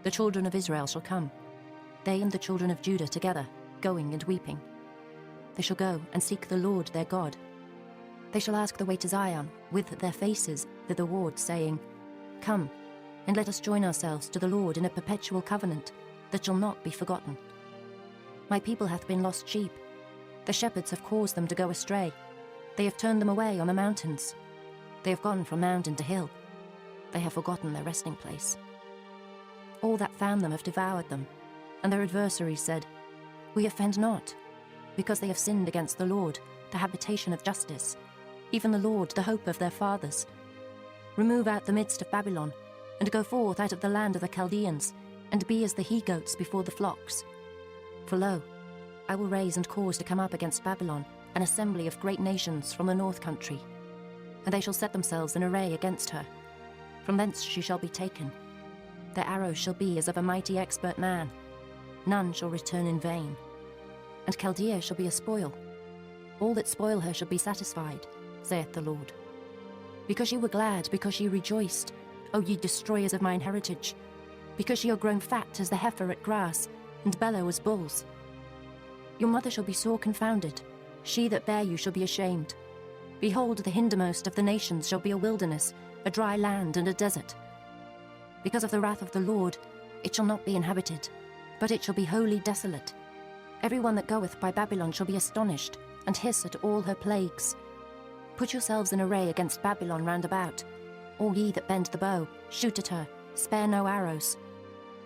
the children of Israel shall come, they and the children of Judah together, going and weeping. They shall go and seek the Lord their God. They shall ask the way to Zion, with their faces thitherward, saying, Come, and let us join ourselves to the Lord in a perpetual covenant, that shall not be forgotten. My people hath been lost sheep. The shepherds have caused them to go astray. They have turned them away on the mountains. They have gone from mountain to hill. They have forgotten their resting place. All that found them have devoured them, and their adversaries said, We offend not, because they have sinned against the Lord, the habitation of justice, even the Lord, the hope of their fathers. Remove out the midst of Babylon, and go forth out of the land of the Chaldeans, and be as the he-goats before the flocks. For lo, I will raise and cause to come up against Babylon an assembly of great nations from the north country, and they shall set themselves in array against her. From thence she shall be taken. Their arrows shall be as of a mighty expert man. None shall return in vain. And Chaldea shall be a spoil. All that spoil her shall be satisfied, saith the Lord. Because ye were glad, because ye rejoiced, O ye destroyers of mine heritage, because ye are grown fat as the heifer at grass, and bellow as bulls. Your mother shall be sore confounded, she that bare you shall be ashamed. Behold, the hindermost of the nations shall be a wilderness, a dry land and a desert. Because of the wrath of the Lord, it shall not be inhabited, but it shall be wholly desolate. Every one that goeth by Babylon shall be astonished, and hiss at all her plagues. Put yourselves in array against Babylon round about. All ye that bend the bow, shoot at her, spare no arrows.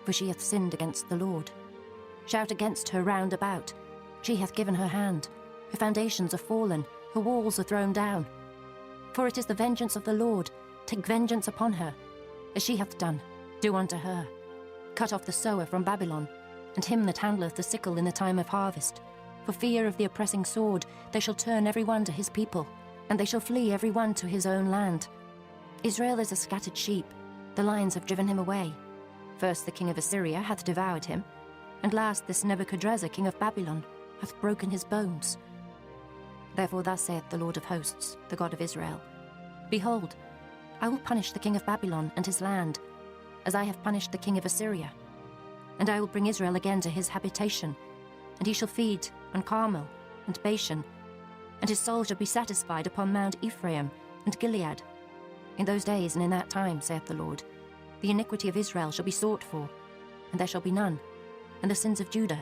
For she hath sinned against the Lord. Shout against her round about. She hath given her hand. Her foundations are fallen, her walls are thrown down. For it is the vengeance of the Lord. Take vengeance upon her. As she hath done, do unto her. Cut off the sower from Babylon, and him that handleth the sickle in the time of harvest. For fear of the oppressing sword, they shall turn every one to his people, and they shall flee every one to his own land. Israel is a scattered sheep, the lions have driven him away. First the king of Assyria hath devoured him, and last this Nebuchadrezzar king of Babylon hath broken his bones. Therefore thus saith the Lord of hosts, the God of Israel, Behold, I will punish the king of Babylon and his land, as I have punished the king of Assyria. And I will bring Israel again to his habitation, and he shall feed on Carmel and Bashan, and his soul shall be satisfied upon Mount Ephraim and Gilead. In those days and in that time, saith the Lord, the iniquity of Israel shall be sought for, and there shall be none, and the sins of Judah,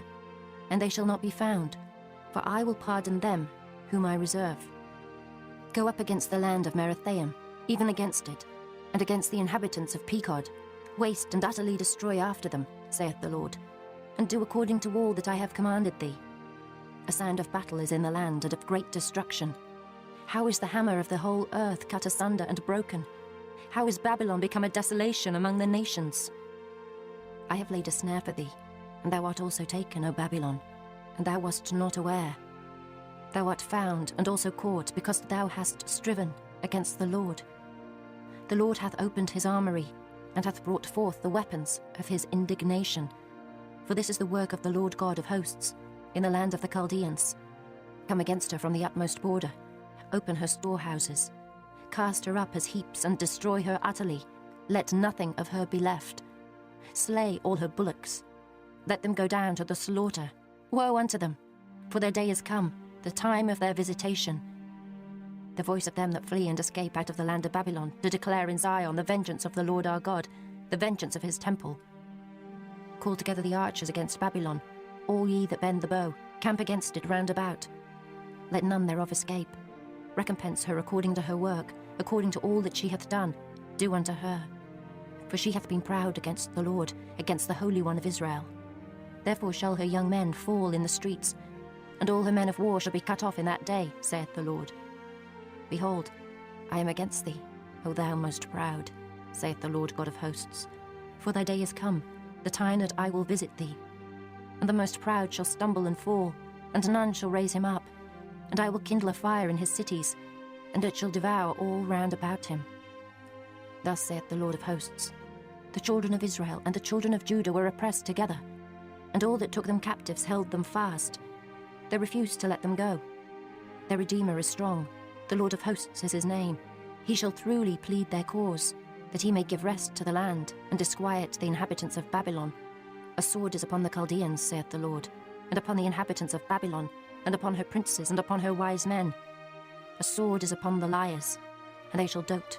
and they shall not be found, for I will pardon them whom I reserve. Go up against the land of Merathaim, even against it, and against the inhabitants of Pekod, waste and utterly destroy after them, saith the Lord, and do according to all that I have commanded thee. A sound of battle is in the land, and of great destruction. How is the hammer of the whole earth cut asunder and broken? How is Babylon become a desolation among the nations? I have laid a snare for thee, and thou art also taken, O Babylon, and thou wast not aware. Thou art found and also caught, because thou hast striven against the Lord. The Lord hath opened his armory, and hath brought forth the weapons of his indignation. For this is the work of the Lord God of hosts, in the land of the Chaldeans. Come against her from the utmost border, open her storehouses, cast her up as heaps, and destroy her utterly. Let nothing of her be left. Slay all her bullocks. Let them go down to the slaughter. Woe unto them, for their day is come, the time of their visitation. The voice of them that flee and escape out of the land of Babylon, to declare in Zion the vengeance of the Lord our God, the vengeance of his temple. Call together the archers against Babylon, all ye that bend the bow, camp against it round about. Let none thereof escape. Recompense her according to her work, according to all that she hath done, do unto her. For she hath been proud against the Lord, against the Holy One of Israel. Therefore shall her young men fall in the streets, and all her men of war shall be cut off in that day, saith the Lord. Behold, I am against thee, O thou most proud, saith the Lord God of hosts. For thy day is come, the time that I will visit thee. And the most proud shall stumble and fall, and none shall raise him up. And I will kindle a fire in his cities, and it shall devour all round about him. Thus saith the Lord of hosts, the children of Israel and the children of Judah were oppressed together, and all that took them captives held them fast. They refused to let them go. Their Redeemer is strong, the Lord of hosts is his name. He shall truly plead their cause, that he may give rest to the land, and disquiet the inhabitants of Babylon. A sword is upon the Chaldeans, saith the Lord, and upon the inhabitants of Babylon, and upon her princes, and upon her wise men. A sword is upon the liars, and they shall dote.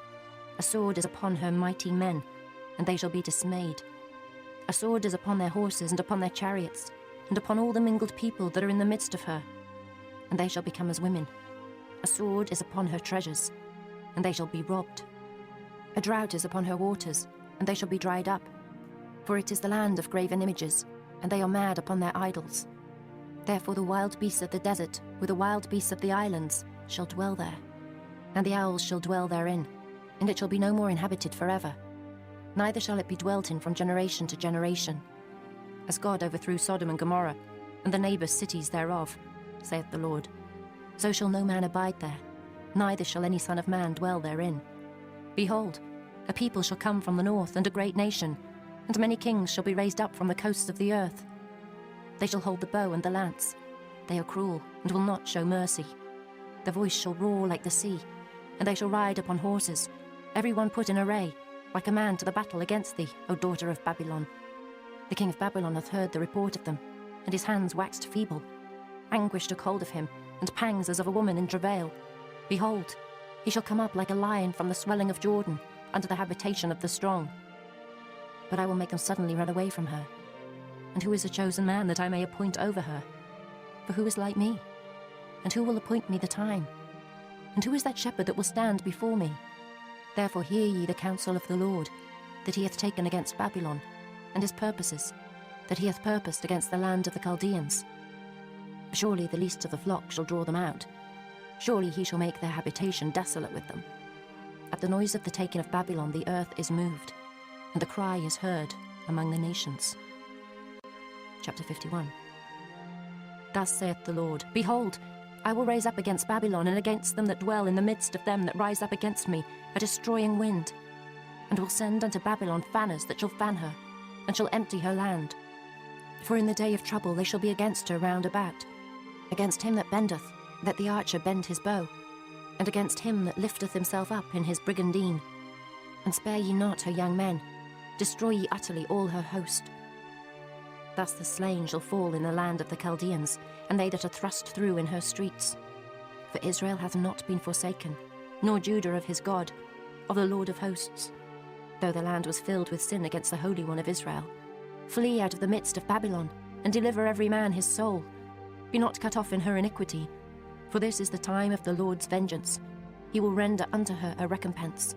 A sword is upon her mighty men, and they shall be dismayed. A sword is upon their horses, and upon their chariots, and upon all the mingled people that are in the midst of her, and they shall become as women. A sword is upon her treasures, and they shall be robbed. A drought is upon her waters, and they shall be dried up. For it is the land of graven images, and they are mad upon their idols. Therefore the wild beasts of the desert, with the wild beasts of the islands, shall dwell there, and the owls shall dwell therein, and it shall be no more inhabited forever. Neither shall it be dwelt in from generation to generation. As God overthrew Sodom and Gomorrah, and the neighbour cities thereof, saith the Lord, so shall no man abide there, neither shall any son of man dwell therein. Behold, a people shall come from the north, and a great nation, and many kings shall be raised up from the coasts of the earth. They shall hold the bow and the lance. They are cruel, and will not show mercy. Their voice shall roar like the sea, and they shall ride upon horses, every one put in array, like a man to the battle against thee, O daughter of Babylon. The king of Babylon hath heard the report of them, and his hands waxed feeble. Anguish took hold of him, and pangs as of a woman in travail. Behold, he shall come up like a lion from the swelling of Jordan, unto the habitation of the strong. But I will make them suddenly run away from her. And who is a chosen man that I may appoint over her? For who is like me? And who will appoint me the time? And who is that shepherd that will stand before me? Therefore hear ye the counsel of the Lord, that he hath taken against Babylon, and his purposes, that he hath purposed against the land of the Chaldeans. Surely the least of the flock shall draw them out. Surely he shall make their habitation desolate with them. At the noise of the taking of Babylon the earth is moved, and the cry is heard among the nations. Chapter 51. Thus saith the Lord, Behold, I will raise up against Babylon, and against them that dwell in the midst of them that rise up against me, a destroying wind, and will send unto Babylon fanners that shall fan her, and shall empty her land. For in the day of trouble they shall be against her round about, against him that bendeth, Let the archer bend his bow, and against him that lifteth himself up in his brigandine. And spare ye not her young men, destroy ye utterly all her host. Thus the slain shall fall in the land of the Chaldeans, and they that are thrust through in her streets. For Israel hath not been forsaken, nor Judah of his God, of the Lord of hosts. Though the land was filled with sin against the Holy One of Israel. Flee out of the midst of Babylon, and deliver every man his soul. Be not cut off in her iniquity, for this is the time of the Lord's vengeance. He will render unto her a recompense.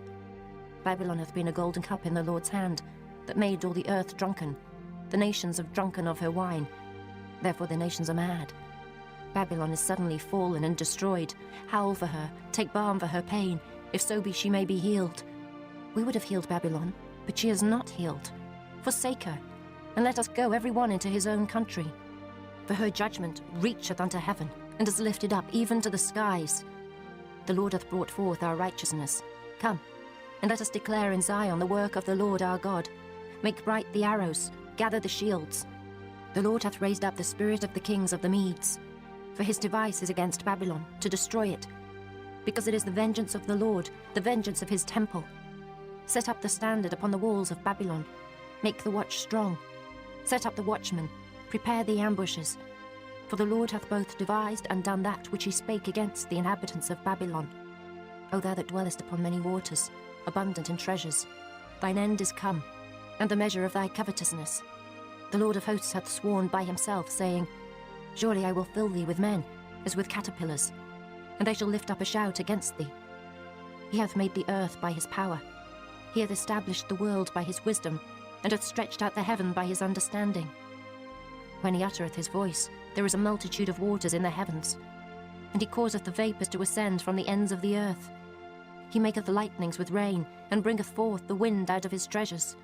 Babylon hath been a golden cup in the Lord's hand, that made all the earth drunken. The nations have drunken of her wine, therefore the nations are mad. Babylon is suddenly fallen and destroyed. Howl for her, take balm for her pain, if so be she may be healed. We would have healed Babylon, but she is not healed. Forsake her, and let us go every one into his own country. For her judgment reacheth unto heaven, and is lifted up even to the skies. The Lord hath brought forth our righteousness. Come, and let us declare in Zion the work of the Lord our God. Make bright the arrows, gather the shields. The Lord hath raised up the spirit of the kings of the Medes. For his device is against Babylon, to destroy it. Because it is the vengeance of the Lord, the vengeance of his temple. Set up the standard upon the walls of Babylon. Make the watch strong. Set up the watchmen. Prepare the ambushes. For the Lord hath both devised and done that which he spake against the inhabitants of Babylon. O thou that dwellest upon many waters, abundant in treasures, thine end is come, and the measure of thy covetousness. The Lord of hosts hath sworn by himself, saying, Surely I will fill thee with men, as with caterpillars, and they shall lift up a shout against thee. He hath made the earth by his power. He hath established the world by his wisdom, and hath stretched out the heaven by his understanding. When he uttereth his voice, there is a multitude of waters in the heavens, and he causeth the vapours to ascend from the ends of the earth. He maketh lightnings with rain, and bringeth forth the wind out of his treasures.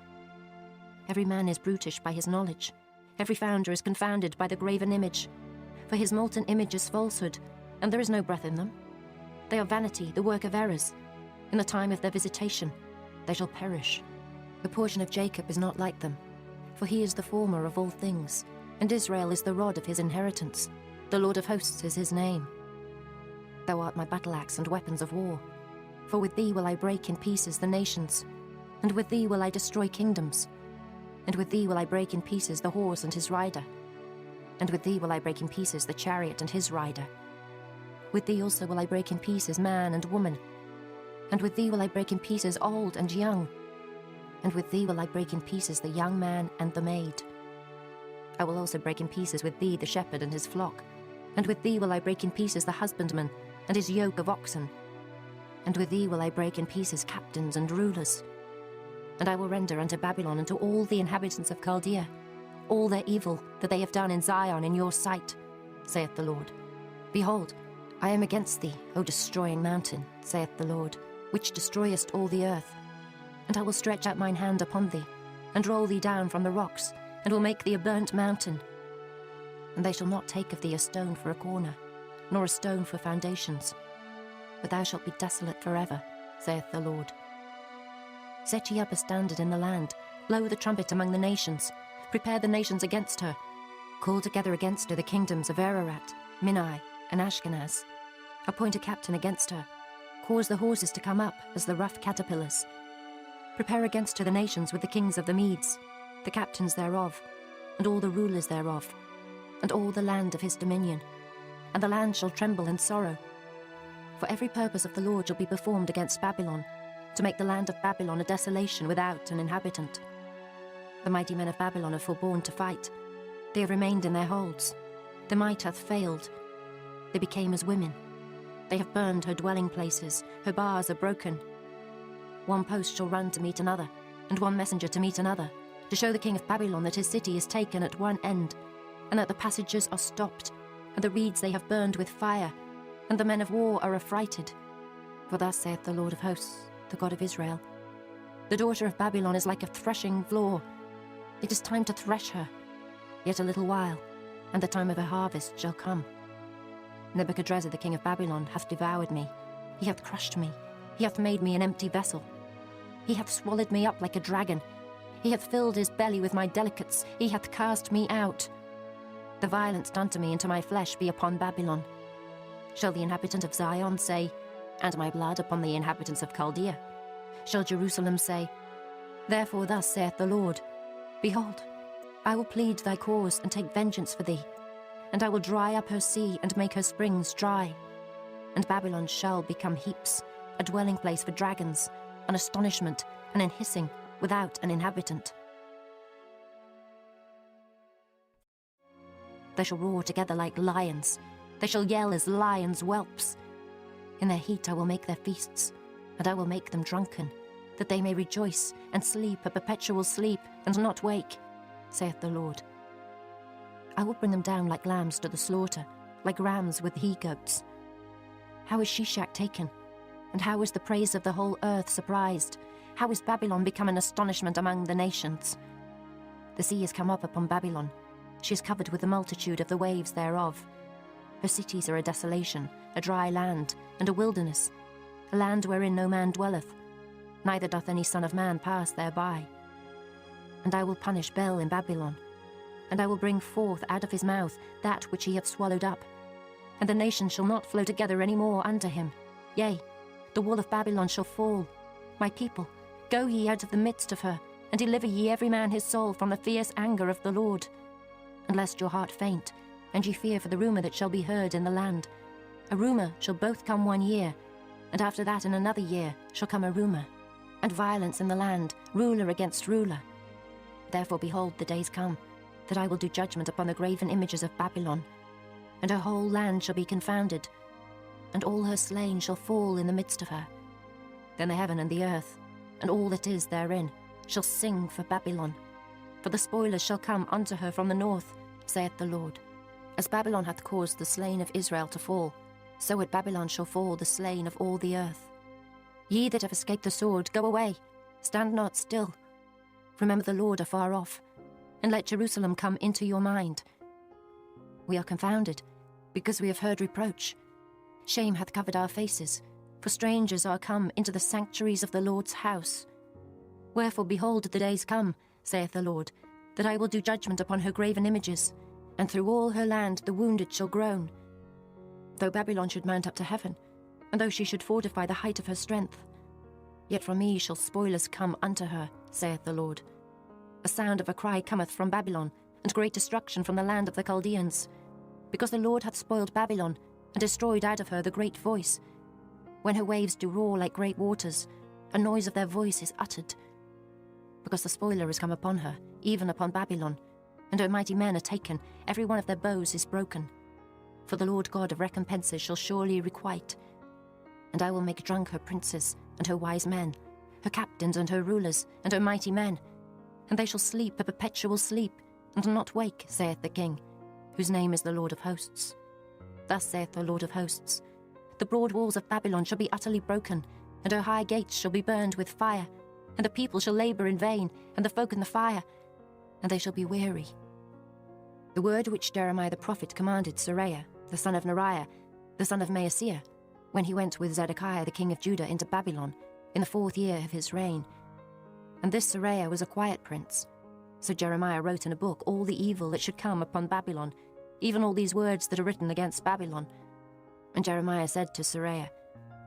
Every man is brutish by his knowledge. Every founder is confounded by the graven image. For his molten image is falsehood, and there is no breath in them. They are vanity, the work of errors. In the time of their visitation, they shall perish. The portion of Jacob is not like them, for he is the former of all things, and Israel is the rod of his inheritance. The Lord of hosts is his name. Thou art my battle-axe and weapons of war. For with thee will I break in pieces the nations, and with thee will I destroy kingdoms. And with thee will I break in pieces the horse and his rider. And with thee will I break in pieces the chariot and his rider. With thee also will I break in pieces man and woman. And with thee will I break in pieces old and young. And with thee will I break in pieces the young man and the maid. I will also break in pieces with thee the shepherd and his flock. And with thee will I break in pieces the husbandman and his yoke of oxen. And with thee will I break in pieces captains and rulers. And I will render unto Babylon and to all the inhabitants of Chaldea all their evil that they have done in Zion in your sight, saith the Lord. Behold, I am against thee, O destroying mountain, saith the Lord, which destroyest all the earth. And I will stretch out mine hand upon thee, and roll thee down from the rocks, and will make thee a burnt mountain. And they shall not take of thee a stone for a corner, nor a stone for foundations. But thou shalt be desolate forever, saith the Lord. Set ye up a standard in the land, blow the trumpet among the nations, prepare the nations against her. Call together against her the kingdoms of Ararat, Minai, and Ashkenaz. Appoint a captain against her. Cause the horses to come up as the rough caterpillars. Prepare against her the nations with the kings of the Medes, the captains thereof, and all the rulers thereof, and all the land of his dominion. And the land shall tremble in sorrow. For every purpose of the Lord shall be performed against Babylon, to make the land of Babylon a desolation without an inhabitant. The mighty men of Babylon have forborne to fight. They have remained in their holds. Their might hath failed. They became as women. They have burned her dwelling places. Her bars are broken. One post shall run to meet another, and one messenger to meet another, to show the king of Babylon that his city is taken at one end, and that the passages are stopped, and the reeds they have burned with fire, and the men of war are affrighted. For thus saith the Lord of hosts, the God of Israel, the daughter of Babylon is like a threshing floor. It is time to thresh her. Yet a little while, and the time of her harvest shall come. Nebuchadrezzar the king of Babylon hath devoured me. He hath crushed me. He hath made me an empty vessel. He hath swallowed me up like a dragon. He hath filled his belly with my delicates. He hath cast me out. The violence done to me and to my flesh be upon Babylon. Shall the inhabitant of Zion say, "And my blood upon the inhabitants of Chaldea"? Shall Jerusalem say, "Therefore thus saith the Lord, Behold, I will plead thy cause and take vengeance for thee, and I will dry up her sea and make her springs dry. And Babylon shall become heaps, a dwelling place for dragons, an astonishment, and an hissing, without an inhabitant. They shall roar together like lions. They shall yell as lions' whelps. In their heat I will make their feasts, and I will make them drunken, that they may rejoice and sleep a perpetual sleep, and not wake, saith the Lord. I will bring them down like lambs to the slaughter, like rams with he-goats. How is Shishak taken? And how is the praise of the whole earth surprised? How is Babylon become an astonishment among the nations? The sea is come up upon Babylon. She is covered with the multitude of the waves thereof. Her cities are a desolation, a dry land, and a wilderness, a land wherein no man dwelleth, neither doth any son of man pass thereby. And I will punish Bel in Babylon, and I will bring forth out of his mouth that which he hath swallowed up, and the nations shall not flow together any more unto him. Yea, the wall of Babylon shall fall. My people, go ye out of the midst of her, and deliver ye every man his soul from the fierce anger of the Lord. And lest your heart faint, and ye fear for the rumour that shall be heard in the land. A rumour shall both come 1 year, and after that in another year shall come a rumour, and violence in the land, ruler against ruler. Therefore behold, the days come, that I will do judgment upon the graven images of Babylon, and her whole land shall be confounded, and all her slain shall fall in the midst of her. Then the heaven and the earth, and all that is therein, shall sing for Babylon. For the spoilers shall come unto her from the north, saith the Lord. As Babylon hath caused the slain of Israel to fall, so at Babylon shall fall the slain of all the earth. Ye that have escaped the sword, go away, stand not still. Remember the Lord afar off, and let Jerusalem come into your mind. We are confounded, because we have heard reproach. Shame hath covered our faces, for strangers are come into the sanctuaries of the Lord's house. Wherefore behold, the days come, saith the Lord, that I will do judgment upon her graven images, and through all her land the wounded shall groan. Though Babylon should mount up to heaven, and though she should fortify the height of her strength, yet from me shall spoilers come unto her, saith the Lord. A sound of a cry cometh from Babylon, and great destruction from the land of the Chaldeans, because the Lord hath spoiled Babylon, and destroyed out of her the great voice. When her waves do roar like great waters, a noise of their voice is uttered. Because the spoiler is come upon her, even upon Babylon, and her mighty men are taken, every one of their bows is broken. For the Lord God of recompenses shall surely requite. And I will make drunk her princes, and her wise men, her captains and her rulers, and her mighty men, and they shall sleep a perpetual sleep, and not wake, saith the King, whose name is the Lord of hosts. Thus saith the Lord of hosts, the broad walls of Babylon shall be utterly broken, and her high gates shall be burned with fire, and the people shall labour in vain, and the folk in the fire, and they shall be weary. The word which Jeremiah the prophet commanded Seraiah, the son of Neriah, the son of Maaseiah, when he went with Zedekiah the king of Judah into Babylon, in the 4th year of his reign. And this Seraiah was a quiet prince. So Jeremiah wrote in a book all the evil that should come upon Babylon, even all these words that are written against Babylon. And Jeremiah said to Seraiah,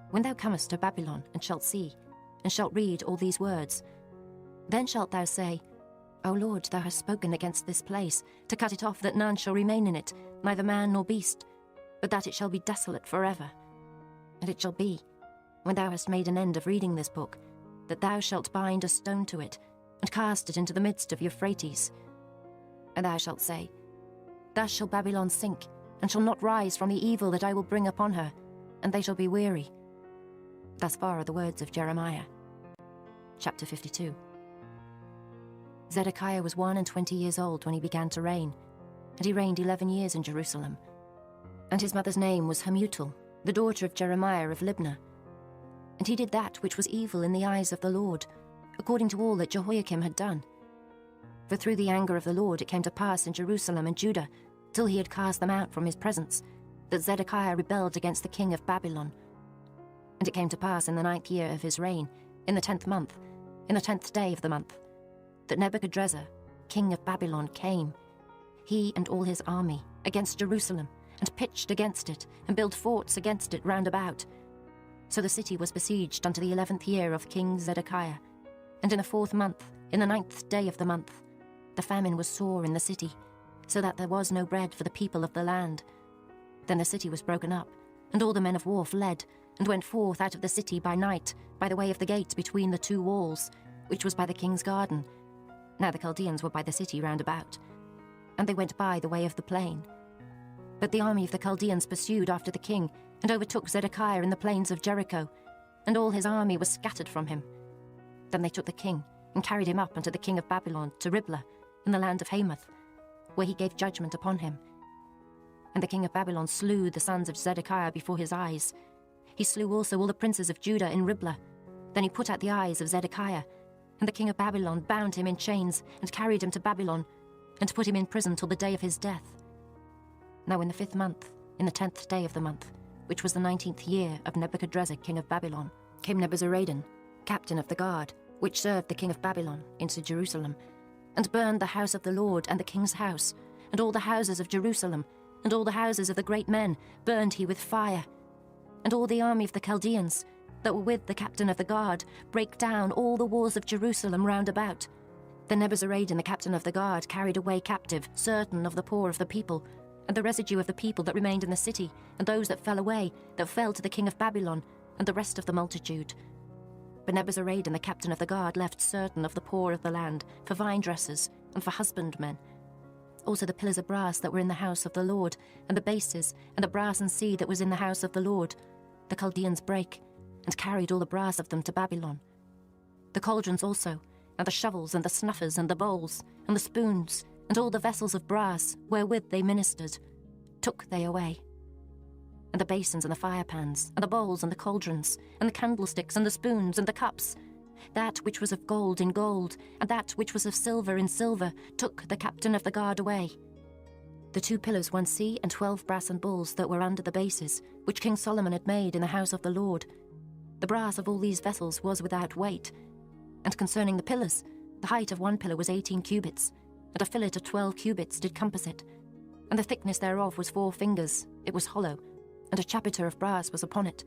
When thou comest to Babylon, and shalt see, and shalt read all these words, then shalt thou say, O Lord, thou hast spoken against this place, to cut it off, that none shall remain in it, neither man nor beast, but that it shall be desolate forever. And it shall be, when thou hast made an end of reading this book, that thou shalt bind a stone to it, and cast it into the midst of Euphrates. And thou shalt say, Thus shall Babylon sink, and shall not rise from the evil that I will bring upon her, and they shall be weary. Thus far are the words of Jeremiah. Chapter 52. Zedekiah was 21 years old when he began to reign, and he reigned 11 years in Jerusalem. And his mother's name was Hamutal, the daughter of Jeremiah of Libnah. And he did that which was evil in the eyes of the Lord, according to all that Jehoiakim had done. For through the anger of the Lord it came to pass in Jerusalem and Judah, till he had cast them out from his presence, that Zedekiah rebelled against the king of Babylon. And it came to pass in the 9th year of his reign, in the 10th month, in the 10th day of the month, that Nebuchadrezzar, king of Babylon, came, he and all his army, against Jerusalem, and pitched against it, and built forts against it round about. So the city was besieged unto the 11th year of King Zedekiah. And in the 4th month, in the 9th day of the month, the famine was sore in the city, so that there was no bread for the people of the land. Then the city was broken up, and all the men of war fled, and went forth out of the city by night, by the way of the gate between the 2 walls, which was by the king's garden. Now the Chaldeans were by the city round about, and they went by the way of the plain. But the army of the Chaldeans pursued after the king, and overtook Zedekiah in the plains of Jericho, and all his army was scattered from him. Then they took the king, and carried him up unto the king of Babylon to Riblah, in the land of Hamath, where he gave judgment upon him. And the king of Babylon slew the sons of Zedekiah before his eyes. He slew also all the princes of Judah in Riblah. Then he put out the eyes of Zedekiah, and the king of Babylon bound him in chains, and carried him to Babylon, and put him in prison till the day of his death. Now in the 5th month, in the 10th day of the month, which was the 19th year of Nebuchadrezzar king of Babylon, came Nebuzaradan, captain of the guard, which served the king of Babylon, into Jerusalem, and burned the house of the Lord and the king's house, and all the houses of Jerusalem, and all the houses of the great men burned he with fire. And all the army of the Chaldeans, that were with the captain of the guard, brake down all the walls of Jerusalem round about. Then Nebuzaradan the captain of the guard carried away captive certain of the poor of the people, and the residue of the people that remained in the city, and those that fell away, that fell to the king of Babylon, and the rest of the multitude. But Nebuzaradan the captain of the guard left certain of the poor of the land for vine dressers and for husbandmen. Also the pillars of brass that were in the house of the Lord, and the bases, and the brass and sea that was in the house of the Lord, the Chaldeans brake, and carried all the brass of them to Babylon. The cauldrons also, and the shovels, and the snuffers, and the bowls, and the spoons, and all the vessels of brass wherewith they ministered, took they away. And the basins, and the firepans, and the bowls, and the cauldrons, and the candlesticks, and the spoons, and the cups, that which was of gold in gold, and that which was of silver in silver, took the captain of the guard away. The 2 pillars, 1 sea, and 12 brassen bulls that were under the bases, which King Solomon had made in the house of the Lord. The brass of all these vessels was without weight. And concerning the pillars, the height of 1 pillar was 18 cubits, and a fillet of 12 cubits did compass it. And the thickness thereof was 4 fingers, it was hollow, and a chapiter of brass was upon it.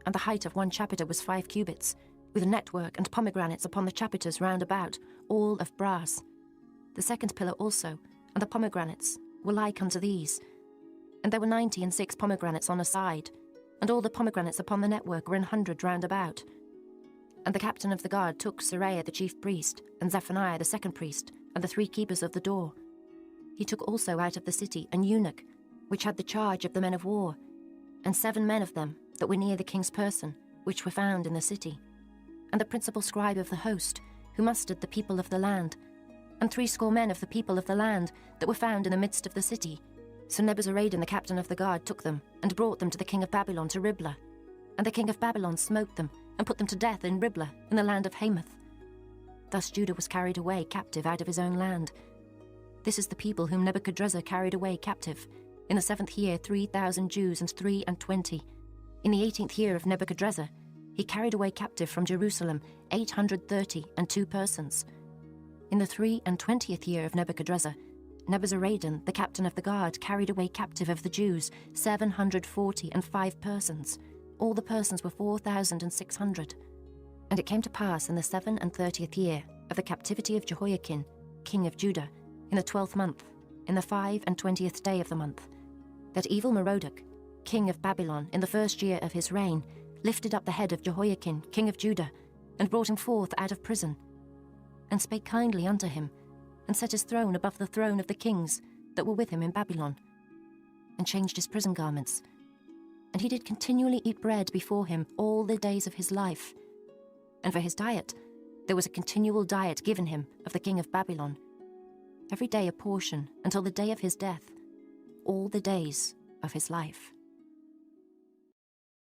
And the height of 1 chapiter was 5 cubits, with network and pomegranates upon the chapiters round about, all of brass. The 2nd pillar also, and the pomegranates, were like unto these. And there were 96 pomegranates on a side, and all the pomegranates upon the network were 100 round about. And the captain of the guard took Seraiah the chief priest, and Zephaniah the 2nd priest, and the 3 keepers of the door. He took also out of the city an eunuch, which had the charge of the men of war, and 7 men of them that were near the king's person, which were found in the city, and the principal scribe of the host, who mustered the people of the land, and 70 men of the people of the land that were found in the midst of the city. So Nebuzaradan the captain of the guard took them, and brought them to the king of Babylon to Riblah. And the king of Babylon smote them, and put them to death in Riblah, in the land of Hamath. Thus Judah was carried away captive out of his own land. This is the people whom Nebuchadrezzar carried away captive. In the 7th year 3,000 Jews and 23. In the 18th year of Nebuchadrezzar, he carried away captive from Jerusalem 832 persons. In the 23 year of Nebuchadrezzar, Nebuzaradan, the captain of the guard, carried away captive of the Jews 745 persons. All the persons were 4,600. And it came to pass in the 37th year of the captivity of Jehoiakim, king of Judah, in the 12th month, in the 25th day of the month, that evil Merodach, king of Babylon, in the 1st year of his reign, lifted up the head of Jehoiakim, king of Judah, and brought him forth out of prison, and spake kindly unto him, and set his throne above the throne of the kings that were with him in Babylon, and changed his prison garments. And he did continually eat bread before him all the days of his life. And for his diet, there was a continual diet given him of the king of Babylon, every day a portion until the day of his death, all the days of his life.